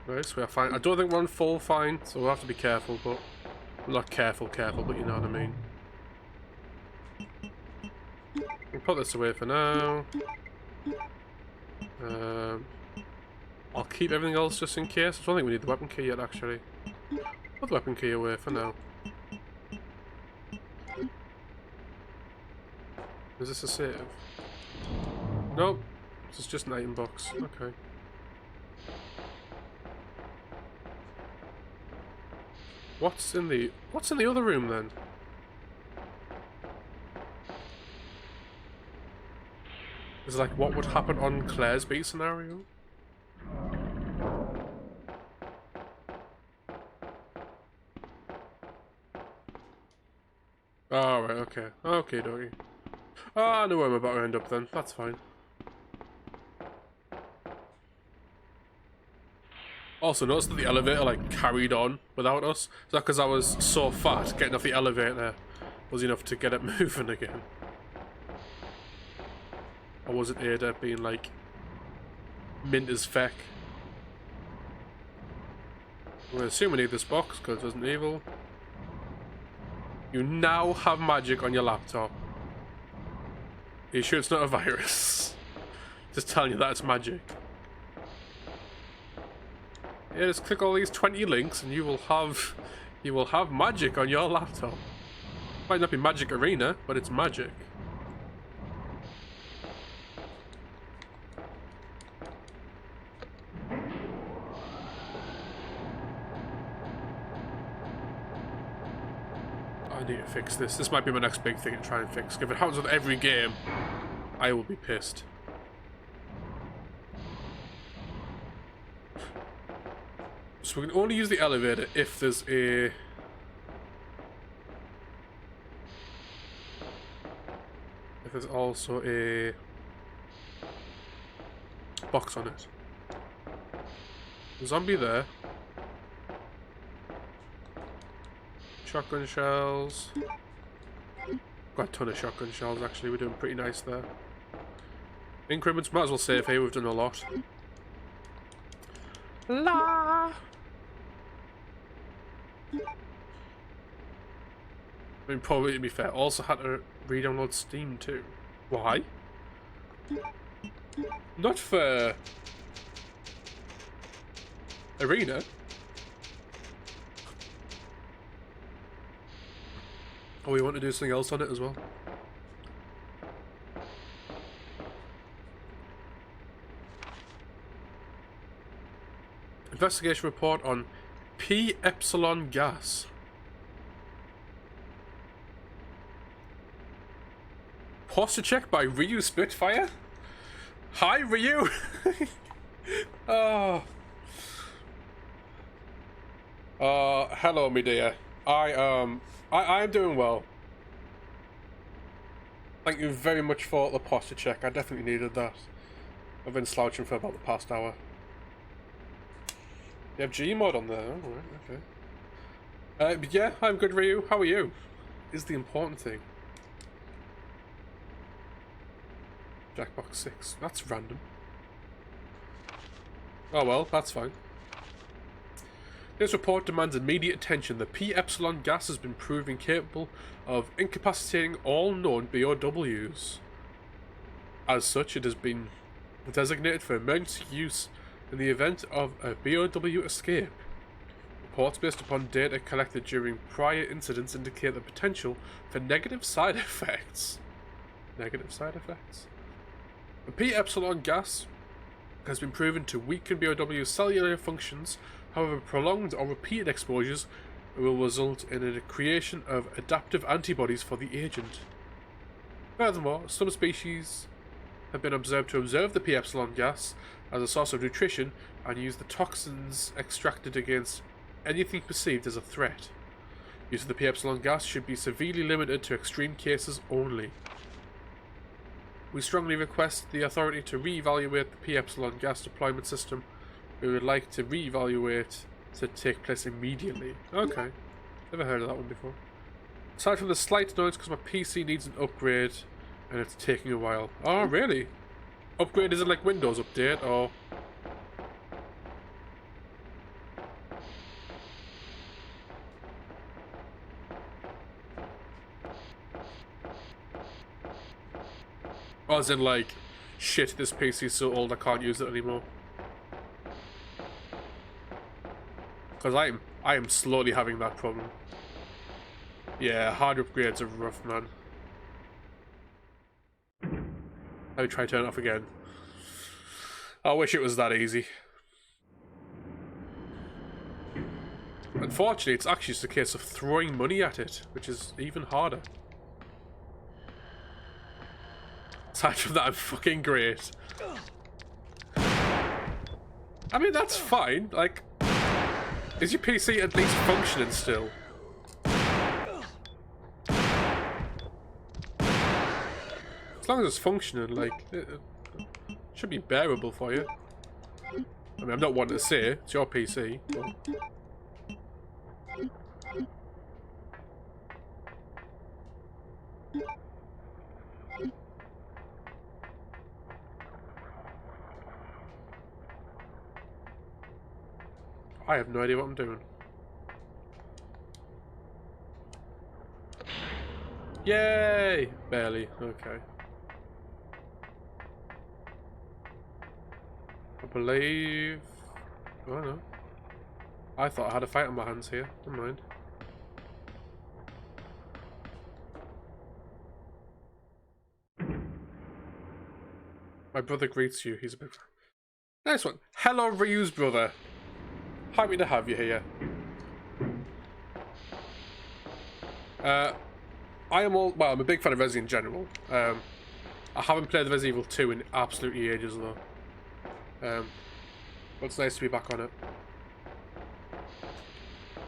Right, so we're fine. I don't think we're on full fine, so we'll have to be careful, but not careful, but you know what I mean. We'll put this away for now. I'll keep everything else just in case. I don't think we need the weapon key yet, actually. Put the weapon key away for now. Is this a save? Nope. This is just an item box. Okay. What's in the other room then? Is it like what would happen on Claire's beat scenario? Alright, okay. Okay, doggy. Oh, I know where I'm about to end up then. That's fine. Also, notice that the elevator, like, carried on without us. Is that because I was so fat, getting off the elevator was enough to get it moving again? Or was it Ada being, like, mint as feck? I'm going to assume we need this box, because it isn't evil. You now have magic on your laptop. Are you sure it's not a virus? Just telling you that it's magic. Yeah, just click all these 20 links and you will have magic on your laptop. Might not be Magic Arena, but it's magic. I need to fix this. This might be my next big thing to try and fix. If it happens with every game, I will be pissed. So we can only use the elevator if there's a... If there's also a box on it. Zombie there. Shotgun shells. Got a ton of shotgun shells actually, we're doing pretty nice there. Increments, might as well save here, we've done a lot. La. I mean, probably to be fair, also had to re-download Steam too. Why? Not for Arena. Oh, we want to do something else on it as well. Investigation report on P Epsilon gas. Posture check by Ryu Spitfire. Hi, Ryu. Oh. Hello, me dear. I am doing well. Thank you very much for the posture check. I definitely needed that. I've been slouching for about the past hour. You have Gmod on there. Oh, right, okay. But yeah, I'm good, Ryu. How are you? Is the important thing. Jackbox 6. That's random. Oh well, that's fine. This report demands immediate attention. The P Epsilon gas has been proven capable of incapacitating all known BOWs. As such, it has been designated for emergency use in the event of a BOW escape. Reports based upon data collected during prior incidents indicate the potential for negative side effects. Negative side effects? The P Epsilon gas has been proven to weaken BOW cellular functions. However, prolonged or repeated exposures will result in the creation of adaptive antibodies for the agent. Furthermore, some species have been observed to observe the P Epsilon gas as a source of nutrition and use the toxins extracted against anything perceived as a threat. Use of the P Epsilon gas should be severely limited to extreme cases only. We strongly request the authority to re-evaluate the P Epsilon gas deployment system. We would like to re-evaluate to take place immediately. Okay. Never heard of that one before. Aside from the slight noise because my PC needs an upgrade and it's taking a while. Oh, really? Upgrade isn't like Windows update or... Or as in like, shit, this PC's so old I can't use it anymore. Because I am slowly having that problem. Yeah, hard upgrades are rough, man. Let me try to turn it off again. I wish it was that easy. Unfortunately, it's actually just a case of throwing money at it, which is even harder. Aside from that, I'm fucking great. I mean, that's fine. Like, is your PC at least functioning still? long as it's functioning, like, it should be bearable for you. I mean, I'm not wanting to say it's your PC, but... I have no idea what I'm doing. Yay! Barely. Okay. I believe... I don't know. I thought I had a fight on my hands here. Never mind. My brother greets you. He's a big fan. Nice one. Hello, Ryu's brother. Happy to have you here. I'm a big fan of Resi in general. I haven't played the Resident Evil 2 in absolutely ages though. But it's nice to be back on it.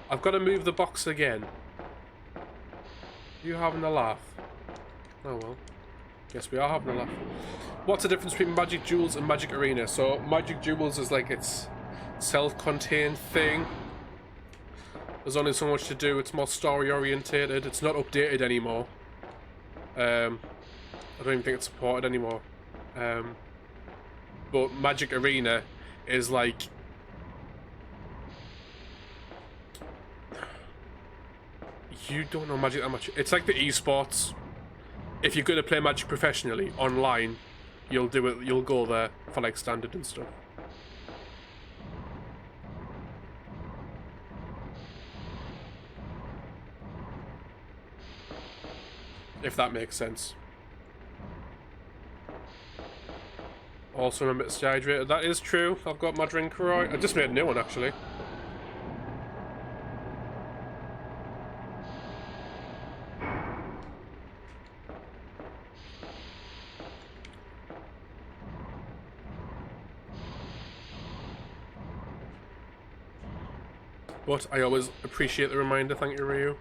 I've got to move the box again. You having a laugh? Oh well. Yes, we are having a laugh. What's the difference between Magic Jewels and Magic Arena? So Magic Jewels is like its self-contained thing. There's only so much to do. It's more story orientated. It's not updated anymore. I don't even think it's supported anymore. But Magic Arena is like... You don't know Magic that much. It's like the esports. If you're going to play Magic professionally online, you'll do it. You'll go there for like standard and stuff. If that makes sense. Also, I'm a bit dehydrated. That is true. I've got my drink right. I just made a new one actually. But I always appreciate the reminder. Thank you, Ryu.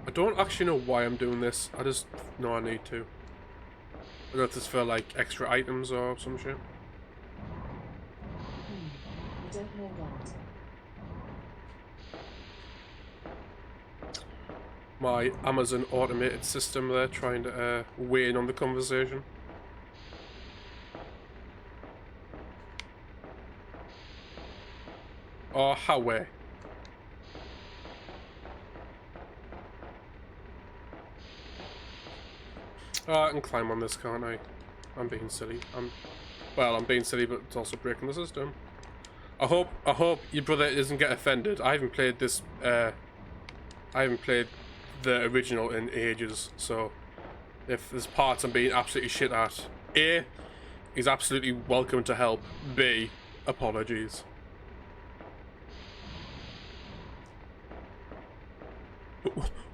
I don't actually know why I'm doing this. I just know I need to. I don't know if it's for like extra items or some shit. I don't know what. My Amazon automated system there trying to weigh in on the conversation. Or Huawei. I can climb on this, can't I? I'm being silly. I'm being silly, but it's also breaking the system. I hope your brother doesn't get offended. I haven't played this. I haven't played the original in ages, so if there's parts I'm being absolutely shit at, A, he's absolutely welcome to help. B, apologies.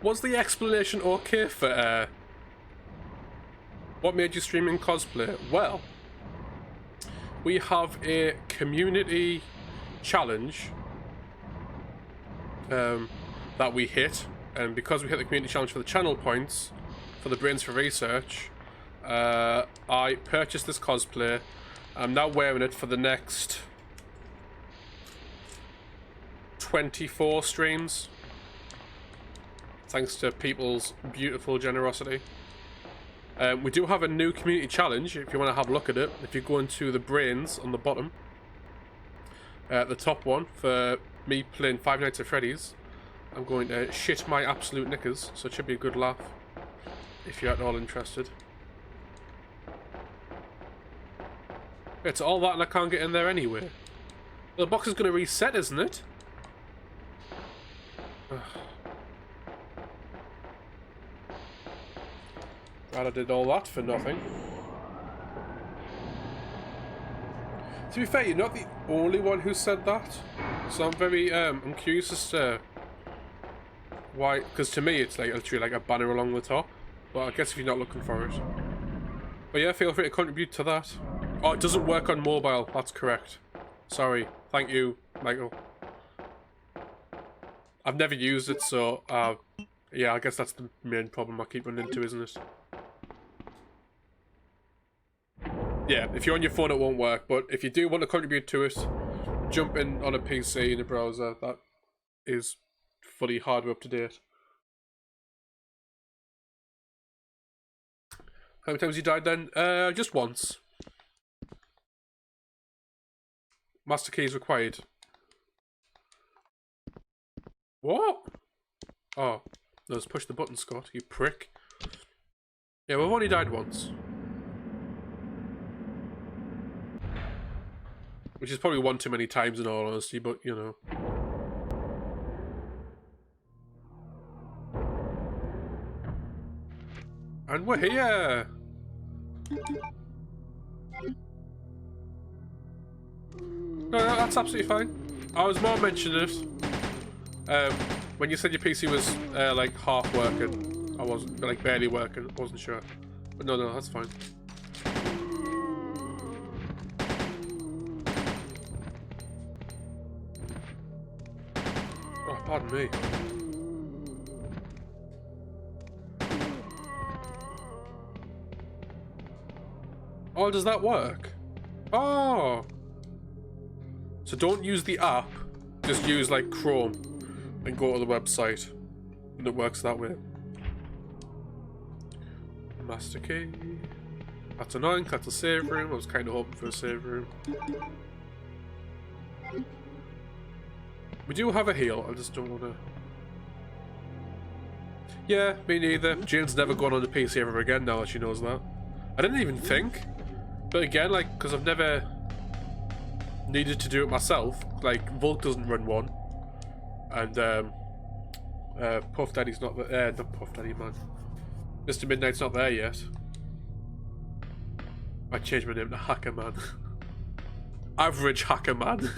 Was the explanation okay for what made you stream in cosplay? Well, we have a community challenge that we hit, and because we hit the community challenge for the channel points for the Brains for Research, I purchased this cosplay. I'm now wearing it for the next 24 streams, thanks to people's beautiful generosity. We do have a new community challenge if you want to have a look at it. If you go into the Brains on the bottom, the top one for me playing Five Nights at Freddy's, I'm going to shit my absolute knickers, so it should be a good laugh if you're at all interested. It's all that and I can't get in there anyway. Well, the box is going to reset, isn't it? Glad I did all that for nothing. To be fair, you're not the only one who said that, so I'm very I'm curious as to why, because to me it's like literally like a banner along the top, but I guess if you're not looking for it. But yeah, feel free to contribute to that. Oh, it doesn't work on mobile, that's correct. Sorry, thank you Michael. I've never used it, so yeah, I guess that's the main problem I keep running into, isn't it? Yeah, if you're on your phone, it won't work. But if you do want to contribute to it, jump in on a PC in a browser that is fully hardware up to date. How many times you died then? Just once. Master keys required. What? Oh, let's push the button, Scott. You prick. Yeah, we've only died once. Which is probably one too many times in all honesty, but you know. And we're here! No, that's absolutely fine. I was more mentioning it. When you said your PC was like half working, I wasn't, like barely working, I wasn't sure. But no, that's fine. Oh, pardon me. Oh, does that work? Oh! So don't use the app, just use like Chrome and go to the website. And it works that way. Master key. That's annoying, that's a save room. I was kind of hoping for a save room. We do have a heal, I just don't want to... Yeah, me neither. Jane's never gone on the PC ever again now that she knows that. I didn't even think. But again, like, because I've never needed to do it myself. Like, Volk doesn't run one. And, Puff Daddy's not there. Not Puff Daddy, man. Mr. Midnight's not there yet. I changed my name to Hacker Man. Average Hacker Man.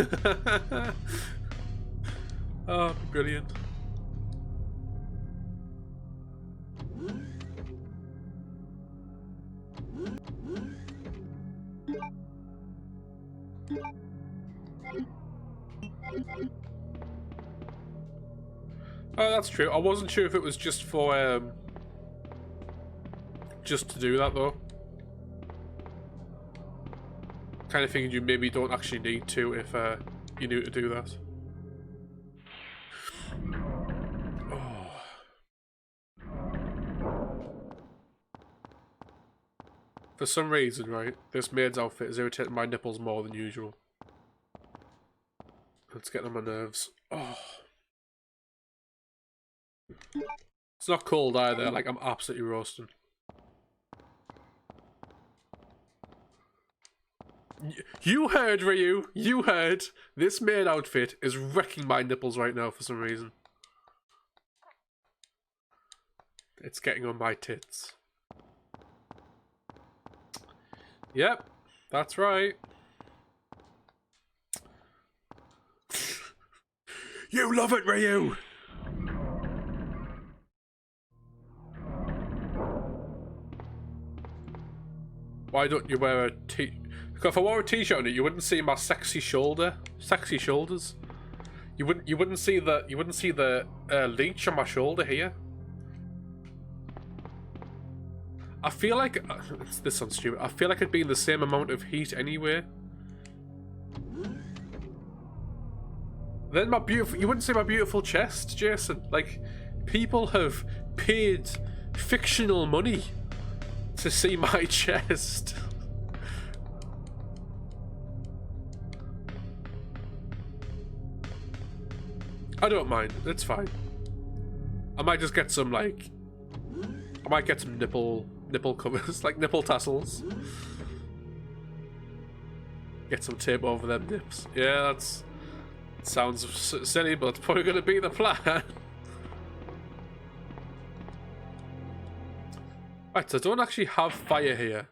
Oh, brilliant. Oh, that's true. I wasn't sure if it was just for, just to do that, though. Kind of thinking you maybe don't actually need to if, you knew to do that. Oh. For some reason, right, this maid's outfit is irritating my nipples more than usual. It's getting on my nerves. Oh. It's not cold either, like I'm absolutely roasting. You heard, Ryu! You heard! This maid outfit is wrecking my nipples right now for some reason. It's getting on my tits. Yep, that's right. You love it, Ryu! Why don't you wear a t... If I wore a t-shirt on it, you wouldn't see my sexy shoulder, sexy shoulders. You wouldn't see the leech on my shoulder here. I feel like this sounds stupid. I feel like it'd be in the same amount of heat anyway. Then my beautiful, you wouldn't see my beautiful chest, Jason. Like, people have paid fictional money to see my chest. I don't mind, it's fine. I might just get some, like, I might get some nipple covers, like nipple tassels. Get some tape over them nips. Yeah, that's... Sounds silly, but it's probably going to be the plan. Right, so I don't actually have fire here.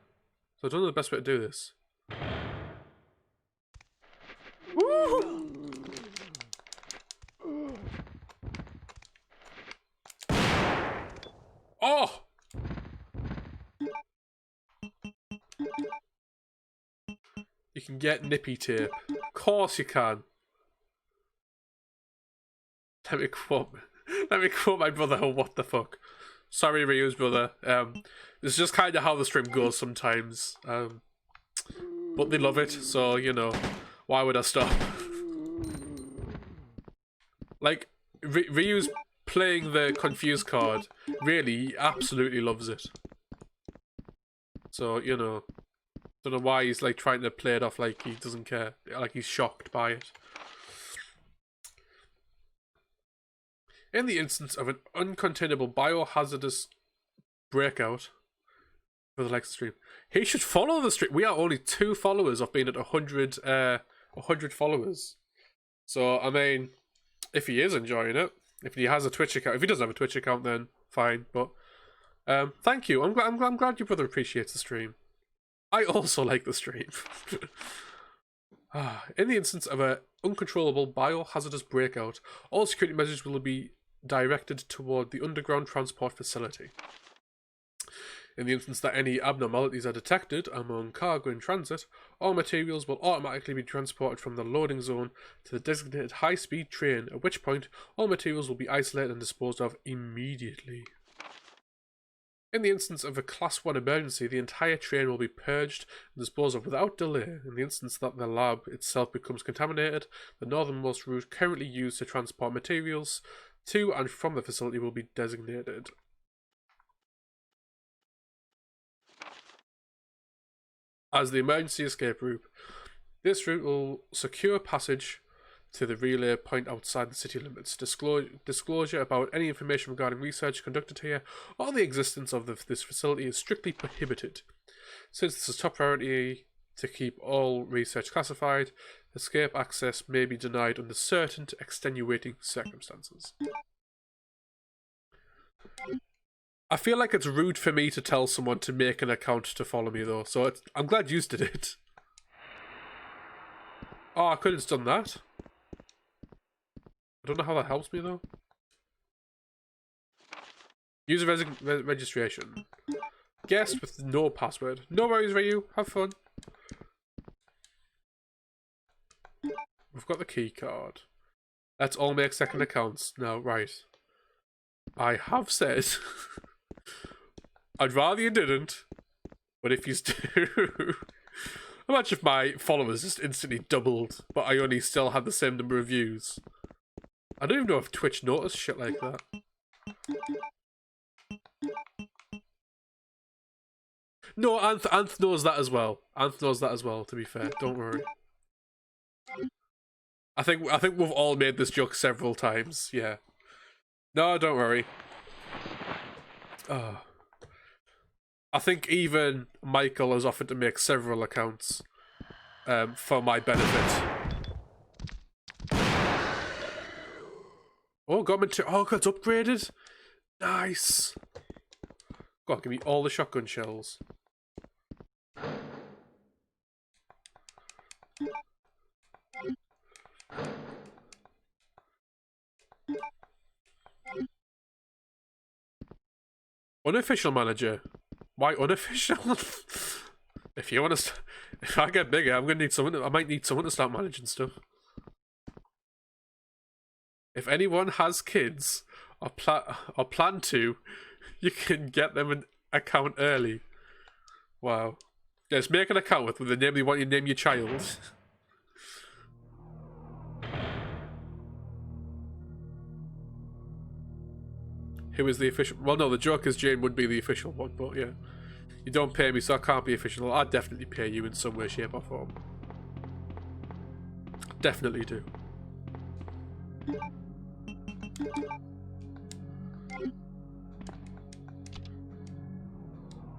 So I don't know the best way to do this. Woo! Oh! You can get nippy tape. Of course you can. Let me quote. Let me quote my brother. Oh, what the fuck? Sorry, Ryu's brother. It's just kind of how the stream goes sometimes. But they love it, so you know, why would I stop? Like, Ryu's playing the confused card. Really, he absolutely loves it. So you know, don't know why he's like trying to play it off like he doesn't care, like he's shocked by it. In the instance of an uncontainable biohazardous breakout for the likes of stream, he should follow the stream. We are only 2 followers of being at 100 followers. So I mean, if he is enjoying it, if he has a Twitch account, if he doesn't have a Twitch account, then fine. But thank you. I'm glad your brother appreciates the stream. I also like the stream. In the instance of an uncontrollable biohazardous breakout, all security measures will be directed toward the underground transport facility. In the instance that any abnormalities are detected among cargo in transit, all materials will automatically be transported from the loading zone to the designated high-speed train, at which point all materials will be isolated and disposed of immediately. In the instance of a Class 1 emergency, the entire train will be purged and disposed of without delay. In the instance that the lab itself becomes contaminated, the northernmost route currently used to transport materials to and from the facility will be designated. As the emergency escape route, this route will secure passage to the relay point outside the city limits. Disclosure about any information regarding research conducted here or the existence of this facility is strictly prohibited. Since this is top priority to keep all research classified, escape access may be denied under certain extenuating circumstances. I feel like it's rude for me to tell someone to make an account to follow me though, so I'm glad you did it. Oh, I could have done that. I don't know how that helps me though. User registration. Guest with no password. No worries, Ryu. Have fun. We've got the key card. Let's all make second accounts. Now, right. I have said I'd rather you didn't, but if you do, imagine if my followers just instantly doubled, but I only still had the same number of views. I don't even know if Twitch noticed shit like that. No, Anth knows that as well. Anth knows that as well, to be fair. Don't worry. I think we've all made this joke several times, yeah. No, don't worry. I think even Michael has offered to make several accounts for my benefit. Oh, got material. Oh, it's upgraded. Nice. God, give me all the shotgun shells. Unofficial manager. Why unofficial? If you want to, if I get bigger, I'm gonna need someone. I might need someone to start managing stuff. If anyone has kids or plan to, you can get them an account early. Wow. Just make an account with the name you want you to name your child. Who is the official? Well, no, the Joker's Jane would be the official one, but yeah. You don't pay me, so I can't be official. I'd definitely pay you in some way, shape, or form. Definitely do.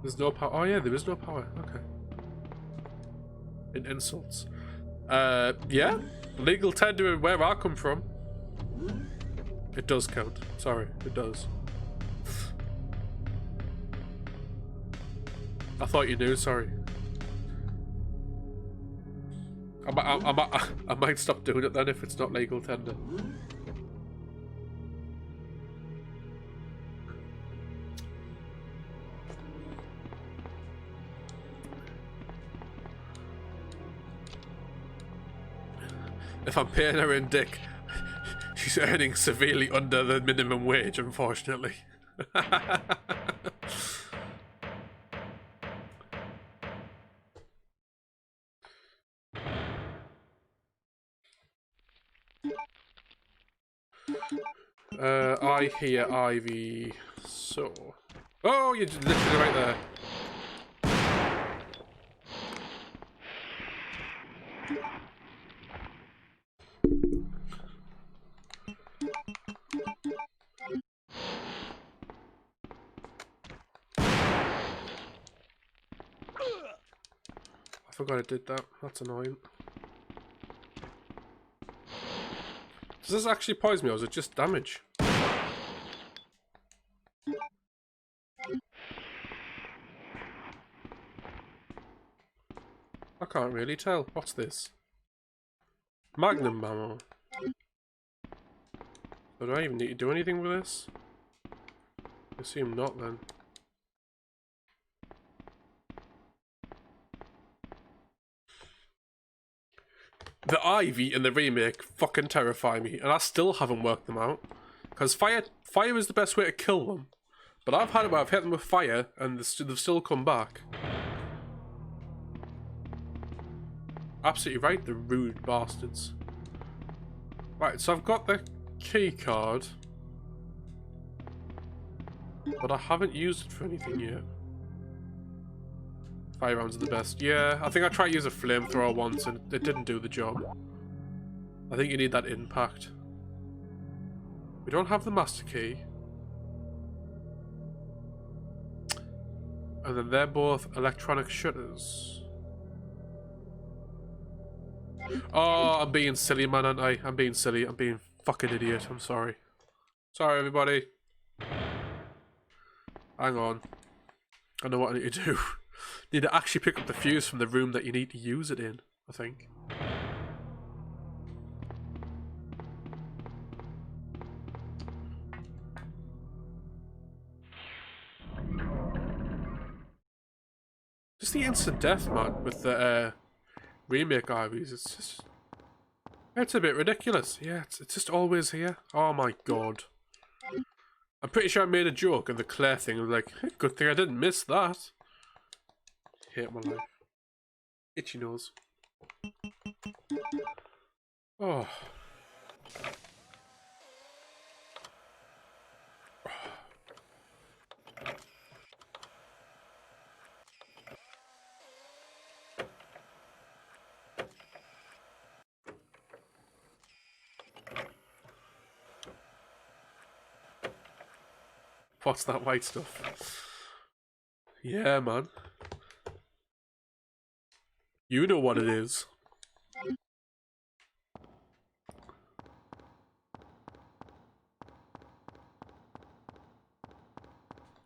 There's no power. Oh, yeah, there is no power. Okay. In insults. Yeah. Legal tender where I come from. It does count. Sorry, it does. I thought you knew, sorry. I might stop doing it then if it's not legal tender. If I'm paying her in dick, She's earning severely under the minimum wage, unfortunately. I hear Ivy. So. Oh, you're just literally right there. I forgot I did that. That's annoying. Does this actually poison me, or is it just damage? I can't really tell. What's this? Magnum ammo. So do I even need to do anything with this? I assume not then. The Ivy in the remake fucking terrify me, and I still haven't worked them out. Because fire is the best way to kill them. But I've had it where I've hit them with fire, and they've still come back. Absolutely right, the rude bastards. Right, so I've got the key card. But I haven't used it for anything yet. Fire rounds are the best. Yeah, I think I tried to use a flamethrower once and it didn't do the job. I think you need that impact. We don't have the master key. And then they're both electronic shutters. Oh, I'm being silly, man, aren't I? I'm being silly. I'm being fucking idiot. I'm sorry. Sorry, everybody. Hang on. I know what I need to do. Need to actually pick up the fuse from the room that you need to use it in, I think. Just the instant death, man, with the remake Ivies. It's a bit ridiculous. Yeah, it's just always here. Oh my god. I'm pretty sure I made a joke of the Claire thing. I was like, good thing I didn't miss that. Hate my life. Itchy nose. Oh. What's that white stuff? Yeah, man. You know what it is.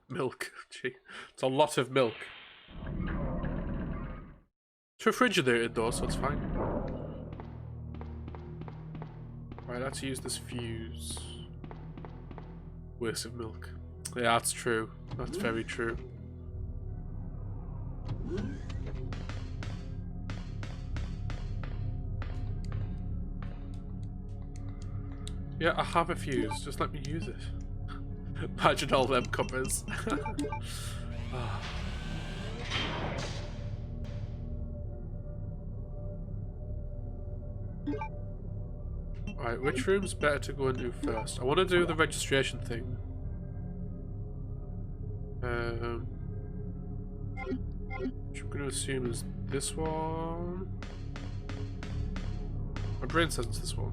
Milk. Gee, it's a lot of milk. It's refrigerated though, so it's fine. Right, let's use this fuse. Waste of milk. Yeah, that's true. That's very true. Yeah, I have a fuse. Just let me use it. Imagine all them cupboards. Right, which room's better to go and do first? I want to do the registration thing. Which I'm going to assume is this one. My brain says it's this one.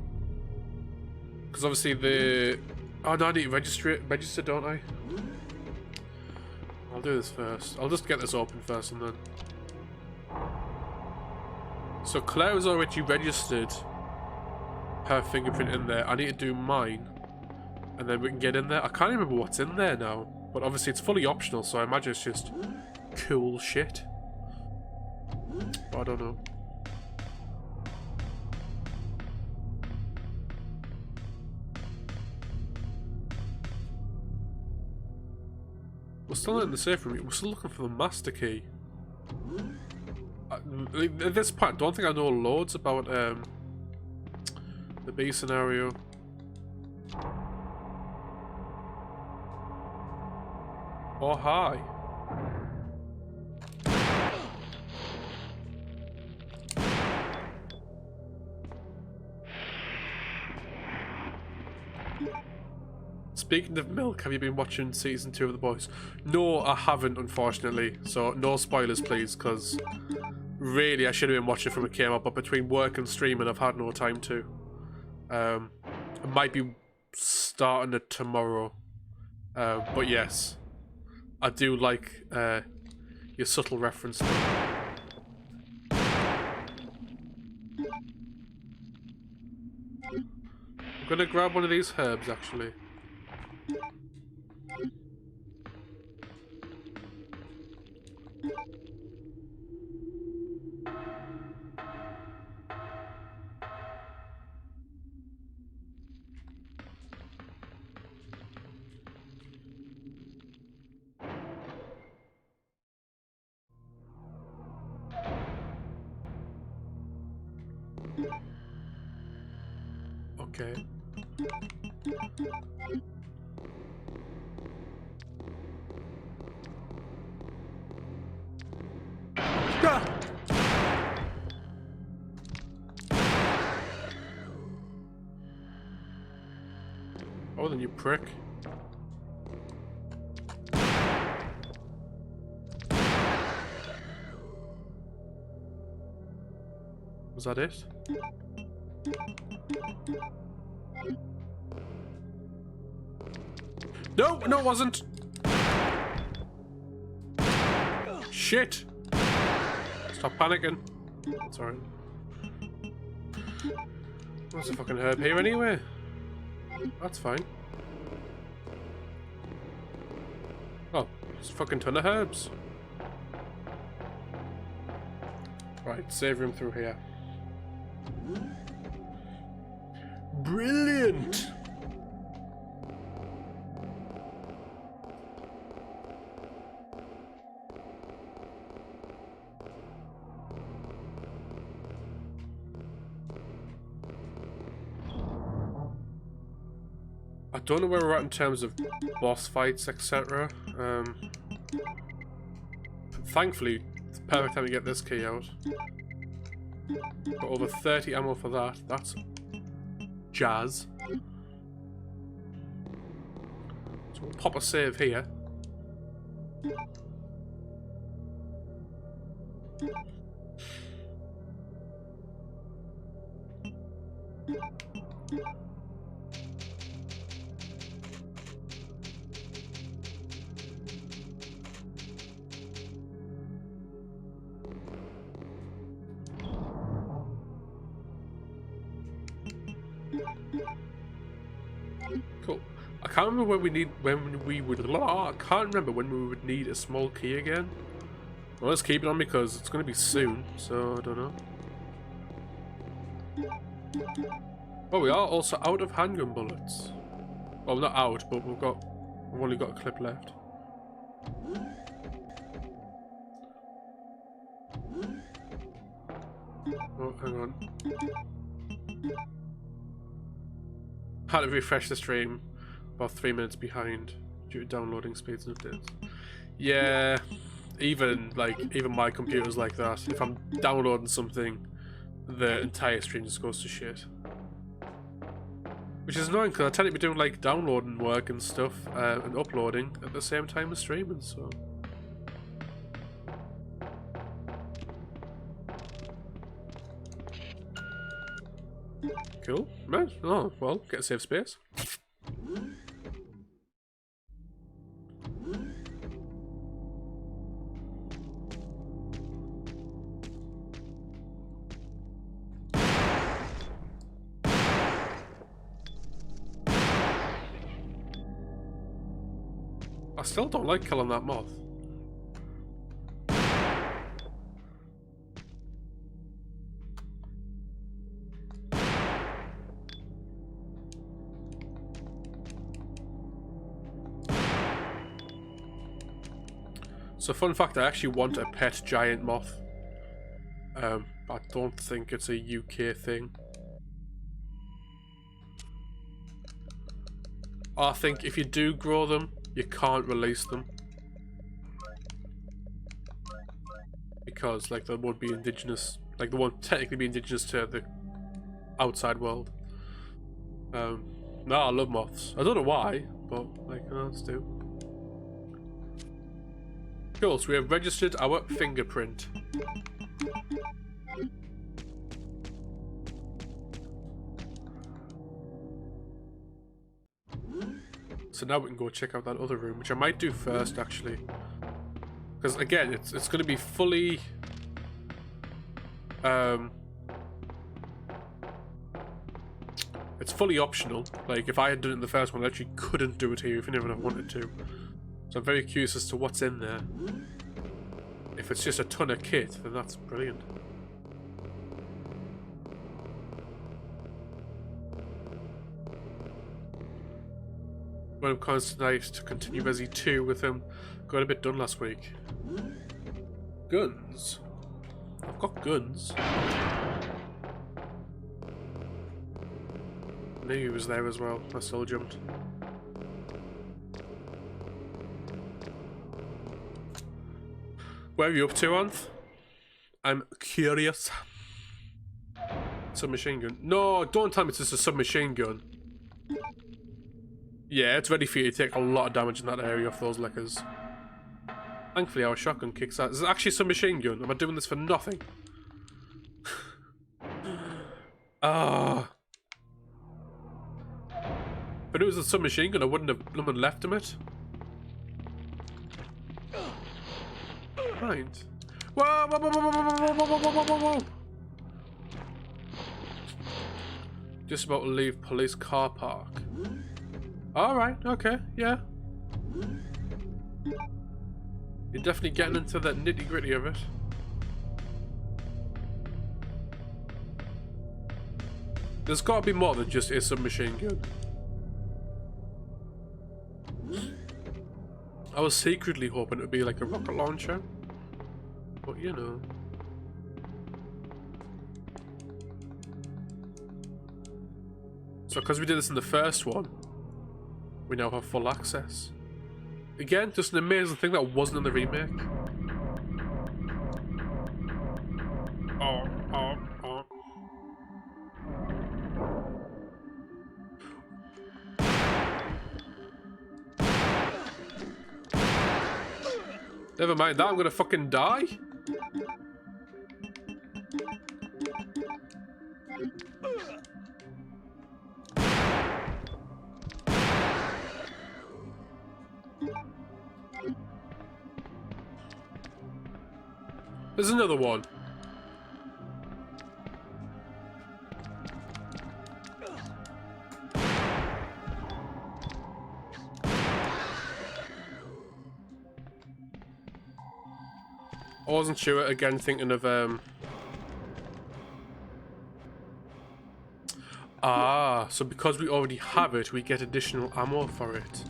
Because obviously the... Oh no, I need to register, don't I? I'll do this first. I'll just get this open first and then... So Claire has already registered her fingerprint in there. I need to do mine. And then we can get in there. I can't remember what's in there now. But obviously it's fully optional, so I imagine it's just cool shit. But I don't know. We're still not in the safe room. We're still looking for the master key. At this point, I don't think I know loads about the B scenario. Oh, hi. Speaking of milk, have you been watching season 2 of The Boys? No, I haven't, unfortunately. So, no spoilers, please, because really I should have been watching from it came up, but between work and streaming, I've had no time to. I might be starting it tomorrow. But yes, I do like your subtle reference to it. I'm gonna grab one of these herbs, actually. Okay. Ah! Oh, then you prick. Was that it? No, no, it wasn't. Shit. Stop panicking. It's alright. What's the fucking herb here anyway? That's fine. Oh, just a fucking ton of herbs. Right, save room through here. Brilliant! I don't know where we're at in terms of boss fights, etc. Thankfully, it's the perfect time to get this key out. Got over 30 ammo for that. That's jazz. So we'll pop a save here. Cool. I can't remember when I can't remember when we would need a small key again. Well, let's keep it on because it's going to be soon, so I don't know. Oh, we are also out of handgun bullets. Well, not out, but we've only got a clip left. Oh, hang on. Had to refresh the stream. About 3 minutes behind due to downloading speeds and updates. Yeah, even my computer's like that. If I'm downloading something, the entire stream just goes to shit. Which is annoying because I tend to be doing like downloading work and stuff and uploading at the same time as streaming, so. Cool. Right. Oh, well, get a safe space. I still don't like killing that moth. So fun fact, I actually want a pet giant moth. I don't think it's a UK thing. I think if you do grow them, you can't release them. Because, like, they won't be indigenous. Like, they won't technically be indigenous to the outside world. No, I love moths. I don't know why, but, like, let's do. Cool, so we have registered our fingerprint. So now we can go check out that other room, which I might do first, actually. Because, again, it's going to be fully... it's fully optional. Like, if I had done it in the first one, I actually couldn't do it here if I never wanted to. So I'm very curious as to what's in there. If it's just a ton of kit, then that's brilliant. Well, I'm constantly nice to continue Resi 2 with him. Got a bit done last week. Guns. I've got guns. I knew he was there as well. I still jumped. Where are you up to, Anth? I'm curious. Submachine gun. No, don't tell me it's just a submachine gun. Yeah, it's ready for you to take a lot of damage in that area off those lickers. Thankfully, our shotgun kicks out. This is actually a submachine gun. Am I doing this for nothing? Ah. If it was a submachine gun, I wouldn't have left him it. Right. Whoa, whoa, whoa, whoa, whoa, whoa, whoa, whoa, whoa, whoa. Just about to leave police car park. Alright, okay, yeah. You're definitely getting into the nitty gritty of it. There's got to be more than just a submachine gun. I was secretly hoping it would be like a rocket launcher. But you know. So because we did this in the first one, we now have full access. Again, just an amazing thing that wasn't in the remake. Oh. Never mind that, I'm gonna fucking die. There's another one. I wasn't sure, again thinking of so because we already have it, we get additional ammo for it.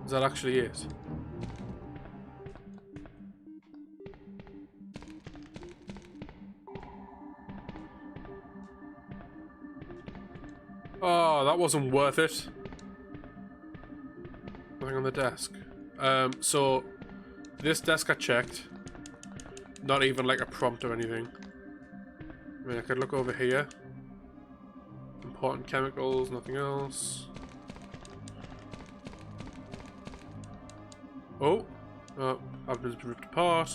Is that actually it? Oh, that wasn't worth it. Nothing on the desk. So this desk I checked. Not even like a prompt or anything. I mean, I could look over here. Important chemicals, nothing else. Oh, I've been ripped apart.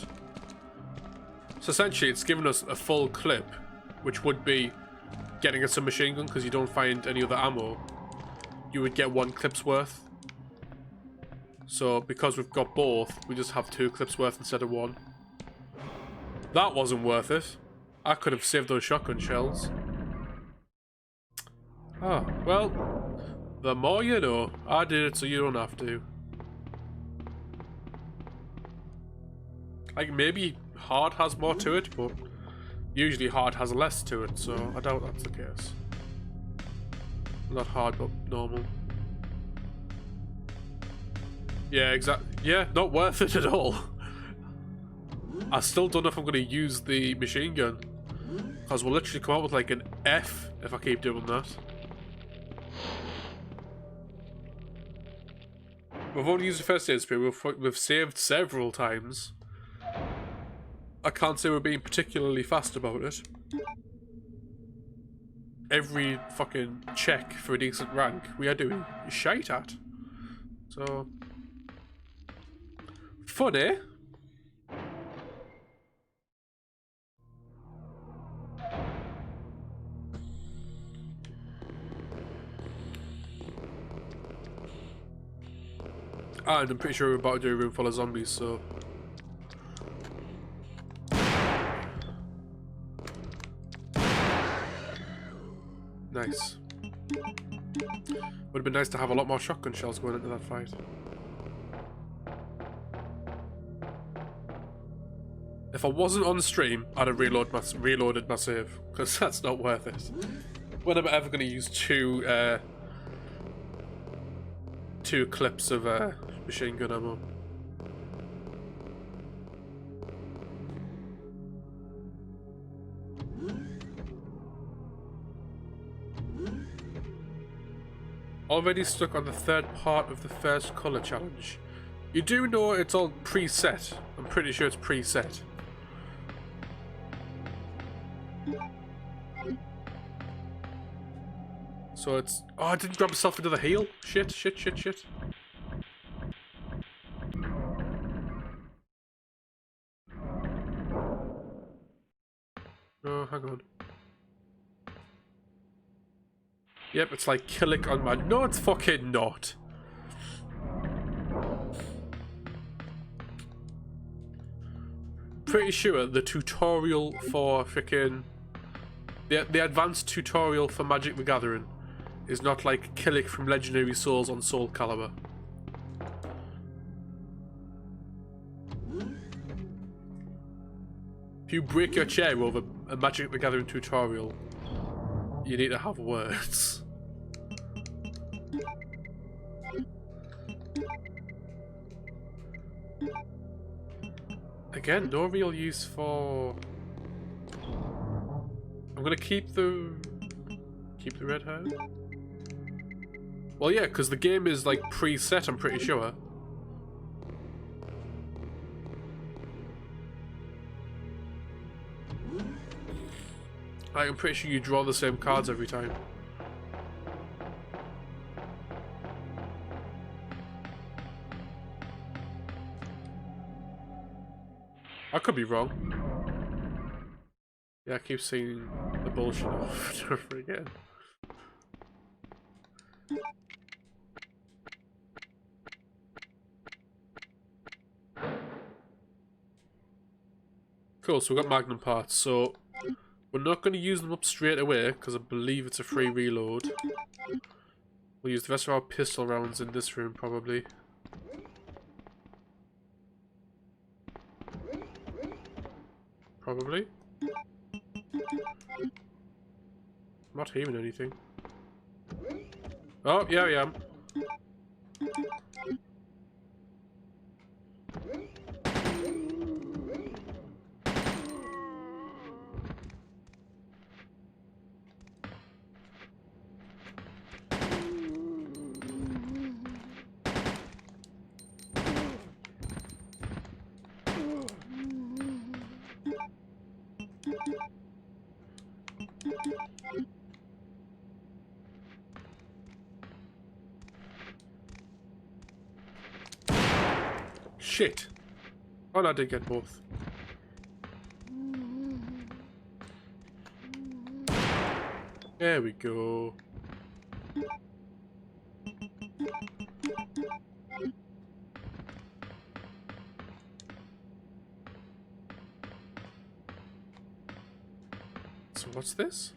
So essentially, it's given us a full clip, which would be getting a submachine gun because you don't find any other ammo. You would get 1 clip's worth. So because we've got both, we just have 2 clips worth instead of 1. That wasn't worth it. I could have saved those shotgun shells. Ah, well, the more you know. I did it so you don't have to. Like, maybe hard has more to it, but usually hard has less to it, so I doubt that's the case. Not hard, but normal. Yeah, exactly. Yeah, not worth it at all. I still don't know if I'm going to use the machine gun. Because we'll literally come out with like an F if I keep doing that. We've only used the first aid spray. We've saved several times. I can't say we're being particularly fast about it. Every fucking check for a decent rank we are doing shite at. So... fun, eh? And I'm pretty sure we're about to do a room full of zombies, so... nice. Would have been nice to have a lot more shotgun shells going into that fight. If I wasn't on stream, I'd have reloaded my save, because that's not worth it. When am I ever going to use two clips of machine gun ammo? Already stuck on the third part of the first colour challenge. You do know it's all preset. I'm pretty sure it's preset. So it's... oh, I didn't grab myself into the heel. Shit. Oh, hang on. Yep, it's like killing on my... no, it's fucking not. Pretty sure the tutorial for freaking... the advanced tutorial for Magic the Gathering is not like Killick from Legendary Souls on Soul Calibur. If you break your chair over a Magic the Gathering tutorial, you need to have words. Again, no real use for... I'm gonna keep the red hair. Well, yeah, because the game is like preset, I'm pretty sure. I'm pretty sure you draw the same cards every time. I could be wrong. Yeah, I keep seeing the bullshit over and over again. Cool, so we've got Magnum parts, so we're not going to use them up straight away because I believe it's a free reload. We'll use the rest of our pistol rounds in this room probably. Probably. I'm not hearing anything. Oh, yeah, I am. Shit. Oh no, I did get both. There we go. So what's this?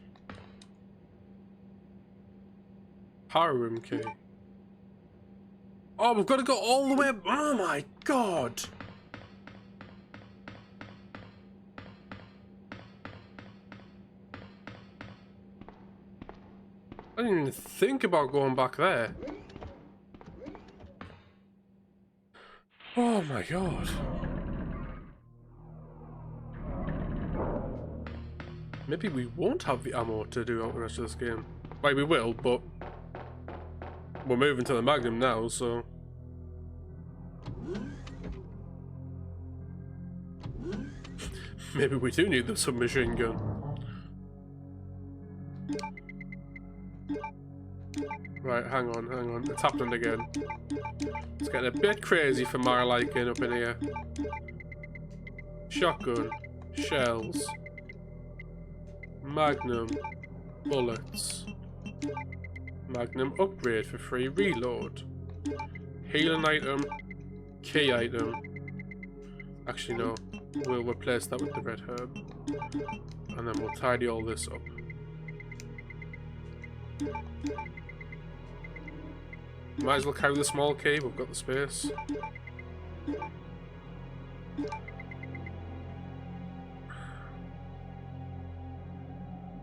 Power room key. Oh, we've got to go all the way. Oh my god. I didn't even think about going back there. Oh my god. Maybe we won't have the ammo to do out the rest of this game. Like, we will, but we're moving to the Magnum now, so... Maybe we do need the submachine gun. Right, hang on. It's happening again. It's getting a bit crazy for my liking up in here. Shotgun. Shells. Magnum. Bullets. Magnum upgrade for free reload. Healing item. Key item. Actually, no. We'll replace that with the red herb. And then we'll tidy all this up. Might as well carry the small key, we've got the space.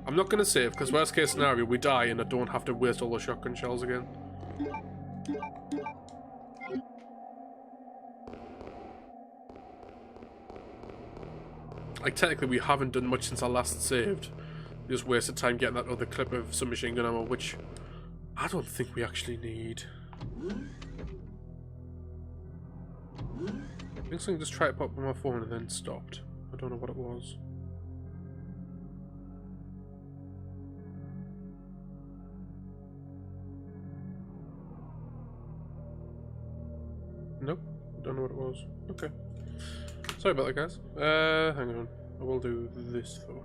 I'm not going to save, because worst case scenario, we die and I don't have to waste all the shotgun shells again. Like, technically we haven't done much since I last saved. We just wasted time getting that other clip of submachine gun ammo, which I don't think we actually need. I think something just tried to pop on my phone and then stopped. I don't know what it was. Nope, don't know what it was. Okay. Sorry about that, guys. Hang on. I will do this though.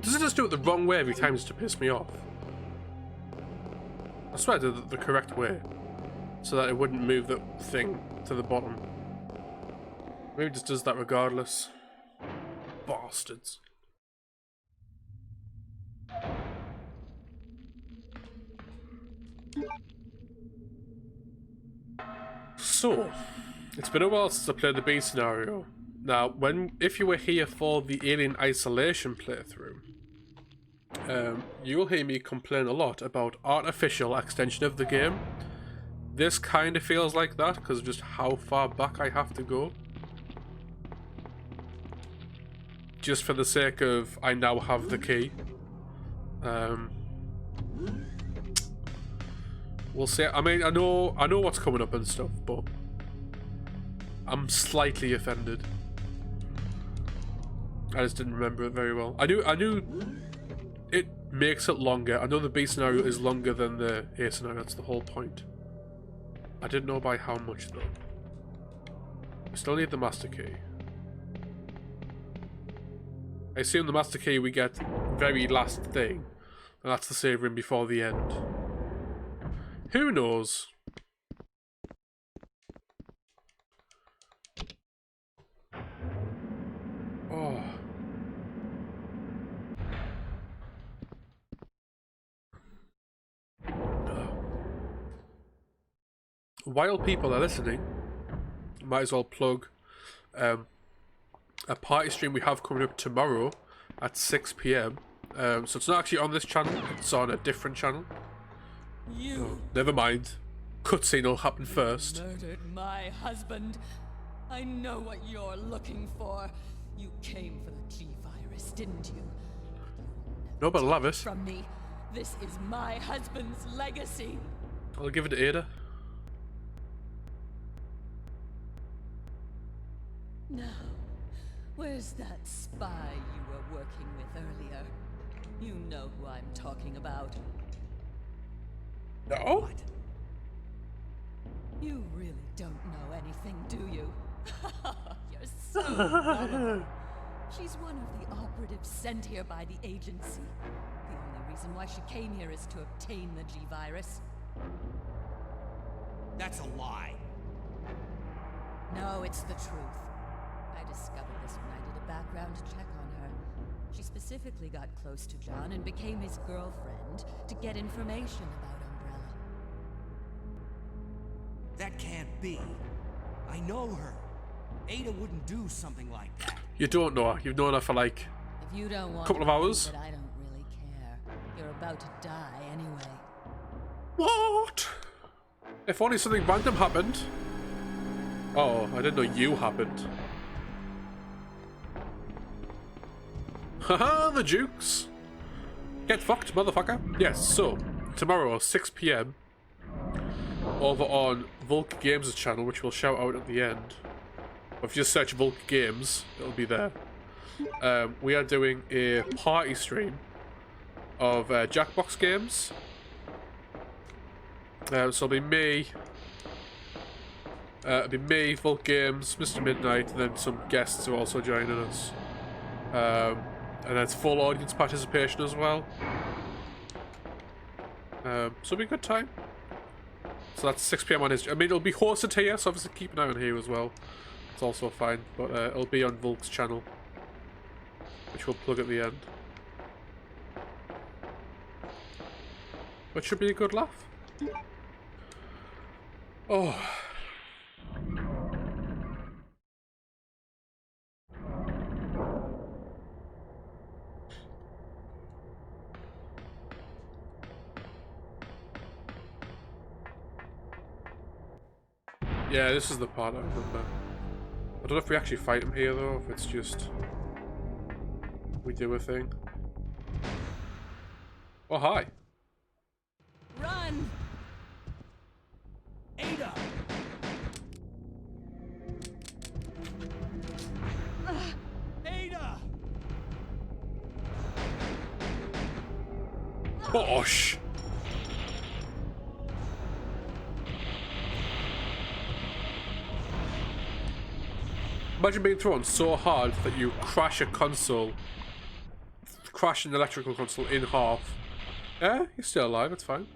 Does it just do it the wrong way every time just to piss me off? I swear I did it the correct way, so that it wouldn't move the thing to the bottom. Maybe it just does that regardless. Bastards. So, it's been a while since I played the B scenario. Now, if you were here for the Alien Isolation playthrough, you'll hear me complain a lot about artificial extension of the game. This kind of feels like that because of just how far back I have to go. Just for the sake of I now have the key. We'll see. I mean, I know what's coming up and stuff, but I'm slightly offended. I just didn't remember it very well. I knew it makes it longer. I know the B scenario is longer than the A scenario. That's the whole point. I didn't know by how much though. We still need the master key. I assume the master key we get very last thing, and that's the save room before the end. Who knows? Oh. While people are listening, might as well plug a party stream we have coming up tomorrow at 6 PM. So it's not actually on this channel, it's on a different channel. Oh, never mind. Cutscene will happen first. Murdered my husband. I know what you're looking for. You came for the G-Virus, didn't you? No, but I love it. From me. This is my husband's legacy. I'll give it to Ada. Now, where's that spy you were working with earlier? You know who I'm talking about. No? What? You really don't know anything, do you? You're so gullible. She's one of the operatives sent here by the agency. The only reason why she came here is to obtain the G-Virus. That's a lie. No, it's the truth. I discovered this when I did a background check on her. She specifically got close to John and became his girlfriend to get information about Umbrella. That can't be. I know her. Ada wouldn't do something like that. You don't know her. You've known her for like If you don't want couple of to hours. believe it, I don't really about to die anyway. What? If only something random happened. Oh, I didn't know you happened. Haha, the Jukes. Get fucked, motherfucker. Yes, so, tomorrow, 6 PM, over on Volk Games' channel, which we'll shout out at the end. If you just search Volk Games, it'll be there. We are doing a party stream of Jackbox games. So it'll be me, Volk Games, Mr. Midnight, and then some guests who are also joining us. And then it's full audience participation as well. So it'll be a good time. So that's 6 PM on his... I mean, it'll be hosted here, so obviously keep an eye on here as well. It's also fine, but it'll be on Volk's channel, which we'll plug at the end. But should be a good laugh. Oh. Yeah, this is the part I remember. I don't know if we actually fight him here though, if it's just we do a thing. Oh, hi. Run! Ada! Ada! Bosh! Imagine being thrown so hard that you crash a console. Crash an electrical console in half. Yeah, you're still alive, it's fine.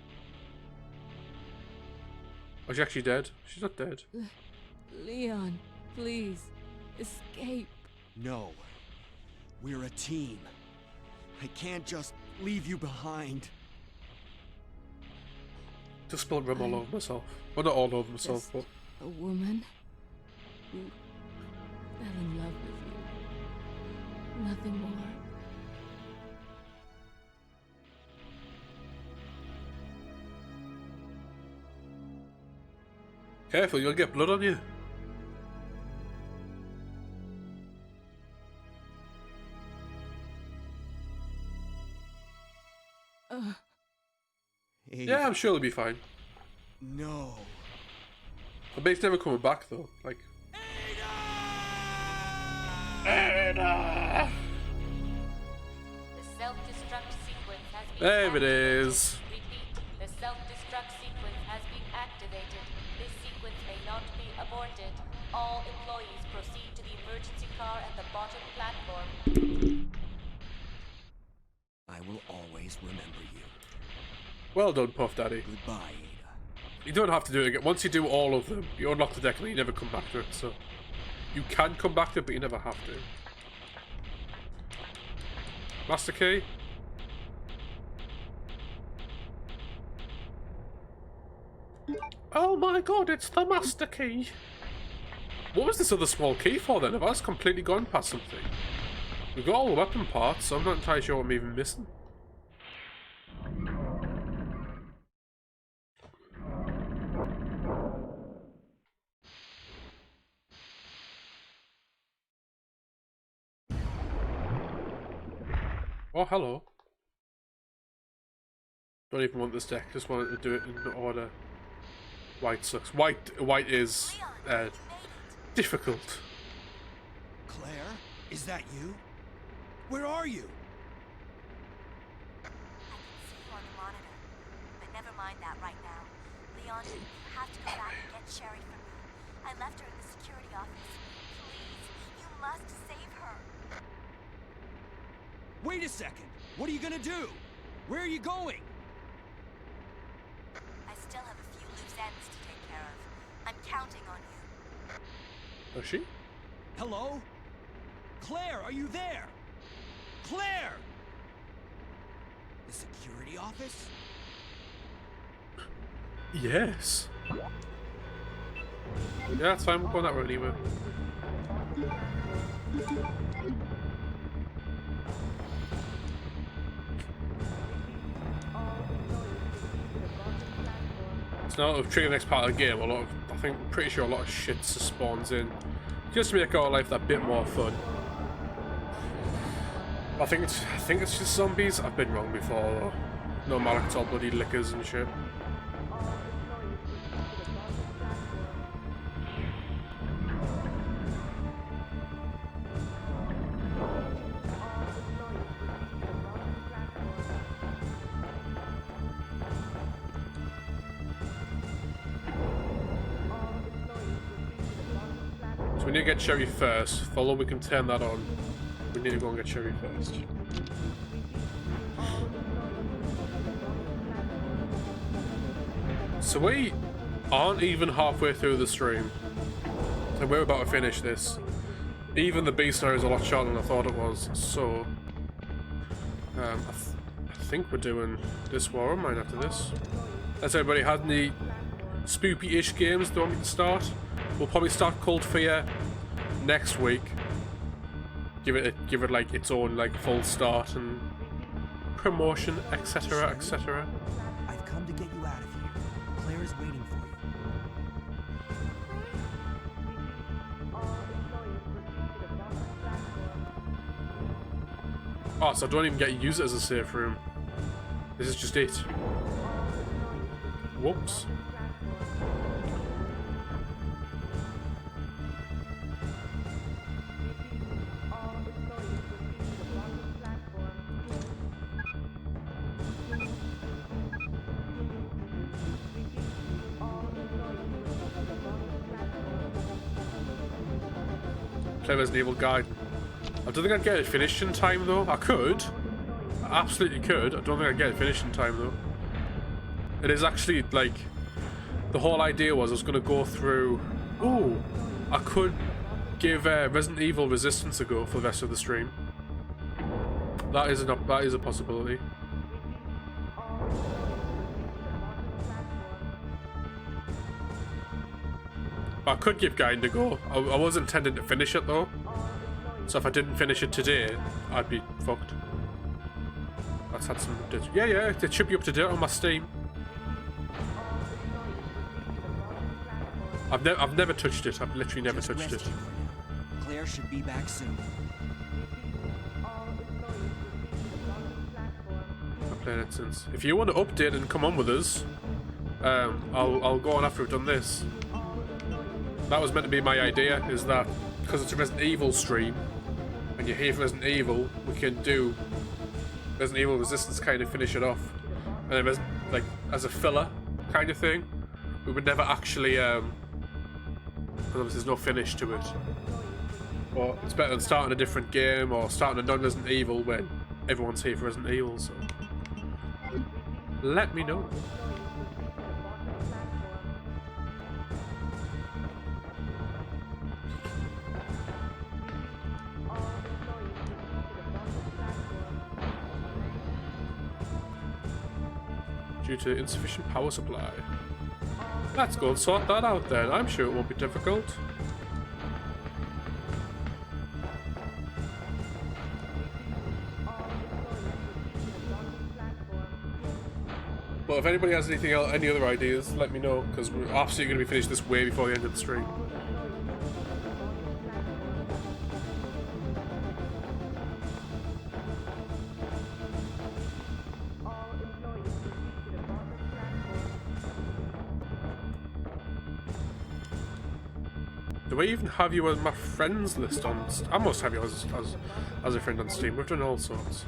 Oh, she's actually dead. She's not dead. Leon, please, escape. No. We're a team. I can't just leave you behind. Just spilled rum all over myself. Well, not all over myself, Just but... a woman who fell in love with you. Nothing more. Careful, you'll get blood on you. Ada. Yeah, I'm sure it'll be fine. No. I bet it's never coming back though. Like. Ada! The self-destruct sequence has been There it activated. is. Repeat, the self-destruct sequence has been activated. This sequence may not be aborted. All employees proceed to the emergency car at the bottom platform. I will always remember you. Well done, Puff Daddy. Goodbye, Ada. You don't have to do it again. Once you do all of them, you unlock the deck and you never come back to it, so... You can come back to it, but you never have to. Master key? Oh my god, it's the master key! What was this other small key for then? Have I just completely gone past something? We've got all the weapon parts, so I'm not entirely sure what I'm even missing. Oh, hello. Don't even want this deck, just wanted to do it in order. White sucks. White is difficult. Claire, is that you? Where are you? I can see you on the monitor, but never mind that right now. Leon, you have to go back and get Sherry for me. I left her in the security office. Please, you must save her. Wait a second. What are you gonna do? Where are you going? I still have a few loose ends to take care of. I'm counting on you. Is she? Hello? Claire, are you there? Claire! The security office? Yes. Yeah, that's fine. We're going that road anyway. So now that we've triggered the next part of the game, pretty sure a lot of shit spawns in. Just to make our life that bit more fun. I think it's just zombies. I've been wrong before though. No matter, it's all bloody lickers and shit. So we need to get Sherry first. Although we can turn that on, we need to go and get Sherry first. So we aren't even halfway through the stream, and we're about to finish this. Even the B scenario is a lot shorter than I thought it was, so I think we're doing this war of mine after this. Has everybody had any spoopy-ish games they want me to start? We'll probably start Cold Fear next week. Give it like its own like full start and promotion, etc., etc. I've come to get you out of here. Claire is waiting for you. Oh, so I don't even get to use it as a safe room. This is just it. Whoops. Play Resident Evil Guide. I don't think I'd get it finished in time though. I could. I absolutely could. I don't think I'd get it finished in time though. It is actually like, the whole idea was I was going to go through... Ooh, I could give Resident Evil Resistance a go for the rest of the stream. That is a possibility. I could give Guide a go. I was intending to finish it though. So if I didn't finish it today, I'd be fucked. That's had some... Yeah, it should be up to date on my Steam. I've never touched it. I've literally never touched it. Claire should be back soon. I've played it since. If you want to update and come on with us, I'll go on after we've done this. That was meant to be my idea, is that because it's a Resident Evil stream and you're here for Resident Evil, we can do Resident Evil Resistance, kind of finish it off, and then like as a filler kind of thing. We would never actually because obviously there's no finish to it, but it's better than starting a different game or starting a non-Resident Evil when everyone's here for Resident Evil. So let me know. Due to insufficient power supply. Let's go and sort that out then. I'm sure it won't be difficult. But if anybody has anything else, any other ideas, let me know, because we're absolutely going to be finished this way before the end of the stream. Do I even have you on my friends list on... I must have you as a friend on Steam. We've done all sorts.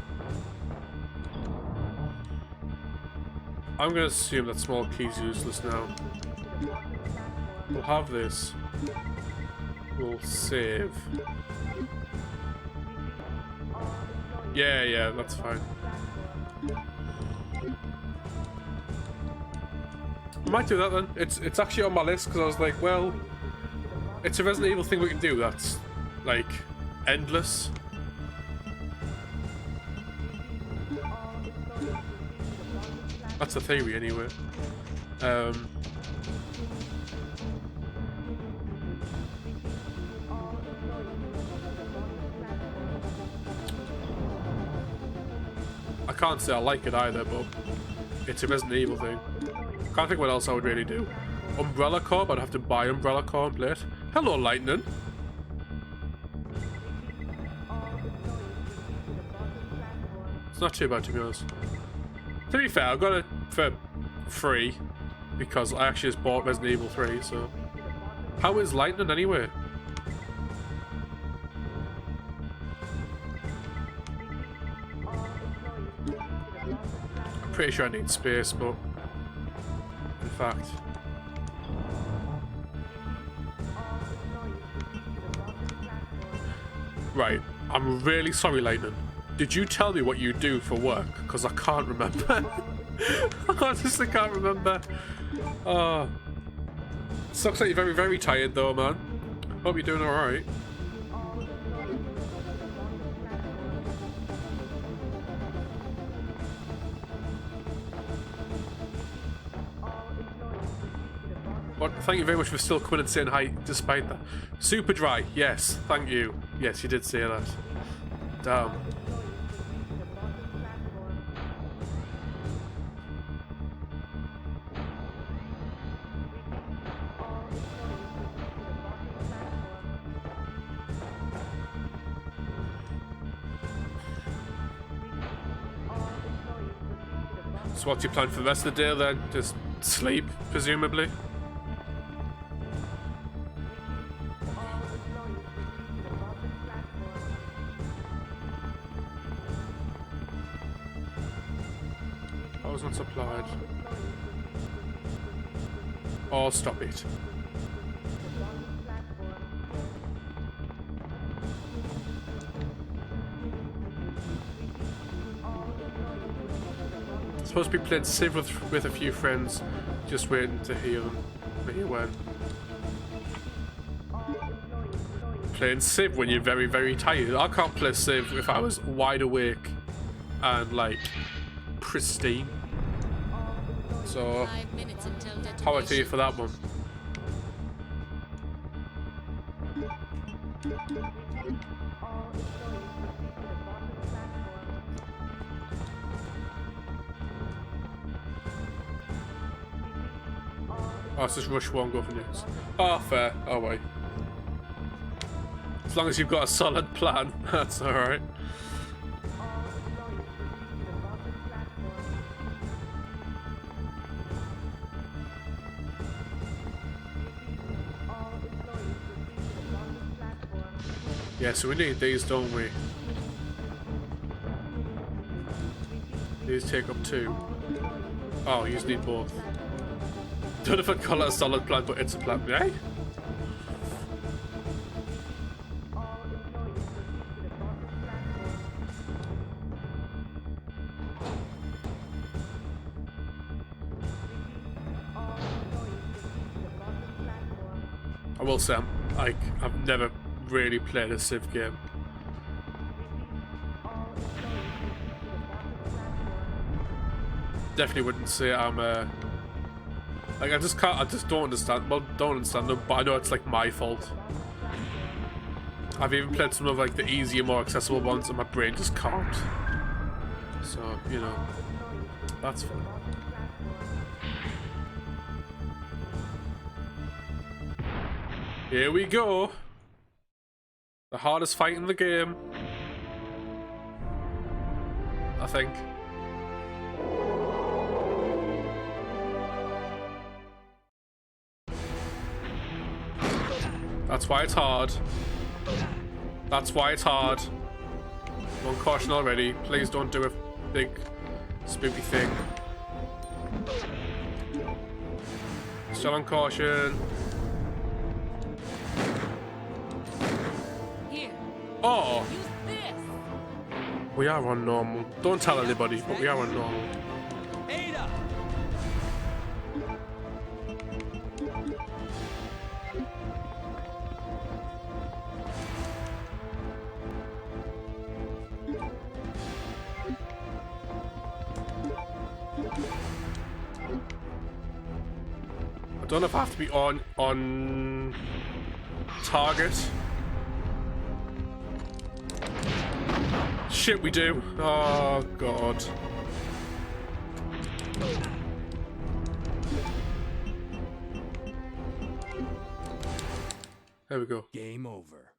I'm going to assume that small key's useless now. We'll have this. We'll save. Yeah, that's fine. I might do that then. It's actually on my list because I was like, well... It's a Resident Evil thing we can do that's, like, endless. That's the theory, anyway. I can't say I like it either, but it's a Resident Evil thing. Can't think what else I would really do. Umbrella core, but I'd have to buy umbrella core and play it. Hello, lightning. It's not too bad, to be honest. To be fair, I got it for free because I actually just bought Resident Evil 3, so... How is lightning anyway? I'm pretty sure I need space, but... In fact... Right, I'm really sorry, Lightning. Did you tell me what you do for work? Because I can't remember. I honestly can't remember. Oh. Sucks that you're very, very tired though, man. Hope you're doing alright. But thank you very much for still coming and saying hi despite that. Super dry, yes, thank you. Yes, you did say that. Damn. So what's your plan for the rest of the day then? Just sleep, presumably? I was not supplied. Oh, stop it. Supposed to be playing Civ with a few friends, just waiting to hear when. Playing Civ when you're very, very tired. I can't play Civ if I was wide awake and like pristine. So, how about you for that one? Oh, it's just rush one, go for news. Oh, fair. Oh, wait. As long as you've got a solid plan, that's alright. Yeah, so we need these, don't we? These take up 2. Oh, you just need both. Don't know if I'd call it a solid plan, but it's a plan, eh? I will say, I've never really played a Civ game. Definitely wouldn't say I'm like, I just don't understand. Well, don't understand them, but I know it's like my fault. I've even played some of like the easier, more accessible ones, and my brain just can't. So, you know, that's fine. Here we go. The hardest fight in the game, I think. That's why it's hard. That's why it's hard. One caution already. Please don't do a big spooky thing. Still on caution. Here. Oh! Use this. We are on normal. Don't tell anybody, but we are on normal. Ada! I don't know if I have to be on target. Shit, we do. Oh god. There we go. Game over.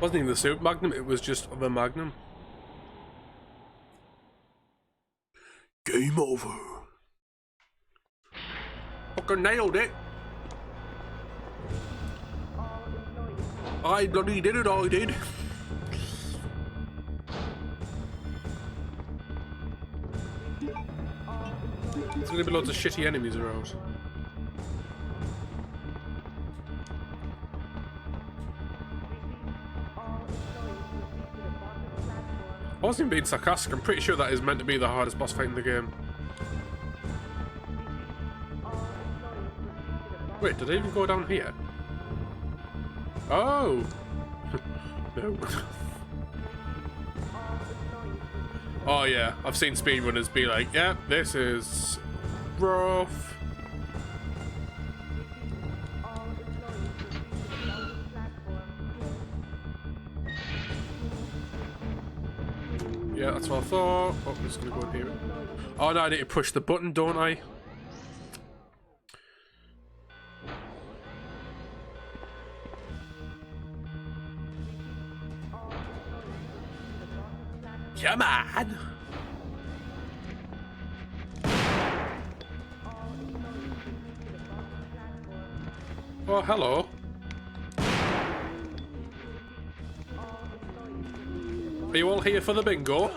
Wasn't even the Super Magnum, it was just the Magnum. Game over. Fucking nailed it. I bloody did it, I did. There's gonna be loads of shitty enemies around. I wasn't even being sarcastic, I'm pretty sure that is meant to be the hardest boss fight in the game. Wait, did I even go down here? Oh! No. Oh yeah, I've seen speedrunners be like, yeah, this is rough. Yeah, that's what I thought. Oh, I'm just gonna go in here. Oh no, I need to push the button, don't I? Come on! Oh, hello. Are you all here for the bingo?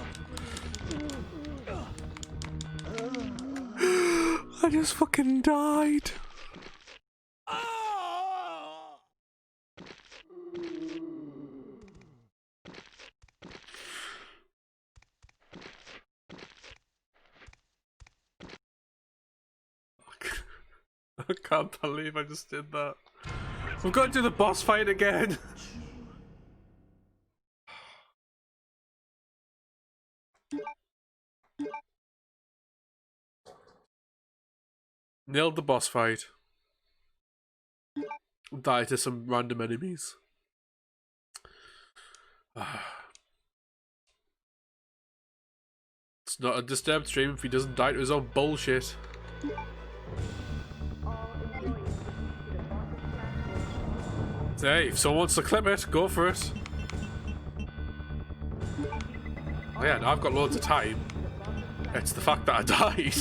I just fucking died. I can't believe I just did that. We've got to do the boss fight again. Nailed the boss fight. Die to some random enemies. It's not a disturbed stream if he doesn't die to his own bullshit. Hey, if someone wants to clip it, go for it. Oh yeah, now I've got loads of time. It's the fact that I died.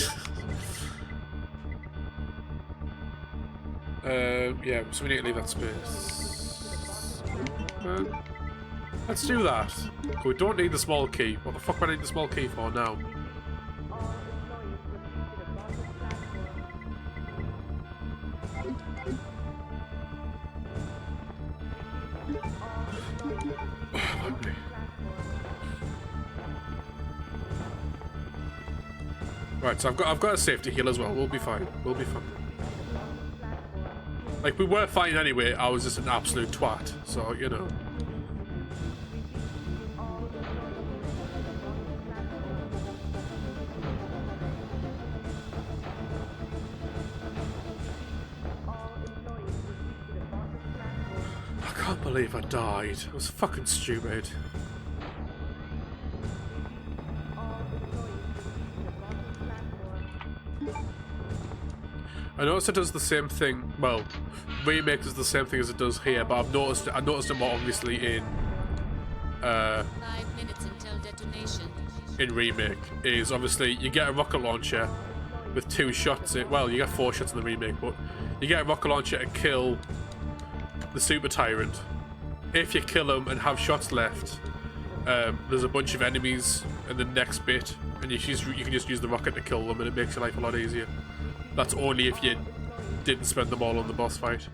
Yeah, so we need to leave that space. Let's do that. We don't need the small key. What the fuck do I need the small key for now? Right, so I've got a safety heal as well. We'll be fine. We'll be fine. Like, we were fine anyway. I was just an absolute twat, so you know. I can't believe I died. It was fucking stupid. I noticed it does the same thing. Well, remake does the same thing as it does here, but I noticed it more obviously in 5 minutes until detonation. in remake. Is obviously you get a rocket launcher with 2 shots in. Well, you get 4 shots in the remake, but you get a rocket launcher to kill the super tyrant. If you kill him and have shots left, there's a bunch of enemies in the next bit, and you can just use the rocket to kill them, and it makes your life a lot easier. That's only if you didn't spend them all on the boss fight.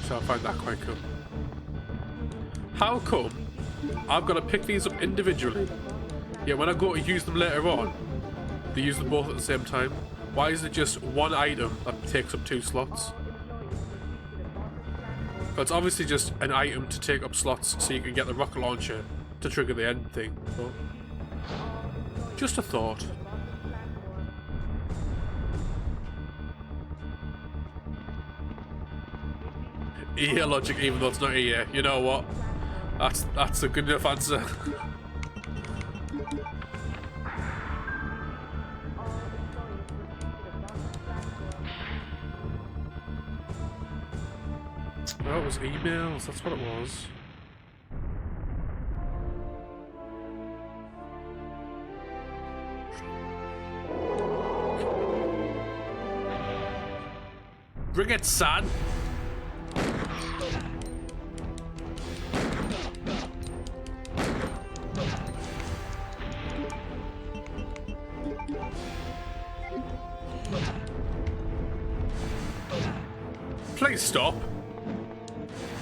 So I find that quite cool. How come I've got to pick these up individually, yet when I go to use them later on, they use them both at the same time? Why is it just one item that takes up 2 slots? It's obviously just an item to take up slots so you can get the rocket launcher to trigger the end thing. But just a thought. EA logic, even though it's not EA. You know what? That's a good enough answer. Oh, it was emails. That's what it was. Bring it, son! Please stop.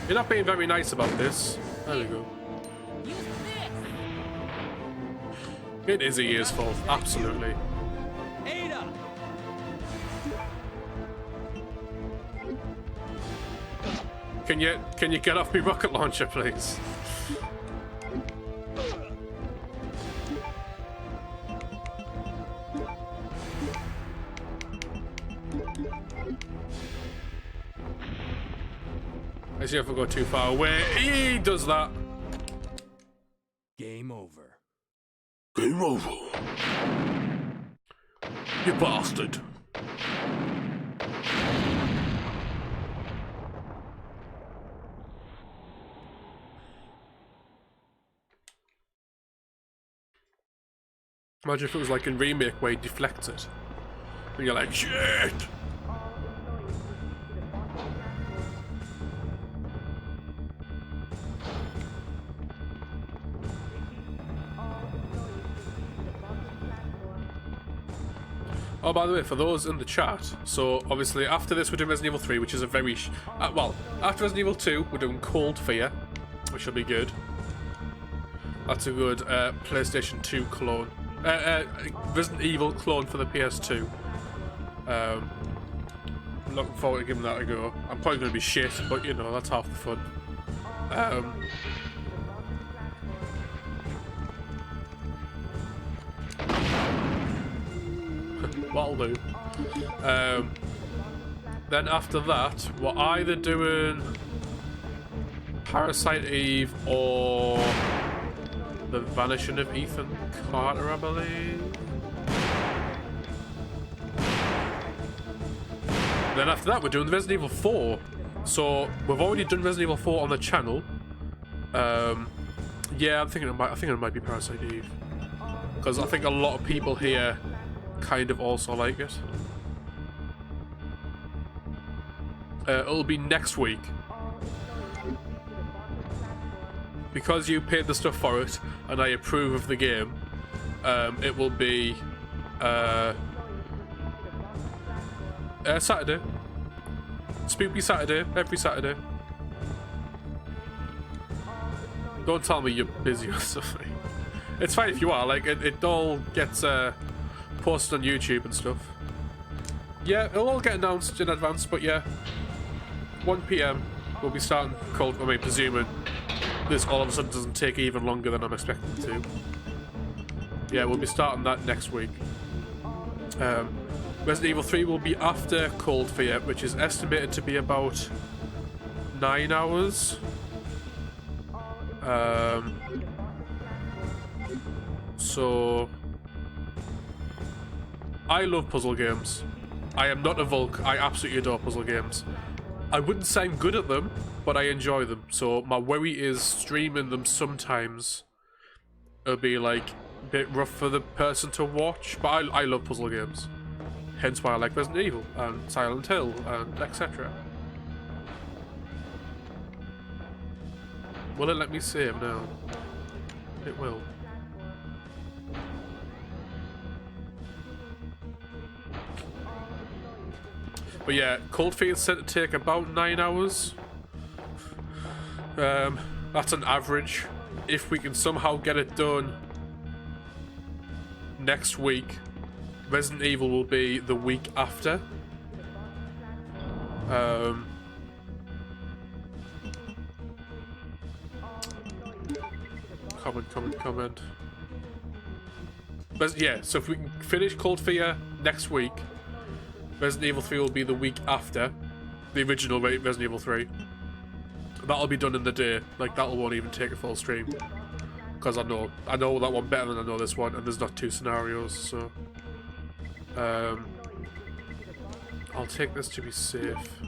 You're not being very nice about this. There we go. It is a year's fault, absolutely. Ada! Can you get off me rocket launcher, please? I see if I go too far away. He does that. Game over. Game over. You bastard. Imagine if it was like in Remake where you deflect it. And you're like, shit! Oh, by the way, for those in the chat, so obviously after this we're doing Resident Evil 3, which is a very... well, after Resident Evil 2, we're doing Cold Fear, which will be good. That's a good PlayStation 2 clone. Resident Evil clone for the PS2. I'm looking forward to giving that a go. I'm probably going to be shit, but you know, that's half the fun. What'll do. Then after that, we're either doing Parasite Eve or The Vanishing of Ethan Carter, I believe. Then after that, we're doing Resident Evil 4. So we've already done Resident Evil 4 on the channel. Yeah, I think it might be Parasite Eve, because I think a lot of people here kind of also like it. It'll be next week. Because you paid the stuff for it and I approve of the game, it will be Saturday. Spoopy Saturday, every Saturday. Don't tell me you're busy or something. It's fine if you are, like, it all gets posted on YouTube and stuff. Yeah, it'll all get announced in advance, but yeah. 1 PM, we'll be starting Cold, I mean, presuming this all of a sudden doesn't take even longer than I'm expecting to. Yeah, we'll be starting that next week. Resident Evil 3 will be after Cold Fear, which is estimated to be about 9 hours. So I love puzzle games. I am not a Vulk. I absolutely adore puzzle games. I wouldn't say I'm good at them, but I enjoy them. So my worry is streaming them sometimes. It'll be like a bit rough for the person to watch, but I love puzzle games. Hence why I like Resident Evil and Silent Hill and etc. Will it let me save now? It will. But yeah, Cold Fear is said to take about 9 hours. That's an average. If we can somehow get it done next week, Resident Evil will be the week after. Comment. But yeah, so if we can finish Cold Fear next week, Resident Evil 3 will be the week after the original Resident Evil 3. That'll be done in the day. Like, that won't even take a full stream, because I know that one better than I know this one, and there's not 2 scenarios. So I'll take this to be safe.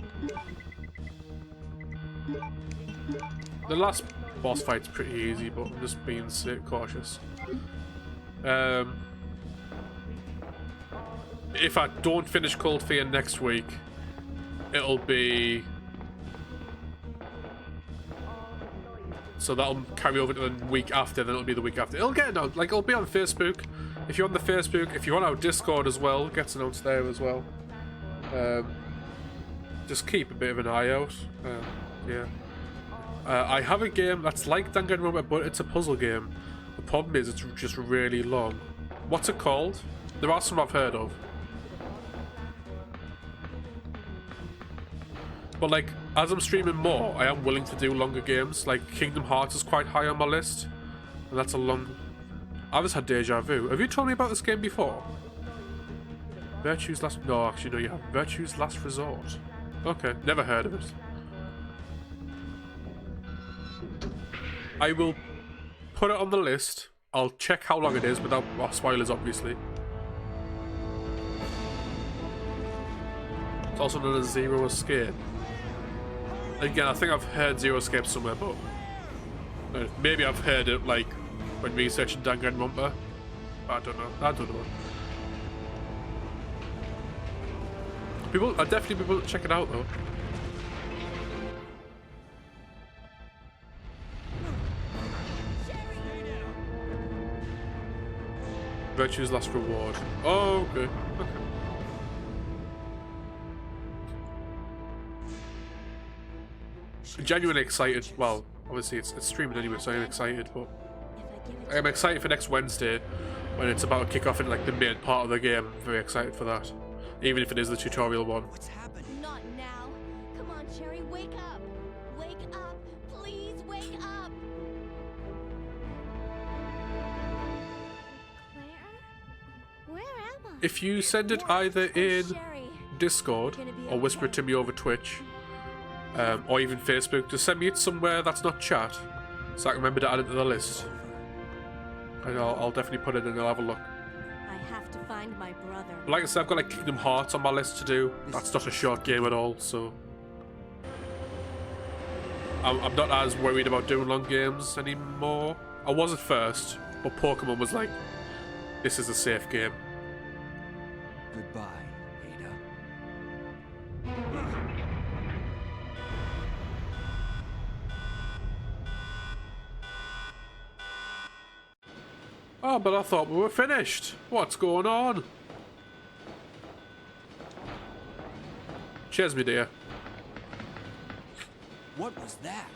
The last boss fight's pretty easy, but I'm just being cautious. If I don't finish Cold Fear next week, it'll be... So that'll carry over to the week after, then it'll be the week after. It'll get announced, like, it'll be on Facebook. If you're on the Facebook, if you're on our Discord as well, it gets announced there as well. Just keep a bit of an eye out. Yeah. I have a game that's like Danganronpa, but it's a puzzle game. The problem is it's just really long. What's it called? There are some I've heard of. But like, as I'm streaming more, I am willing to do longer games. Like, Kingdom Hearts is quite high on my list. And that's a long... I just had deja vu. Have you told me about this game before? Virtue's Last... No, actually, no, you haven't. Virtue's Last Resort. Okay, never heard of it. I will put it on the list. I'll check how long it is without spoilers, obviously. It's also known as Zero Escape. Again, I think I've heard Zero Escape somewhere, but maybe I've heard it like when researching Danganronpa. I don't know. I'd definitely be able to check it out though. Virtue's Last Reward. Oh, okay. Genuinely excited. Well, obviously it's streaming anyway, so I'm excited, but I'm excited for next Wednesday when it's about to kick off in like the main part of the game. Very excited for that. Even if it is the tutorial one. What's happening? Not now. Come on, Cherry, wake up. Wake up. Please wake up. Claire? Where am I? If you send it either in Discord or whisper it to me over Twitch, or even Facebook, just send me it somewhere that's not chat, so I can remember to add it to the list. And I'll definitely put it in and I'll have a look. I have to find my brother. But like I said, I've got like Kingdom Hearts on my list to do. That's not a short game at all, so I'm not as worried about doing long games anymore. I was at first, but Pokemon was like, this is a safe game. Goodbye, Ada. Oh, but I thought we were finished. What's going on? Cheers, me dear. What was that?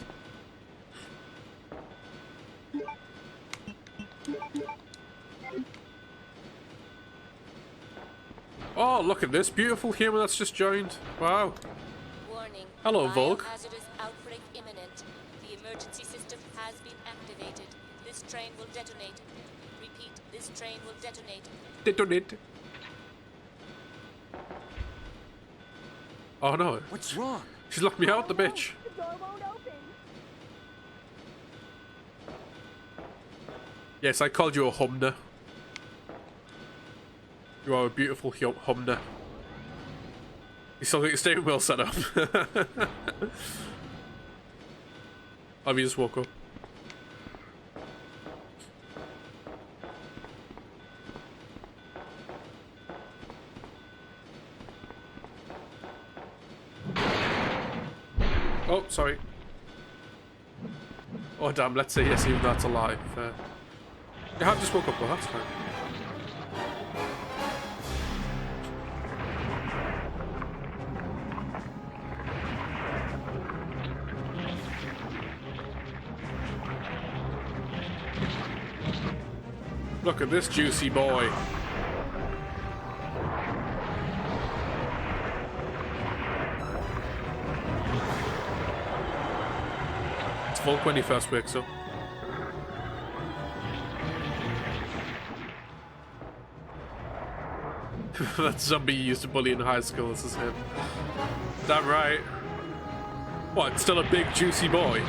Oh, look at this beautiful human that's just joined. Wow. Warning. Hello, Volk. Biohazardous outbreak imminent. The emergency system has been activated. This train will detonate. Repeat, this train will detonate. Detonate. Oh no. What's wrong? She's locked me out, the bitch. The door won't open. Yes, I called you a humner. You are a beautiful humner. You still got your steering wheel set up. Oh, you just woke up. Oh, sorry. Oh, damn, let's say yes, even that's alive. You have just woke up, well, that's fine. Look at this juicy boy. It's Volk when he first wakes up. That zombie you used to bully in high school, this is him. Damn right. What, still a big juicy boy?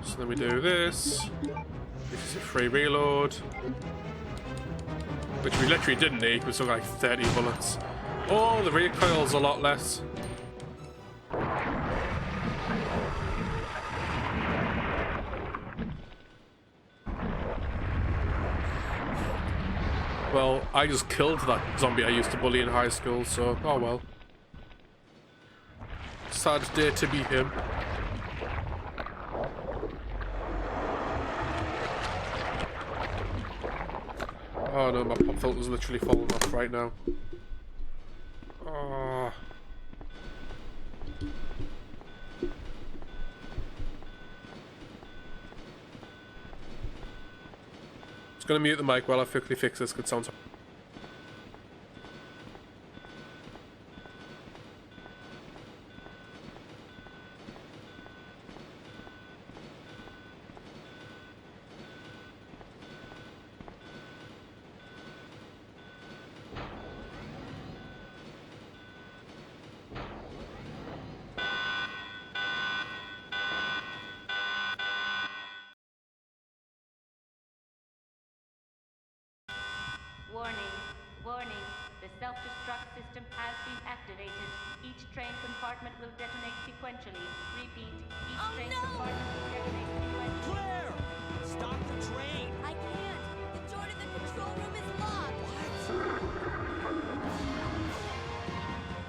So then we do this. This is a free reload. Which we literally didn't need, we still got like 30 bullets. Oh, the recoil's a lot less. Well, I just killed that zombie I used to bully in high school, so oh well. Sad day to be him. Oh no, my pop filter's literally falling off right now. Oh. Just gonna mute the mic while I quickly fix this, because it sounds. Warning, warning. The self-destruct system has been activated. Each train compartment will detonate sequentially. Repeat, each train compartment will detonate sequentially. Claire! Stop the train! I can't. The door to the control room is locked.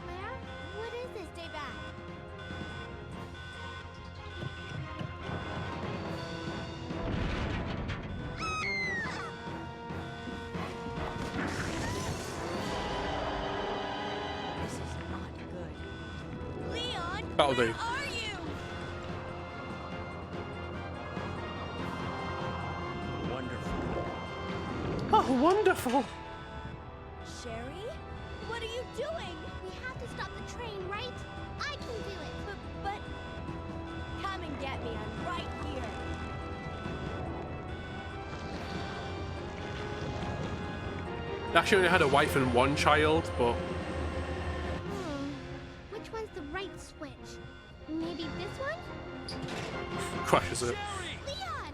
Claire? What is this? Stay back. This is not good. Leon, That'll do. where are you? Wonderful. Oh, wonderful! Sherry? What are you doing? We have to stop the train, right? I can do it. But come and get me. I'm right here. They actually only had a wife and one child, but Which one's the right switch? Maybe this one? crushes it. Leon!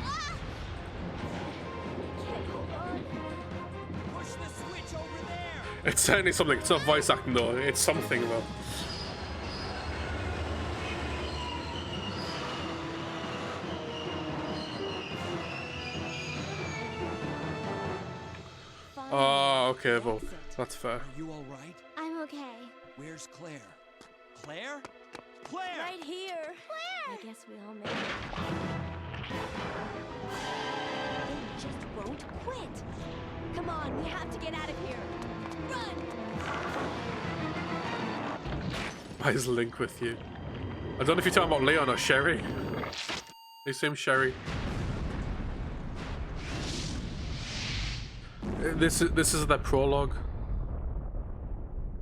Ah! Can't hold on. Push the switch over there! It's certainly something. It's not voice acting though. It's something though. Oh, okay, well, that's fair. Are you alright? I'm okay. Where's Claire? Claire? Claire! Right here. Claire! I guess we all made it. They just won't quit. Come on, we have to get out of here. Run! Why is Link with you? I don't know if you're talking about Leon or Sherry. They seem Sherry. This is their prologue.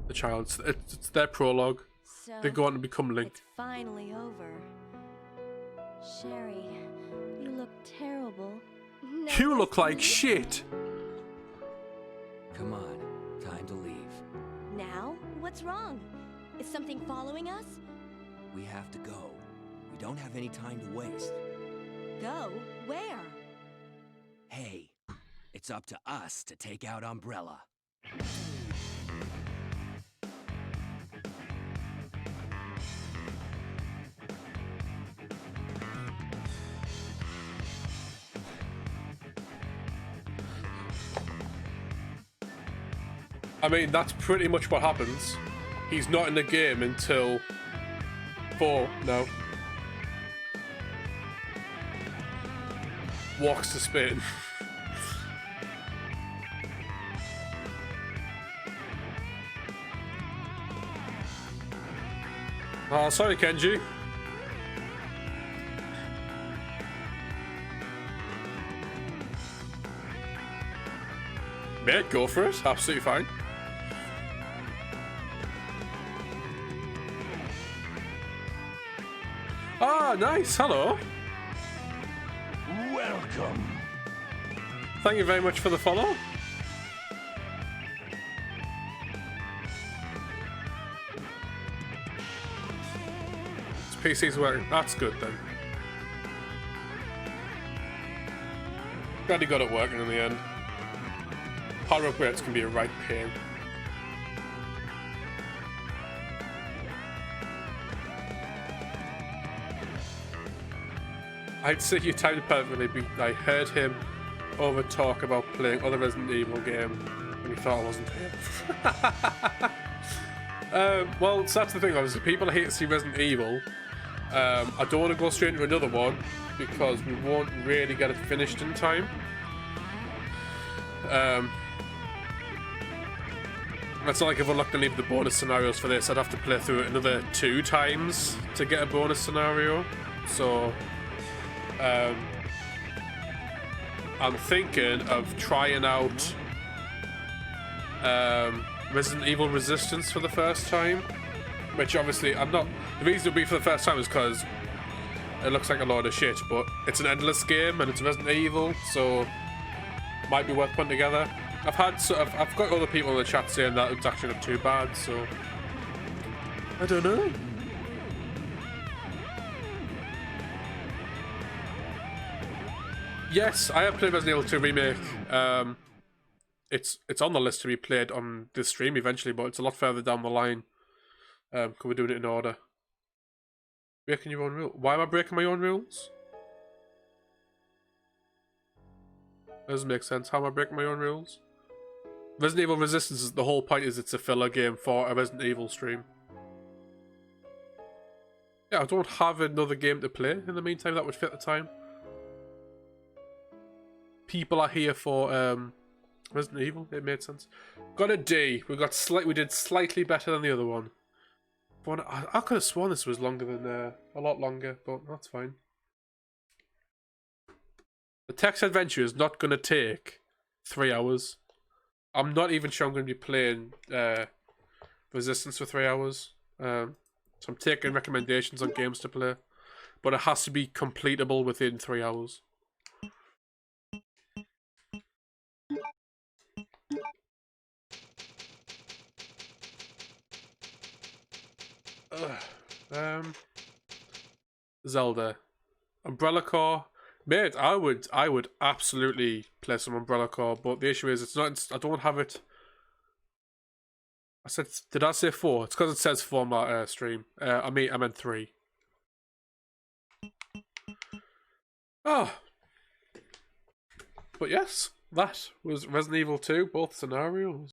The child. It's their prologue. So, They go on to become Link. it's finally over. Sherry, you look terrible. No, You look it's like me. shit. Come on, time to leave. Now? What's wrong? Is something following us? We have to go. We don't have any time to waste. Go? Where? Hey, it's up to us to take out Umbrella. I mean, that's pretty much what happens. He's not in the game until 4 now. Walks to Spain. Oh, sorry, Kenji. Mate, go for it. Absolutely fine. Ah, nice. Hello. Welcome. Thank you very much for the follow. His PC's working. That's good then. Glad he got it working in the end. Hardware upgrades can be a right pain. I'd say you timed it perfectly. I heard him over talk about playing other Resident Evil game, and he thought I wasn't here. Well, so that's the thing, obviously. People hate to see Resident Evil. I don't want to go straight into another one because we won't really get it finished in time. It's not like if we're not going to leave the bonus scenarios for this, I'd have to play through it another 2 times to get a bonus scenario. So, I'm thinking of trying out Resident Evil Resistance for the first time, which obviously I'm not. The reason it'll be for the first time is because it looks like a load of shit, but it's an endless game and it's Resident Evil, so might be worth putting together. I've got other people in the chat saying that it's actually not too bad, so I don't know. Yes, I have played Resident Evil 2 Remake. It's on the list to be played on this stream eventually, but it's a lot further down the line. Because we're doing it in order. Breaking your own rules. Why am I breaking my own rules? Doesn't make sense. How am I breaking my own rules? Resident Evil Resistance, the whole point is it's a filler game for a Resident Evil stream. Yeah, I don't have another game to play in the meantime that would fit the time. People are here for Resident Evil. It made sense. Got a D. We did slightly better than the other one. But I could have sworn this was longer than a lot longer, but that's fine. The text adventure is not going to take 3 hours. I'm not even sure I'm going to be playing Resistance for 3 hours. So I'm taking recommendations on games to play, but it has to be completable within 3 hours. Zelda, Umbrella Corps, mate. I would absolutely play some Umbrella Corps, but the issue is I don't have it. Did I say 4? It's because it says 4 on my stream. I meant 3. Oh, but yes, that was Resident Evil 2, both scenarios.